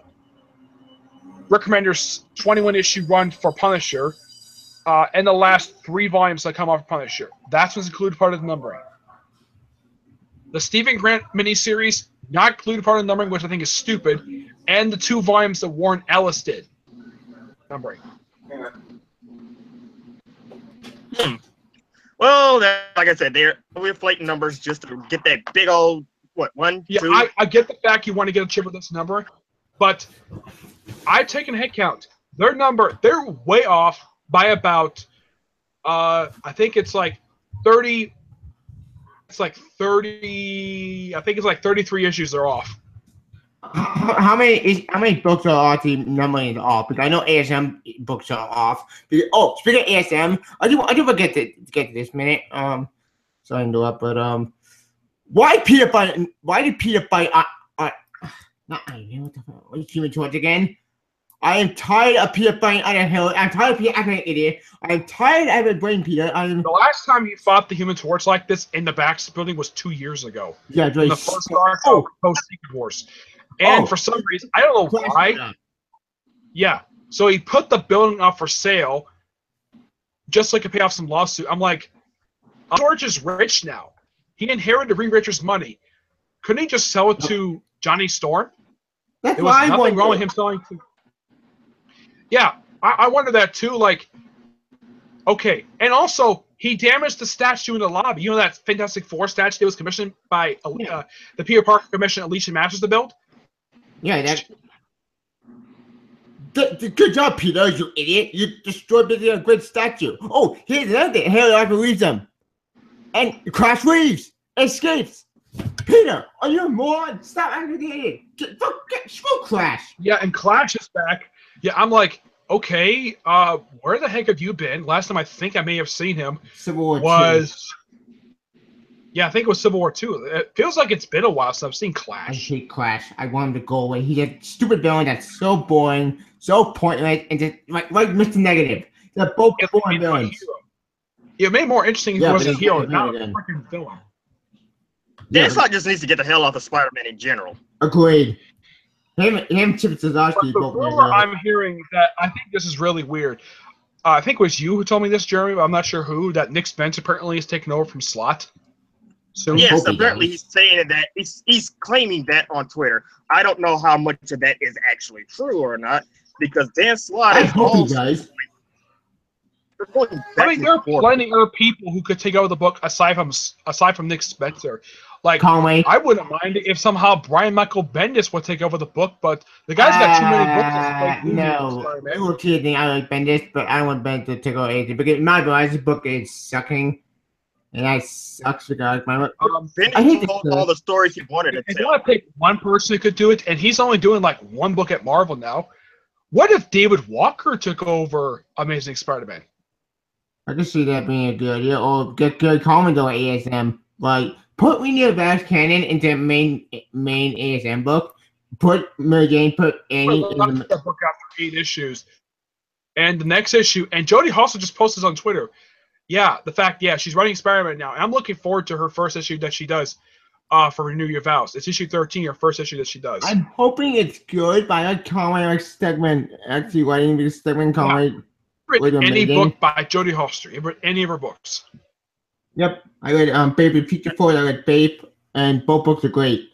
Rick Remender's 21 issue run for Punisher. And the last 3 volumes that come off of Punisher. That's what's included part of the numbering. The Stephen Grant miniseries, not included part of the numbering, which I think is stupid. And the 2 volumes that Warren Ellis did. Numbering. Well, like I said, we're inflating numbers just to get that big old, one, yeah, 2? I get the fact you want to get a chip with this number. But I've taken a head count. They're way off. By about, I think it's like 30. It's like 30. I think it's like 33 issues they're off. How many books are actually numbering off? Because I know ASM books are off. Speaking of ASM, I do forget to get to this minute. Sorry to interrupt, but why did Peter fight? Not I know what the fuck. Human Torch again. I am tired of Peter fighting on a hill. I'm tired of Peter acting like an idiot. I'm tired of it blaming Peter. The last time he fought the Human Torch like this in the Baxter building was 2 years ago. Yeah, in the first arc of post-Secret Wars. And for some reason, I don't know why. Yeah, so he put the building up for sale just so he could pay off some lawsuit. I'm like, George is rich now. He inherited Reed Richards' money. Couldn't he just sell it to Johnny Storm? That's there was nothing wrong with him selling to. Yeah, I wonder that too. Like, okay, and also he damaged the statue in the lobby. You know that Fantastic Four statue that was commissioned by the Peter Parker Commission, Alicia Masters to build. Yeah, good job, Peter. You idiot! You destroyed a great statue. Oh, here's another thing. Haley I believes them, and Crash leaves, escapes. Peter, are you a moron? Stop acting the idiot. Screw Crash. Yeah, and Clash is back. Yeah, I'm like, okay, where the heck have you been? Last time I think I may have seen him Civil War was... 2. Yeah, I think it was Civil War 2. It feels like it's been a while since I've seen Clash. I hate Clash. I want him to go away. He's a stupid villain that's so boring, so pointless, and just like Mr. Negative. They're both boring villains. It made it more interesting if he was a hero, not a freaking villain. Deadshot just needs to get the hell off of Spider-Man in general. Agreed. Him, Chip Zdarsky. The rumor I'm hearing that I think this is really weird. I think it was you who told me this, Jeremy, but I'm not sure who. That Nick Spence apparently is taking over from Slott. So Yes, hope he apparently does. he's saying that he's claiming that on Twitter. I don't know how much of that is actually true or not, because Dan Slott I is hope he also does. going I back mean, there are and forth. plenty other people who could take over the book aside from Nick Spencer. Like, Conway. I wouldn't mind it if somehow Brian Michael Bendis would take over the book, but the guy's got too many books to play No, Spider-Man. it will kidding. I like Bendis, but I don't want Bendis to take over anything because my boy, this book is sucking, and that sucks because my. I hate Bendis told all the stories he wanted to If you tell. want to pick one person who could do it, and he's only doing like one book at Marvel now, what if David Walker took over Amazing Spider-Man? I can see that being a good idea, or get good Commando ASM. Like, put Reno Vast Cannon into main ASM book. Put Mary Jane, put Annie in the. That book after 8 issues, and the next issue, and Jodie also just posted on Twitter. Yeah, she's writing Spider-Man now, and I'm looking forward to her first issue that she does for Renew Your Vows. It's issue 13, her first issue that she does. I'm hoping it's good, but I like Conway, like Stegman actually writing because Stegman Conway. Any book by Jodie Foster, any of her books. Yep, I read Baby Future Forward, I read Babe, and both books are great.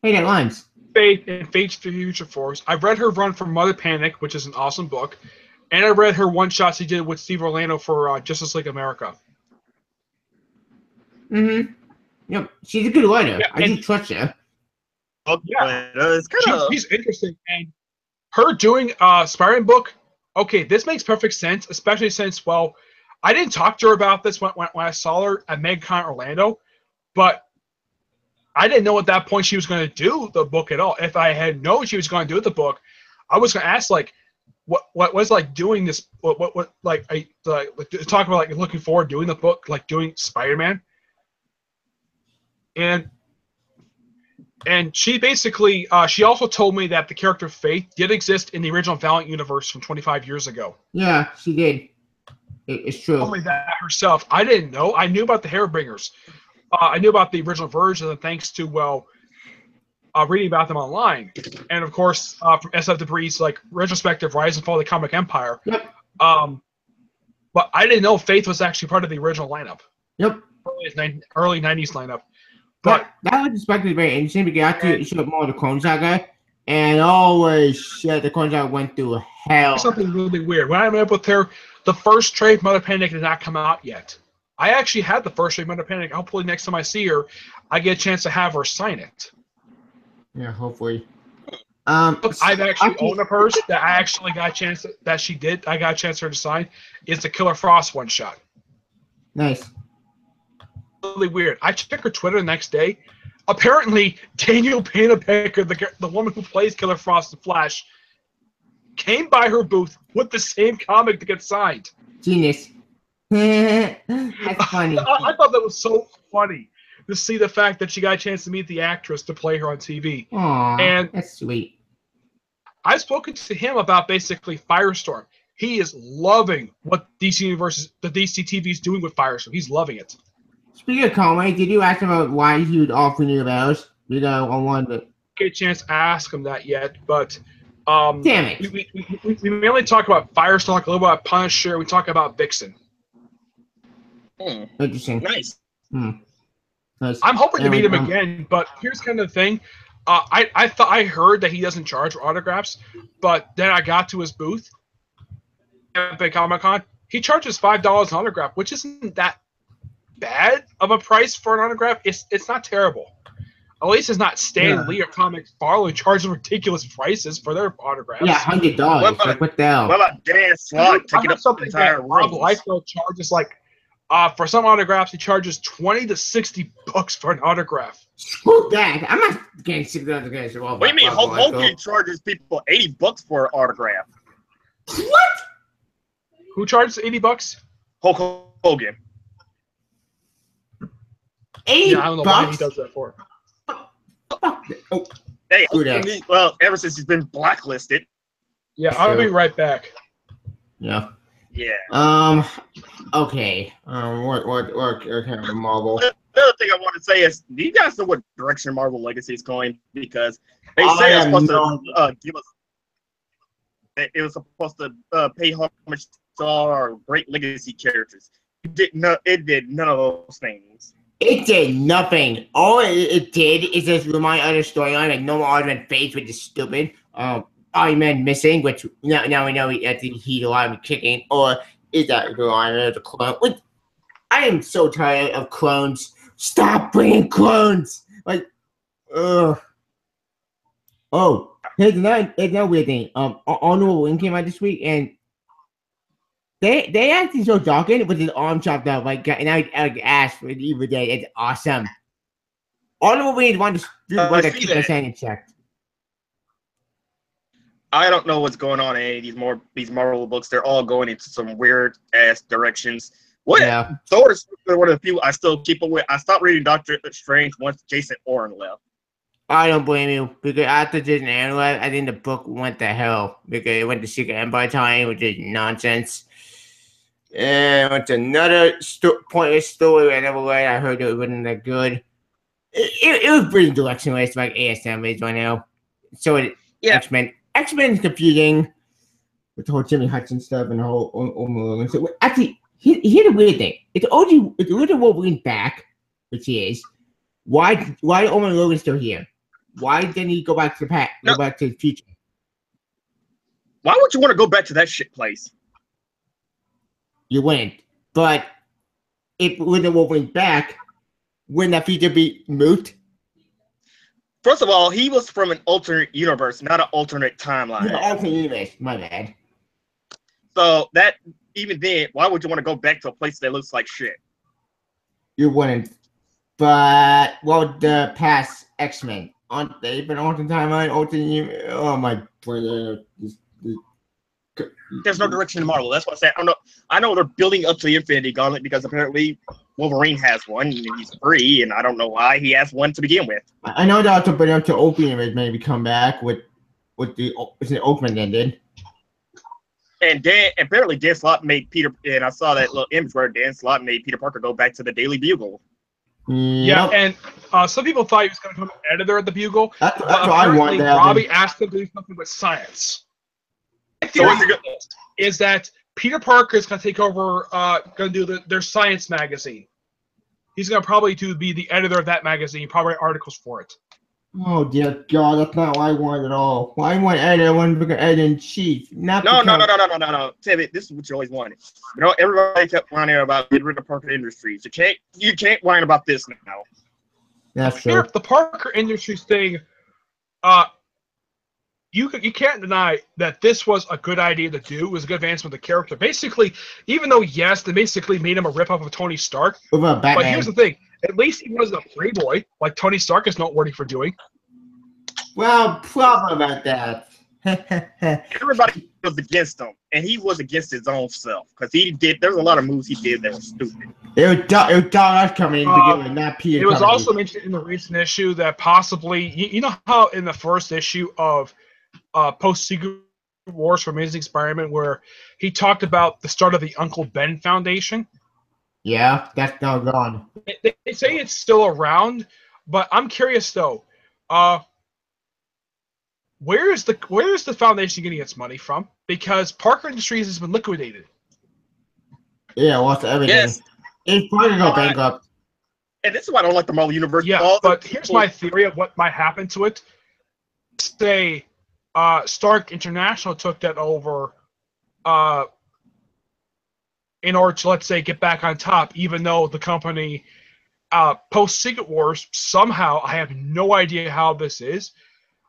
Hey, that rhymes. Faith and Fate's Future Force. I've read her run for Mother Panic, which is an awesome book, and I read her one shot she did with Steve Orlando for Justice League America. Mm-hmm. Yep, she's a good writer. Yeah, I do trust her. Yeah, it's kind of she's interesting, and her doing Spider-Man book. Okay, this makes perfect sense, especially since, well, I didn't talk to her about this when I saw her at MegaCon Orlando, but I didn't know at that point she was going to do the book at all. If I had known she was going to do the book, I was going to ask, like, what was like doing this? What like I like talk about like looking forward to doing the book, like doing Spider-Man, and she basically she also told me that the character Faith did exist in the original Valiant universe from 25 years ago. Yeah, she did. It's true. Only that herself. I didn't know. I knew about the Hairbringers. I knew about the original version, thanks to reading about them online, and of course from SF Debris' like retrospective Rise and Fall of the Comic Empire. Yep. But I didn't know Faith was actually part of the original lineup. Yep. Early 90s lineup. But that retrospective is very interesting because you have to show more of the Clone Saga, and holy shit, the Clone Saga went through hell. Something really weird. When I met with her, the first trade Mother Panic did not come out yet. I actually had the first trade Mother Panic. Hopefully next time I see her, I get a chance to have her sign it. Yeah, hopefully. I've actually owned a purse that I actually got a chance that she did. I got a chance for her to sign. It's the Killer Frost one shot. Nice. Really weird. I checked her Twitter the next day. Apparently, Daniel Panabaker, the woman who plays Killer Frost in Flash, came by her booth with the same comic to get signed. Genius. That's funny. I thought that was so funny to see the fact that she got a chance to meet the actress to play her on TV. Aww, and that's sweet. I've spoken to him about basically Firestorm. He is loving what the DC TV is doing with Firestorm. He's loving it. Speaking of Conway, did you ask him about why he would offer new bells? You know, on one of Get a chance to ask him that yet, but damn it. We mainly talk about Firestorm, a little about Punisher. We talk about Vixen. Interesting. Nice. Nice. I'm hoping to meet him again, but here's kind of the thing. I heard that he doesn't charge for autographs, but then I got to his booth at Comic-Con. He charges $5 an autograph, which isn't that bad of a price for an autograph. It's not terrible. At least it's not Stan Lee or Tom McFarlane charging ridiculous prices for their autographs. Yeah, $100. Like, what the hell? What about Dan Slott taking up the entire Rob room? Liefeld charges like for some autographs he charges $20 to $60 for an autograph. Screw that! I'm not getting $600. What do you mean? Hulk Hogan charges people $80 for an autograph. What? Who charges $80? Hulk Hogan. $80? Yeah, I don't know why he does that for. Oh. Hey, well, ever since he's been blacklisted. Yeah, I'll be right back. Yeah. Yeah. Okay. What Marvel? The other thing I want to say is, do you guys know what direction Marvel Legacy is going? Because they say it's supposed to give us. It was supposed to pay homage to all our great legacy characters. It did none of those things. It did nothing. All it did is just remind other storyline like normal Iron face with the stupid Iron Man missing, which now we know he's alive and kicking, or is that the Iron Man the clone? Which, I am so tired of clones. Stop bringing clones. Like, ugh. Oh, here's another weird thing. Honorable Wing came out this week, and they actually showed Dawkins with his arm chopped off, like, and I asked for the Evil Dead. It's awesome. Honorable Wing wanted to keep their standing checked. I don't know what's going on in any of these Marvel books. They're all going into some weird ass directions. What? Yeah. Thor is one of the few I still keep up with. I stopped reading Doctor Strange once Jason Aaron left. I don't blame you, because after Jason Aaron left, I think the book went to hell, because it went to Secret Empire time, which is nonsense. And it went to another pointless story I never read. I heard it wasn't that good. It was pretty directionless, like ASM is right now. So X-Men is confusing with the whole Jimmy Hudson stuff and the whole Logan. So actually, here's the weird thing: it's original Wolverine back, which he is. Why Owen Logan still here? Why didn't he go back to the past? Go back to the future? Why would you want to go back to that shit place? You wouldn't. But if when Wolverine back, wouldn't that future be moot? First of all, he was from an alternate universe, not an alternate timeline. Yeah, alternate universe. My bad. So that even then, why would you want to go back to a place that looks like shit? You wouldn't. But the past X-Men aren't they been alternate timeline? Alternate. Oh my brother. There's no direction in Marvel. That's what I'm saying. I know they're building up to the Infinity Gauntlet because apparently Wolverine has one and he's free, and I don't know why he has one to begin with. I know that to bring up to Opium is maybe come back with the Oakman ended. And apparently Dan Slott made Peter, and I saw that little image where Dan Slott made Peter Parker go back to the Daily Bugle. Yeah, and some people thought he was going to become an editor at the Bugle. That's what I wanted. Robbie asked him to do something with science. My theory is that Peter Parker is going to take over, going to do their science magazine. He's going to probably be the editor of that magazine, probably write articles for it. Oh dear God, that's not what I want at all. Well, I want editor. I want to become editor in chief. No. Timmy, this is what you always wanted. You know, everybody kept whining about getting rid of Parker Industries. You can't whine about this now. That's true. Here, the Parker Industries thing, you can't deny that this was a good idea to do. It was a good advancement of the character. Basically, even though, yes, they basically made him a ripoff of Tony Stark. But here's the thing. At least he wasn't a playboy, like Tony Stark is noteworthy for doing. Well, problem about that. Everybody was against him, and he was against his own self because there's a lot of moves he did that were stupid. It was Don coming in to begin with, not Peter. It was also mentioned in the recent issue that possibly, you know how in the first issue of Post-Secret Wars for Amazing Spider-Man, where he talked about the start of the Uncle Ben Foundation? Yeah, that's now gone. They say it's still around, but I'm curious though. Where is the foundation getting its money from? Because Parker Industries has been liquidated. Yeah, lost everything. Yes. It's probably gonna go bankrupt. And this is why I don't like the Marvel Universe. Yeah, but here's my theory of what might happen to it. Say, Stark International took that over. In order to, let's say, get back on top, even though the company, post-Secret Wars, somehow, I have no idea how this is,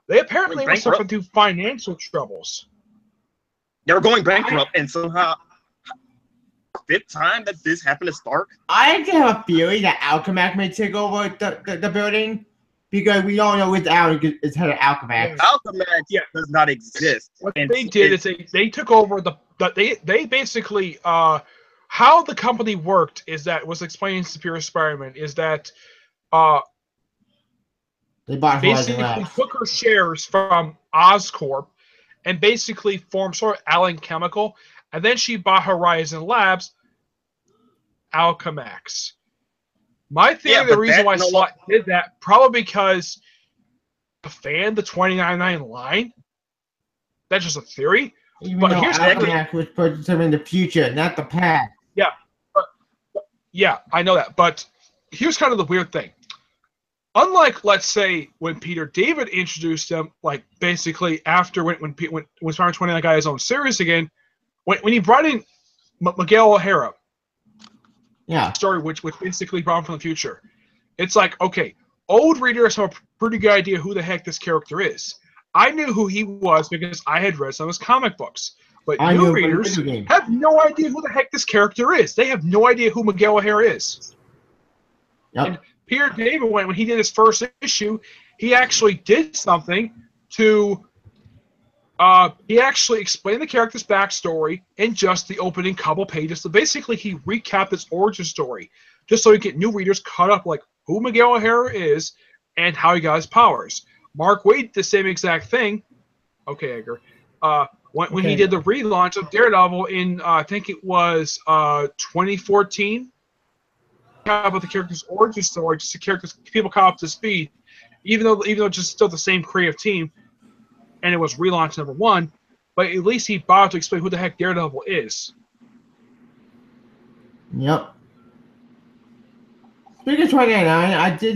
they apparently were suffering through financial troubles. They were going bankrupt, and somehow, fifth time that this happened to Stark? I actually have a theory that Alchemax may take over the building, because we all know without it's head of Alchemax. Alchemax does not exist. What they did is they took over they basically, how the company worked is that was explained in Superior Spider-Man is that they bought basically took her shares from Oscorp and basically formed sort of Allen Chemical, and then she bought Horizon Labs, Alchemax. My theory, the reason why Slott did that, probably because the 29.9 line. That's just a theory. But here's Alchemax was purchased in the future, not the past. Yeah, I know that. But here's kind of the weird thing. Unlike, let's say, when Peter David introduced him, like basically after when Spider-Man 29 got his own series again, when he brought in Miguel O'Hara, story which basically brought him from the future, it's like, okay, old readers have a pretty good idea who the heck this character is. I knew who he was because I had read some of his comic books. But new readers have no idea who the heck this character is. They have no idea who Miguel O'Hara is. Yep. And Peter David, when he did his first issue, he actually did something to... he actually explained the character's backstory in just the opening couple pages. So basically, he recapped his origin story, just so he could get new readers caught up, like who Miguel O'Hara is and how he got his powers. Mark Waid did the same exact thing. Okay, Edgar. When he did the relaunch of Daredevil in, I think it was 2014, about the character's origin story, just the characters, people caught up to speed, even though it's just still the same creative team, and it was relaunch #1, but at least he bothered to explain who the heck Daredevil is. Yep. Speaking of 29, I did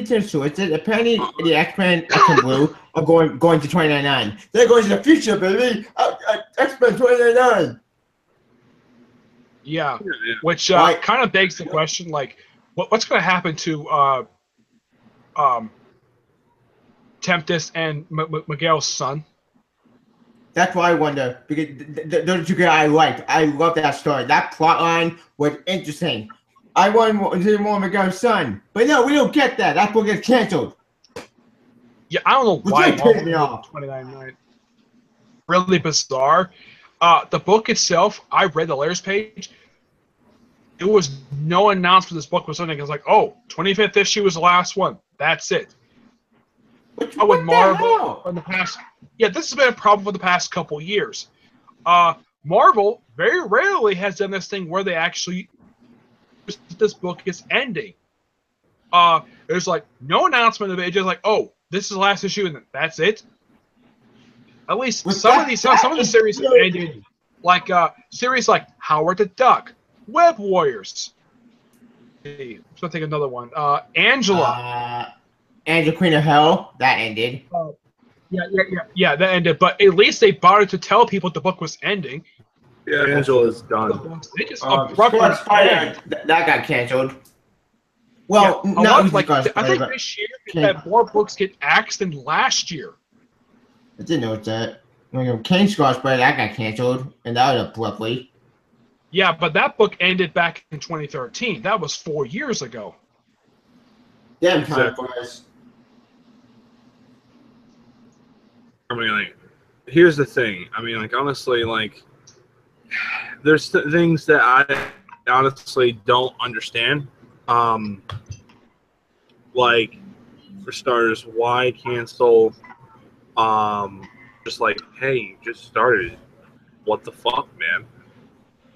hear sources. Apparently, the X-Men Blue are going to 29. They're going to the future, baby. X-Men 29. Yeah, which kind of begs the question, like, what's going to happen to Tempest and Miguel's son? That's why I wonder, because those two guys I love that story. That plot line was interesting. I want more Miguel's son, but no, we don't get that. That book gets canceled. Yeah, I don't know why. 29. Really bizarre. The book itself, I read the layers page. It was no announcement this book was something. It was like, oh, 25th issue was the last one. That's it. With Marvel in the past, this has been a problem for the past couple years. Marvel very rarely has done this thing where they actually this book is ending. There's like no announcement of it. It's just like, oh, this is the last issue and that's it. At least some of the series have ended, like series like Howard the Duck, Web Warriors. I'm gonna take another one. Angela. Angela Queen of Hell, that ended. Yeah, that ended. But at least they bothered to tell people the book was ending. Yeah, Angela's done. They just abruptly that got canceled. Well, I think this year we've had more books get axed than last year. I didn't know that. Kane Squash, but that got canceled, and that was abruptly. Yeah, but that book ended back in 2013. That was 4 years ago. Damn time was. I mean, like, here's the thing. I mean, like, honestly, like, there's things that I honestly don't understand. Like, for starters, why cancel? Just like, hey, you just started. What the fuck, man?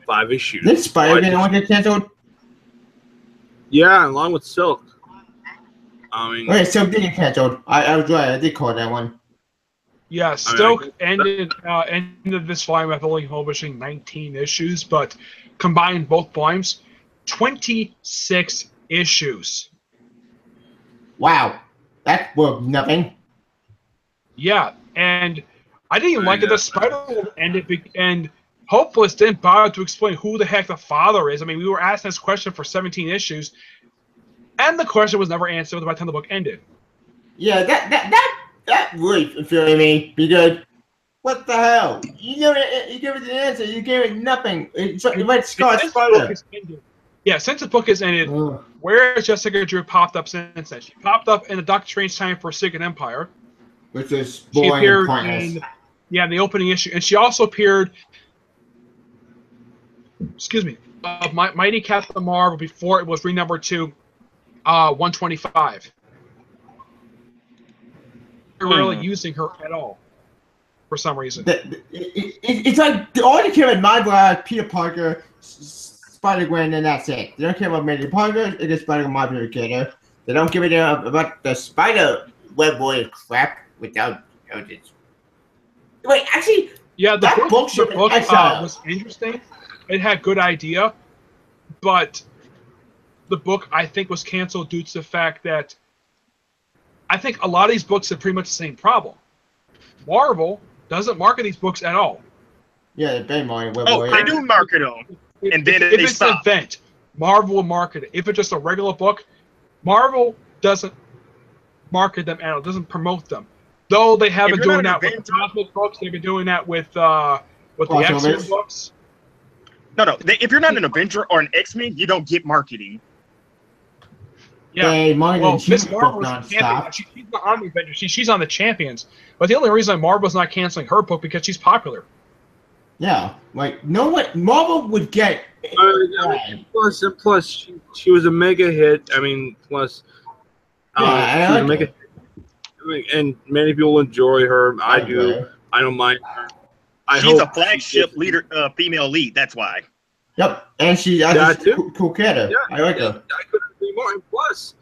5 issues. Did Spider-Man want to get canceled? Yeah, along with Silk. I mean, okay, Silk did get canceled. I was right. I did call that one. Yeah, Stoke ended this volume after only publishing 19 issues, but combined both volumes, 26 issues. Wow, that's worth nothing. Yeah, and I didn't even like it. The Spider-Man ended, and Hopeless didn't bother to explain who the heck the father is. I mean, we were asking this question for 17 issues, and the question was never answered by the time the book ended. Yeah, that really infuriated me, because what the hell? You gave it the answer. You gave it nothing. It's like Scott Spider. Yeah, since the book has ended, where has Jessica Drew popped up since then? She popped up in the Doctor Strange Time for Secret Empire, which is boring. She appeared in the opening issue, and she also appeared. Excuse me, Mighty Captain Marvel before it was renumbered to 125. Really using her at all for some reason. It's like all they care about Marvel are Peter Parker, Spider-Gwen, and that's it. They don't care about Peter Parker, it's just Spider-Gwen, Marvel together. They don't give a damn about the Spider-Web Boy crap without notice. Wait, actually, yeah, the book was interesting. It had good idea, but the book, I think, was canceled due to the fact that I think a lot of these books have pretty much the same problem. Marvel doesn't market these books at all. Yeah, the big money. Oh, they do market them, and then If they it's stop. an event, Marvel will market it. If it's just a regular book, Marvel doesn't market them at all, doesn't promote them. Though they have If been you're doing not that an with the cosmic books, they've been doing that with the Crossovers. X-Men books. No. If you're not an Avenger or an X-Men, you don't get marketing. Yeah. They market Well, the Miss She-Hulk Marvel is book the champion. nonstop. She's not on the Avengers. She's on the Champions. But the only reason Marvel's not canceling her book because she's popular. Yeah, like no one Marvel would get. Plus, she was a mega hit. I mean, plus, Yeah, I she was a like mega her. hit. And many people enjoy her. I do. I don't mind her. She's a flagship leader, female lead. That's why. Yep, and she's That a too. cool character. Yeah, I like her. I couldn't agree more. And plus,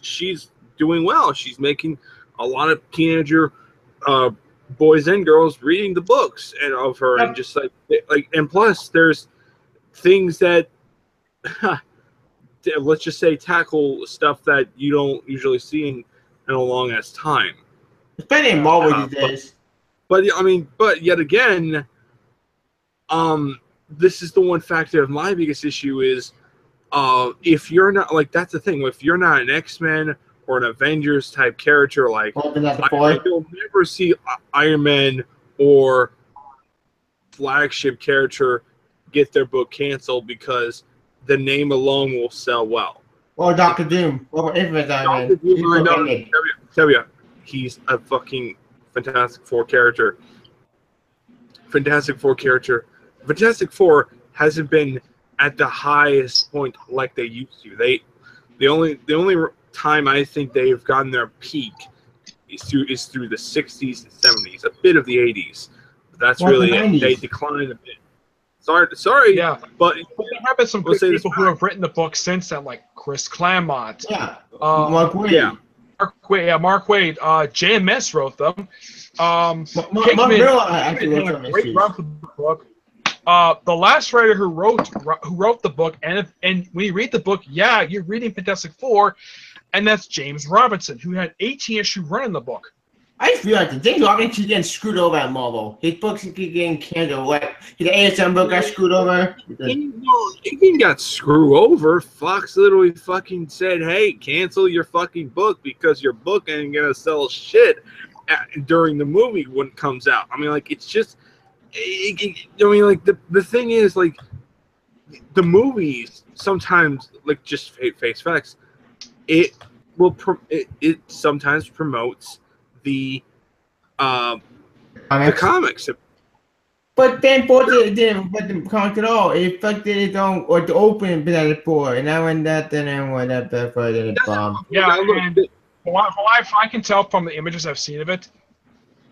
she's doing well. She's making a lot of teenager boys and girls reading the books and of her, and just like, and plus, there's things that let's just say tackle stuff that you don't usually see in a long ass time. Especially in Marvel these days. But I mean, but yet again, this is the one factor of my biggest issue is, if you're not like that's the thing. If you're not an X-Men or an Avengers type character, like you'll never see Iron Man or flagship character get their book canceled because the name alone will sell well. Or Doctor Doom. Or Infamous Iron Man. Tell you, he's a fucking Fantastic Four character. Fantastic Four hasn't been at the highest point like they used to. The only time I think they've gotten their peak is through the 60s and 70s, a bit of the 80s. But that's really it. They declined a bit. Sorry. Yeah, but there have been some good people who have written the book since then, like Chris Claremont. Yeah. Mark Waid. Yeah. Mark Waid. JMS wrote them. Hickman had a great run for the book. The last writer who wrote the book, and when you read the book, yeah, you're reading Fantastic Four, and that's James Robinson, who had 18-issue run in the book. I feel like James Robinson keeps getting screwed over at Marvel. His books keep getting canceled. What? His ASM book got screwed over. He got screwed over. Fox literally fucking said, "Hey, cancel your fucking book because your book ain't gonna sell shit during the movie when it comes out." I mean, like it's just. I mean, like the thing is, like the movies sometimes, like just face facts, it sometimes promotes the comics. But then it didn't affect the comics at all. It affected its own or the opening Fantastic Four, and I went that then I went that before then it bombed. Yeah, and from what I can tell from the images I've seen of it.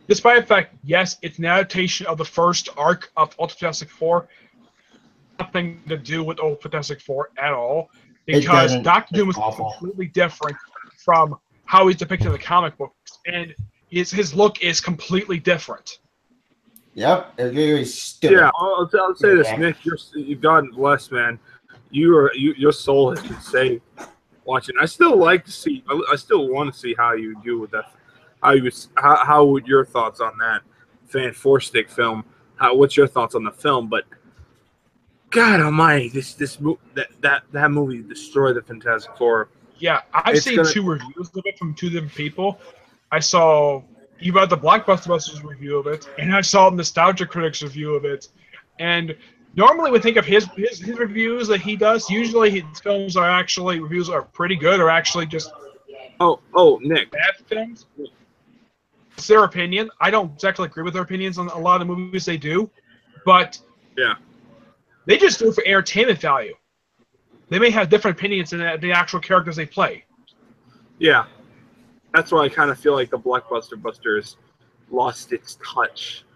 Despite the fact, yes, it's an adaptation of the first arc of Ultimate Fantastic Four. Nothing to do with Old Fantastic Four at all, because Doctor Doom is completely different from how he's depicted in the comic books, and his look is completely different. Yep, it's very stupid. Yeah, I'll say this, Nick. You've gotten blessed, man. Your soul has been saved watching. I still want to see how you do with that. How would your thoughts on that Fan Four Stick film? What's your thoughts on the film? But God Almighty, that movie destroyed the Fantastic Four. Yeah, I've seen two reviews of it from two different people. I saw the Blockbuster Busters review of it, and I saw Nostalgia Critics review of it. And normally we think of his reviews that he does. Usually his films reviews are pretty good, or actually just Nick, bad films. It's their opinion. I don't exactly agree with their opinions on a lot of the movies they do, but yeah, they just do it for entertainment value. They may have different opinions than the actual characters they play. Yeah, that's why I kind of feel like the Blockbuster Busters lost its touch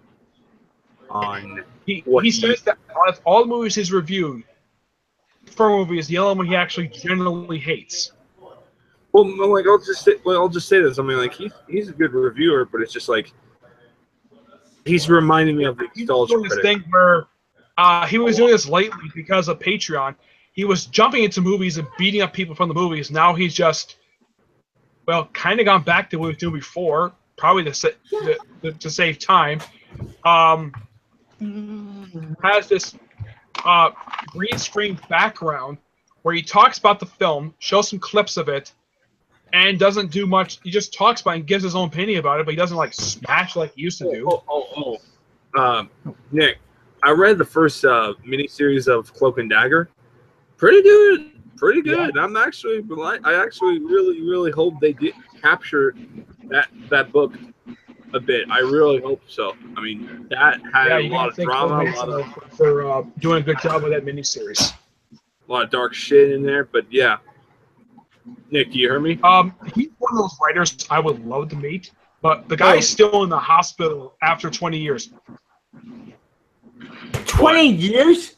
on. He says that all the movies he's reviewed, for a movie is the only one he actually generally hates. Well, like I'll just say this. I mean, like he's a good reviewer, but it's just like he's reminding me of the nostalgia critic. This thing where he was doing this lately because of Patreon. he was jumping into movies and beating up people from the movies. Now he's just, well, kind of gone back to what he was doing before, probably to save time. Has this green screen background where he talks about the film, shows some clips of it, and doesn't do much. He just talks about it and gives his own opinion about it, but he doesn't like smash like he used to do. Nick, I read the first miniseries of Cloak and Dagger. Pretty good. Yeah. I actually really hope they did capture that book a bit. I really hope so. I mean, that had a lot of drama, for doing a good job with that miniseries. A lot of dark shit in there, but yeah. Nick, do you hear me? He's one of those writers I would love to meet, but the guy's still in the hospital after 20 years. 20 years?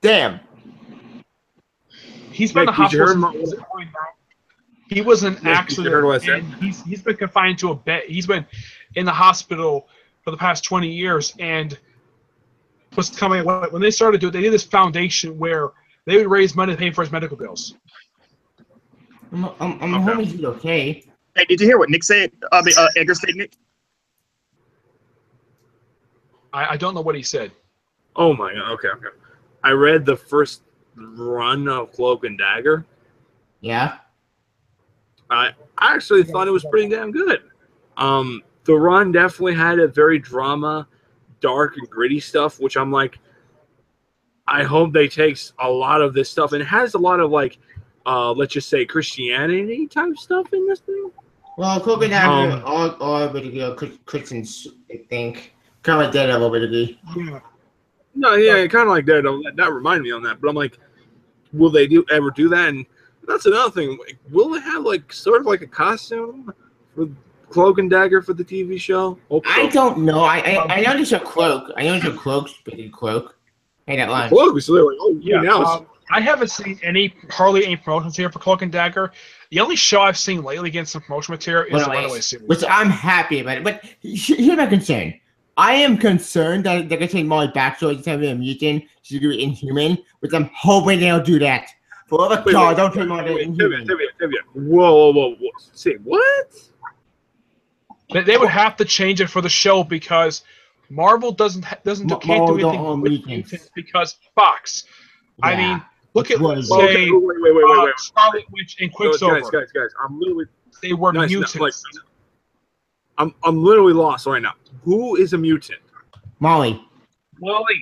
Damn. He's been in the hospital since he was an accident, and he's been confined to a bed. He's been in the hospital for the past 20 years, and was coming when they started doing. They did this foundation where they would raise money to pay for his medical bills. I'm hoping he's okay. Hey, did you hear what Nick said? Edgar said, Nick. I don't know what he said. Oh my god. Okay. I read the first run of Cloak and Dagger. Yeah. I actually thought it was pretty damn good. The run definitely had a very drama, dark and gritty stuff, which I'm like, I hope they takes a lot of this stuff and it has a lot of like, let's just say Christianity type stuff in this thing. Well, Cloak and Dagger all Christians, I think. Kind of like Daredevil, basically. Yeah. No, yeah, kind of like Daredevil. That reminded me on that. But I'm like, will they ever do that? And that's another thing. Will they have like sort of like a costume for Cloak and Dagger for the TV show? I don't know. I know there's a cloak. I know there's a cloak, speaking cloak. Hey, that line. Cloak is literally, I haven't seen hardly any promotions here for Cloak and Dagger. The only show I've seen lately getting some promotion material is the Runaway series. Which I'm happy about it. But here's my concern. I am concerned that they're going to take Molly backstory to have a mutant. She's going to be inhuman, which I'm hoping they'll do that. For other cars, don't take Molly inhuman. Whoa. Say, what? They would have to change it for the show because Marvel can't do anything with mutants because Fox. Yeah. I mean, look at wait. Scarlet Witch and Quicksilver. Guys, I'm literally. They were mutants. I'm literally lost right now. Who is a mutant? Molly. The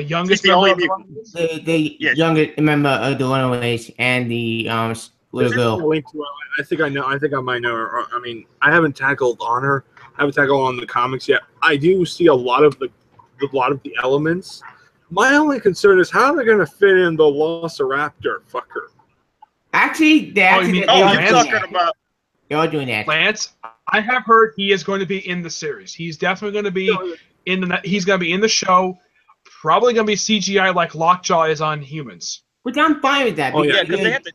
youngest member. The youngest member of the Runaways and the little girl. I think I know. I think I might know her. I mean, I haven't tackled on her. I haven't tackled on the comics yet. I do see a lot of the elements. My only concern is how they're going to fit in the Velociraptor fucker. Actually, you're talking about. You're doing that. Lance, I have heard he is going to be in the series. He's definitely going to be he's going to be in the show. Probably going to be CGI like Lockjaw is on Humans. Which I'm fine with that. Because they have to.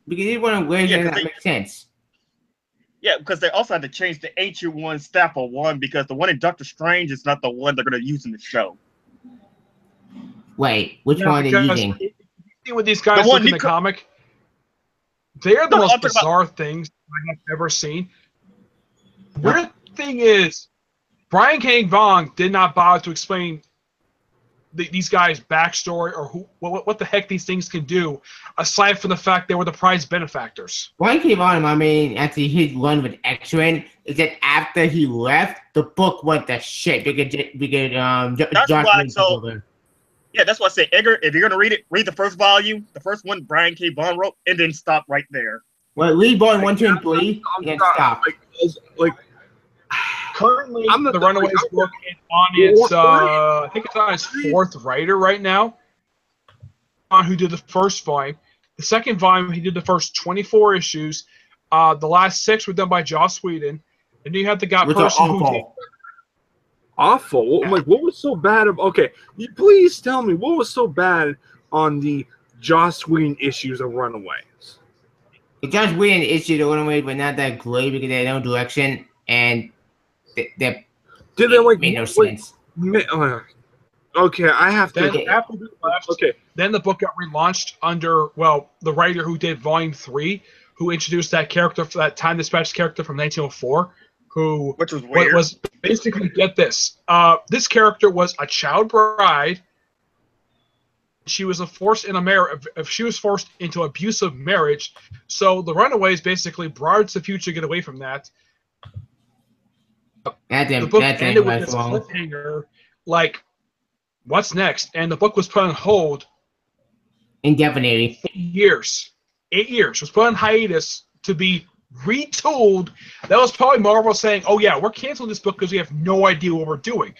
Because they want to wear that makes sense. Yeah, because they also had to change the Ancient One Stafford one because the one in Doctor Strange is not the one they're going to use in the show. Wait, which one are they using? With these guys look in the comic, they're the most bizarre things I have ever seen. Weird thing is, Brian K. Vaughan did not bother to explain these guys' backstory or what the heck these things can do, aside from the fact they were the prize benefactors. Brian K. Vaughan, I mean, actually his run with X-Men is that after he left, the book went to shit because that's why I say, Edgar, if you're going to read it, read the first volume, the first one Brian K. Vaughan wrote, and then stop right there. Well, read volume 1, 2, and 3, and then stop. Currently, the Runaways book is on its, I think it's on its 4th writer right now, who did the first volume. The second volume, he did the first 24 issues. The last 6 were done by Joss Whedon. And you have the guy person who did... Awful. Yeah. Like, what was so bad? Okay, please tell me what was so bad on the Joss Whedon issues of Runaways. The Joss Whedon issue of Runaways were not that great because they had no direction and they made no sense. Okay, I have to. Then after he left, Okay. then the book got relaunched under, well, the writer who did Volume 3, who introduced that character, for that Time Dispatch character from 1904, who Which was weird. was basically, get this, this character was a child bride. She was forced into abusive marriage, so the Runaways basically brought the future to get away from that. The book ended with this cliffhanger, like, what's next? And the book was put on hold indefinitely. 8 years. 8 years. It was put on hiatus to be retooled. That was probably Marvel saying, oh yeah, we're canceling this book because we have no idea what we're doing.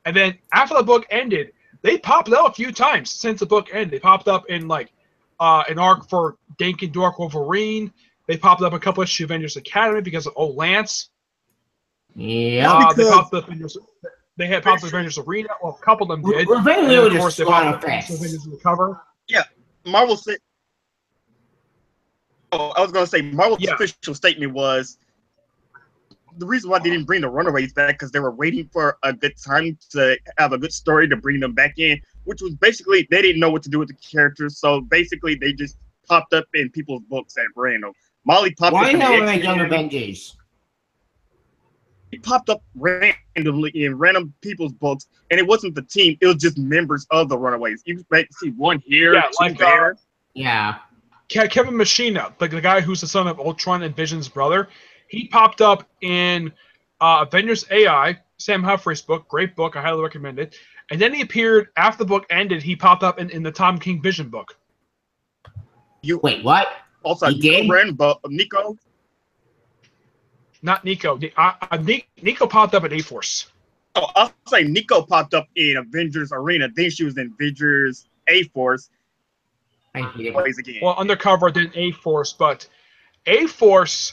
And then after the book ended, they popped out a few times since the book ended. They popped up in like an arc for Dink and Dork Wolverine. They popped up a couple of Avengers Academy because of Lance. Yeah. They popped up in They had popped Avengers Arena. Well, a couple of them did. We're very and of course, they popped up Avengers in the cover. Yeah, Marvel said. Oh, I was gonna say Marvel's official statement was the reason why they didn't bring the Runaways back because they were waiting for a good time to have a good story to bring them back in, which was basically they didn't know what to do with the characters, so basically they just popped up in people's books at random. Molly popped up in the Young Avengers? He popped up randomly in random people's books, and it wasn't the team; it was just members of the Runaways. You might see one here, two there. Kevin Machina, the guy who's the son of Ultron and Vision's brother, he popped up in Avengers AI, Sam Humphrey's book, great book, I highly recommend it. And then he appeared after the book ended. He popped up in the Tom King Vision book. Wait, what? Also, Nico. Not Nico. Nico popped up at A-Force. Oh, I'll say Nico popped up in Avengers Arena. Then she was in Avengers A-Force. Well, Undercover, then A-Force. But A-Force,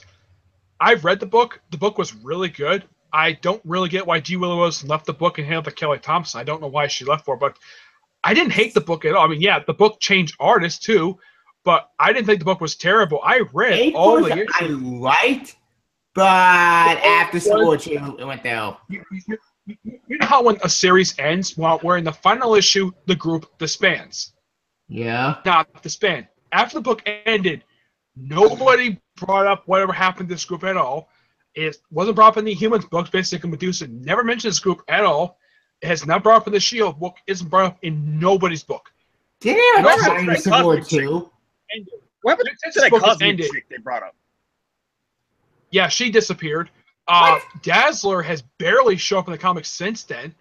I've read the book. The book was really good. I don't really get why G. Willows left the book and handed it to Kelly Thompson. I don't know why she left for it, but I didn't hate the book at all. I mean, yeah, the book changed artists too, but I didn't think the book was terrible. I read all the issues. I liked, but after School 2, it went down. You know how when a series ends, where in the final issue, the group disbands? Yeah. Not disband. After the book ended, nobody brought up whatever happened to this group at all. It wasn't brought up in the Humans books. Basically, Medusa never mentions this group at all. It has not brought up in the Shield book. Isn't brought up in nobody's book. Didn't it happen in Civil War 2? What happened to that cosmic chick they brought up? Yeah, she disappeared. Dazzler has barely shown up in the comics since then.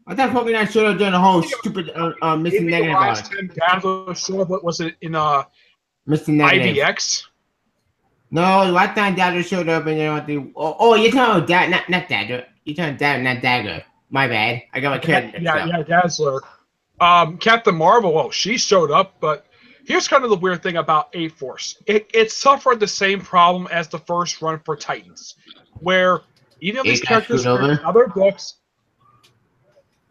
I thought Pokemon Night showed up during the whole stupid Missing Negative arc. Last time Dazzler showed up, was it in Missing Negative? IVX? No, last time Dazzler showed up and you're talking about not Dazzler. You're talking about not Dagger. My bad. I got my character. Yeah, Dazzler. Captain Marvel, well, she showed up, but here's kind of the weird thing about A-Force. It suffered the same problem as the first run for Titans, where even though these characters in other books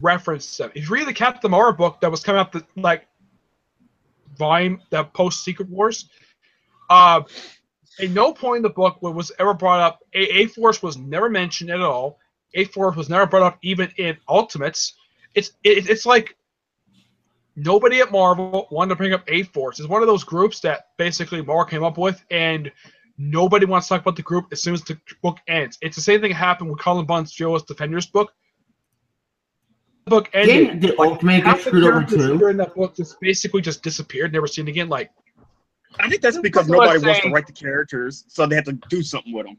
reference them. If you read the Captain Marvel book that was coming out like volume that post Secret Wars, at no point in the book was ever brought up. A-Force was never mentioned at all. A-Force was never brought up even in Ultimates. It's like nobody at Marvel wanted to bring up A-Force. It's one of those groups that basically Marvel came up with, and nobody wants to talk about the group as soon as the book ends. It's the same thing that happened with Colin Bunn's Fearless Defenders book. The book ended. The Ultimate get screwed over too? In that book just basically just disappeared, never seen again. Like, I think that's because nobody wants to write the characters, so they have to do something with them.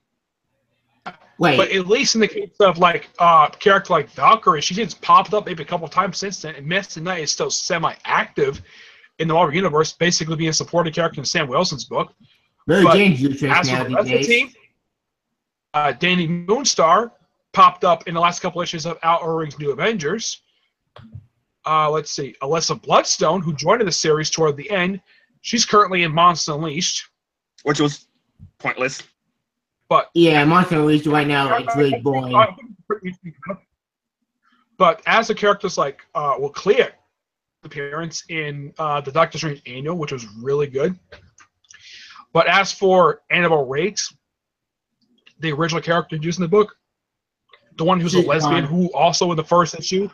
Wait. But at least in the case of like a character like Valkyrie, she just popped up maybe a couple times since then, and Mist and Night is still semi-active in the Marvel Universe, basically being a supporting character in Sam Wilson's book. Mary Jane's useless as now for the rest of the these team, Danny Moonstar popped up in the last couple issues of Outer Rings New Avengers. Let's see. Alyssa Bloodstone, who joined the series toward the end, she's currently in Monster Unleashed. Which was pointless. But yeah, Monster Unleashed right now, it's really boring. But as the characters like, Clea appearance in the Doctor Strange Annual, which was really good. But as for Annabelle Rates, the original character used in the book, the one who's a lesbian, who also in the first issue,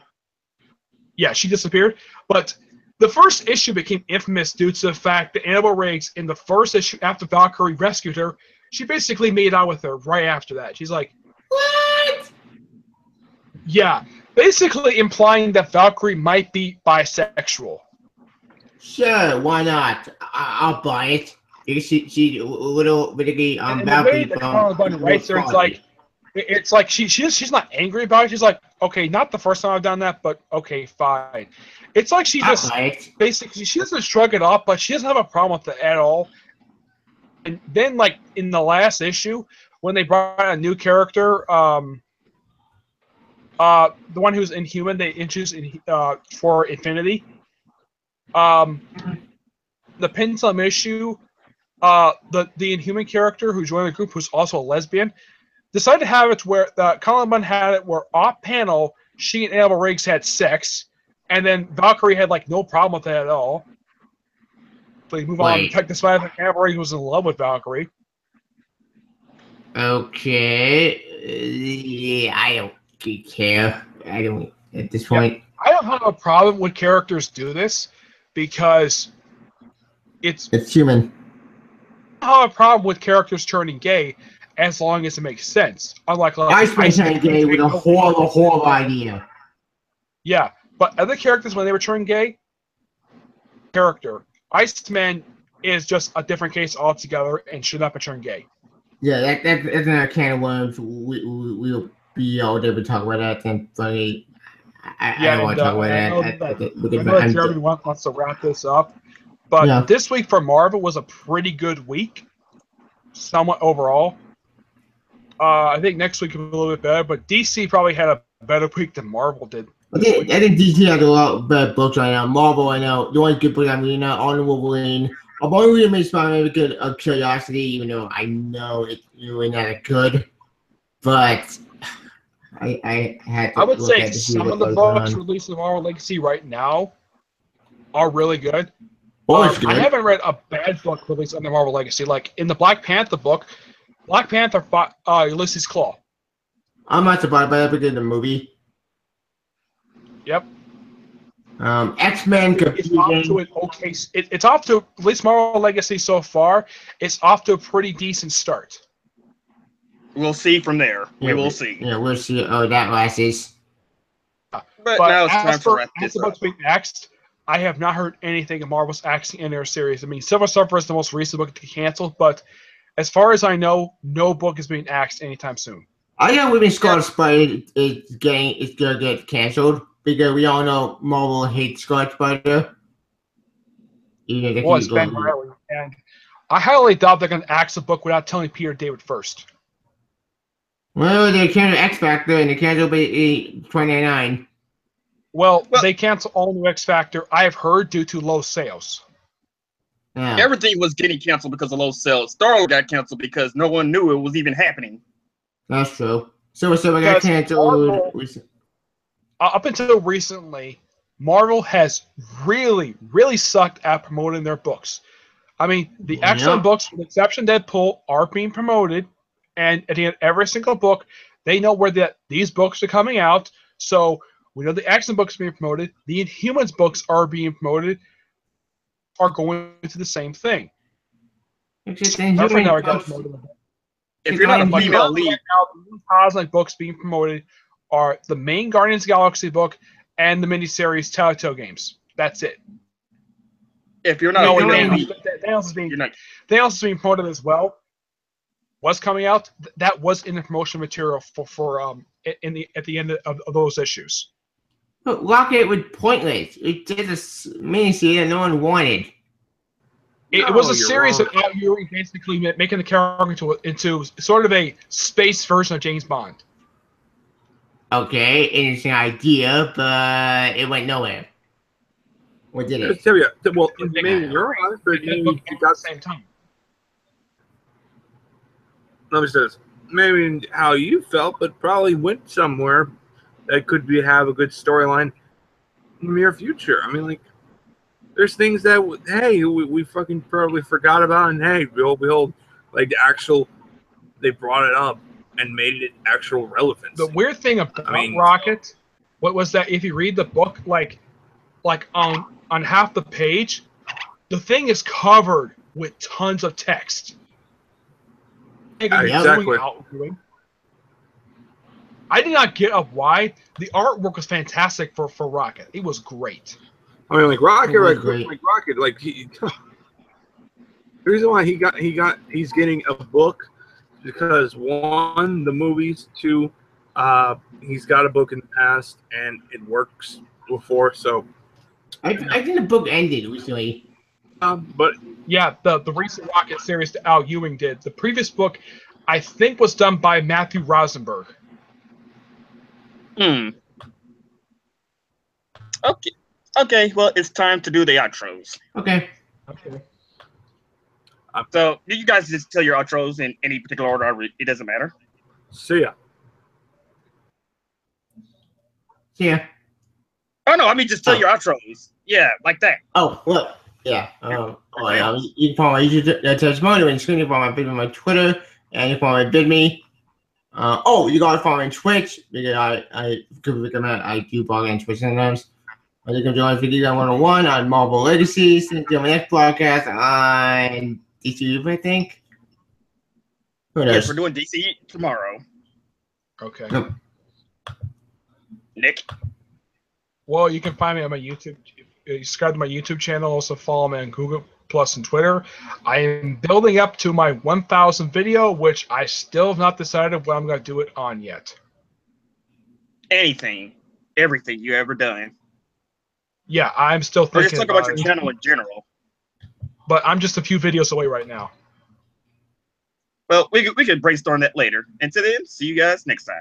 Yeah, she disappeared. But the first issue became infamous due to the fact that Annabelle Riggs, in the first issue after Valkyrie rescued her, she basically made out with her right after that. She's like, What? yeah, basically implying that Valkyrie might be bisexual. Sure, why not? I'll buy it. Because she a little bit And the way that Colin Bunn writes her, it's like she's not angry about it. She's like, okay, not the first time I've done that, but okay, fine. It's like she just basically she doesn't shrug it off, but she doesn't have a problem with it at all. And then, like in the last issue, when they brought a new character, the one who's Inhuman, they introduced for Infinity. The Pendulum issue, the Inhuman character who joined the group, who's also a lesbian, decided to have it where Colin Bunn had it where off panel she and Annabelle Riggs had sex, and then Valkyrie had like no problem with that at all. So you move on. Despite that Annabelle Riggs was in love with Valkyrie. Okay. Yeah, I don't care. I don't at this point. Yeah, I don't have a problem when characters do this because it's human. I don't have a problem with characters turning gay as long as it makes sense. Unlike Iceman turning gay with a horrible idea. Yeah, but other characters when they were turning gay, Iceman is just a different case altogether and should not be turned gay. Yeah, that's another can of worms. We'll be all day to talk about that. Then funny. I don't want to talk about that. I know that Jeremy wants to wrap this up, but this week for Marvel was a pretty good week, somewhat overall. I think next week will be a little bit better, but DC probably had a better week than Marvel did. I think DC has a lot better books right now. Marvel, I know. The only good book I'm reading now, On the Wolverine. I'm only reading Miss Spider-Man because of curiosity, even though I know it's really not good. But I had to I would look say at some of the books released in Marvel Legacy right now are really good. Good. I haven't read a bad book released under Marvel Legacy. Like in the Black Panther book, Black Panther fought Ulysses Claw. I'm not surprised by that because of the movie. Yep. X-Men it's off to an okay. It's off to at least Marvel Legacy so far. It's off to a pretty decent start. We'll see from there. Yeah, we will see. Yeah, we'll see. Oh, that lasts. But now it's time to wrap this up. Being axed, I have not heard anything of Marvel's axing in their series. I mean, Silver Surfer is the most recent book to be canceled, but as far as I know, no book is being axed anytime soon. I know Women's Scarlet Spider is gonna get canceled because we all know Marvel hates Scarlet Spider. Well, it's Ben Riley, and I highly doubt they're gonna axe the book without telling Peter David first. Well, they canceled X Factor and they canceled 2099. Well, they cancel all new X Factor. I have heard due to low sales. Yeah. Everything was getting canceled because of low sales. Star-Lord got canceled because no one knew it was even happening. That's true. So we got canceled. Up until recently, Marvel has really, really sucked at promoting their books. I mean, the X-Men books, with the exception of Deadpool, are being promoted, and at the end of every single book, they know where these books are coming out. So we know the X-Men books are being promoted. The Inhumans books are being promoted, are going to the same thing. If you're not a female lead, now, the Cosmic books being promoted are the main Guardians of the Galaxy book and the miniseries Telltale Games. That's it. If you're not a female lead, Thanos is being promoted as well. Was coming out. That was in the promotion material for at the end of those issues. But Rocket was pointless. It did a miniseries that no one wanted. It was a series that you were basically making the character into sort of a space version of James Bond. Okay, interesting idea, but it went nowhere. Or did it? Well, maybe you're right, but maybe you got at the same time. Let me say this. Maybe how you felt, but probably went somewhere that could have a good storyline in the near future. I mean, like, there's things that, hey, we fucking probably forgot about, and hey, behold, like, they brought it up and made it actual relevance. The weird thing about Rocket, what was that if you read the book, like, like on half the page, the thing is covered with tons of text. Exactly. I did not get up why the artwork was fantastic for Rocket. It was great. I mean, like Rocket, Great. like he. The reason why he's getting a book because one, the movies, two, he's got a book in the past and it works before. So I think the book ended recently. but yeah, the recent Rocket series that Al Ewing did. The previous book, I think, was done by Matthew Rosenberg. Okay. Okay. Well, it's time to do the outros. Okay. So you guys just tell your outros in any particular order. It doesn't matter. see ya. Yeah. Oh no, I mean just tell your outros. Yeah, like that. Oh, look. Yeah. You can follow my YouTube testimonial and screen. You can follow my video on my Twitter, and you can follow my BidMe. You gotta follow me on Twitch because I could recommend I do blog on Twitch sometimes. You can join Geek 101 on Marvel Legacies. And do my next broadcast on DCU, I think. Who knows? Yes, we're doing DC tomorrow. Okay. Yep. Nick. Well, you can find me on my YouTube. You subscribe to my YouTube channel. Also follow me on Google Plus and Twitter. I am building up to my 1,000 video, which I still have not decided what I'm going to do it on yet. Anything, everything you ever done. Yeah, I'm still thinking Or just talk about your channel in general. But I'm just a few videos away right now. Well, we could brainstorm that later. Until then, see you guys next time.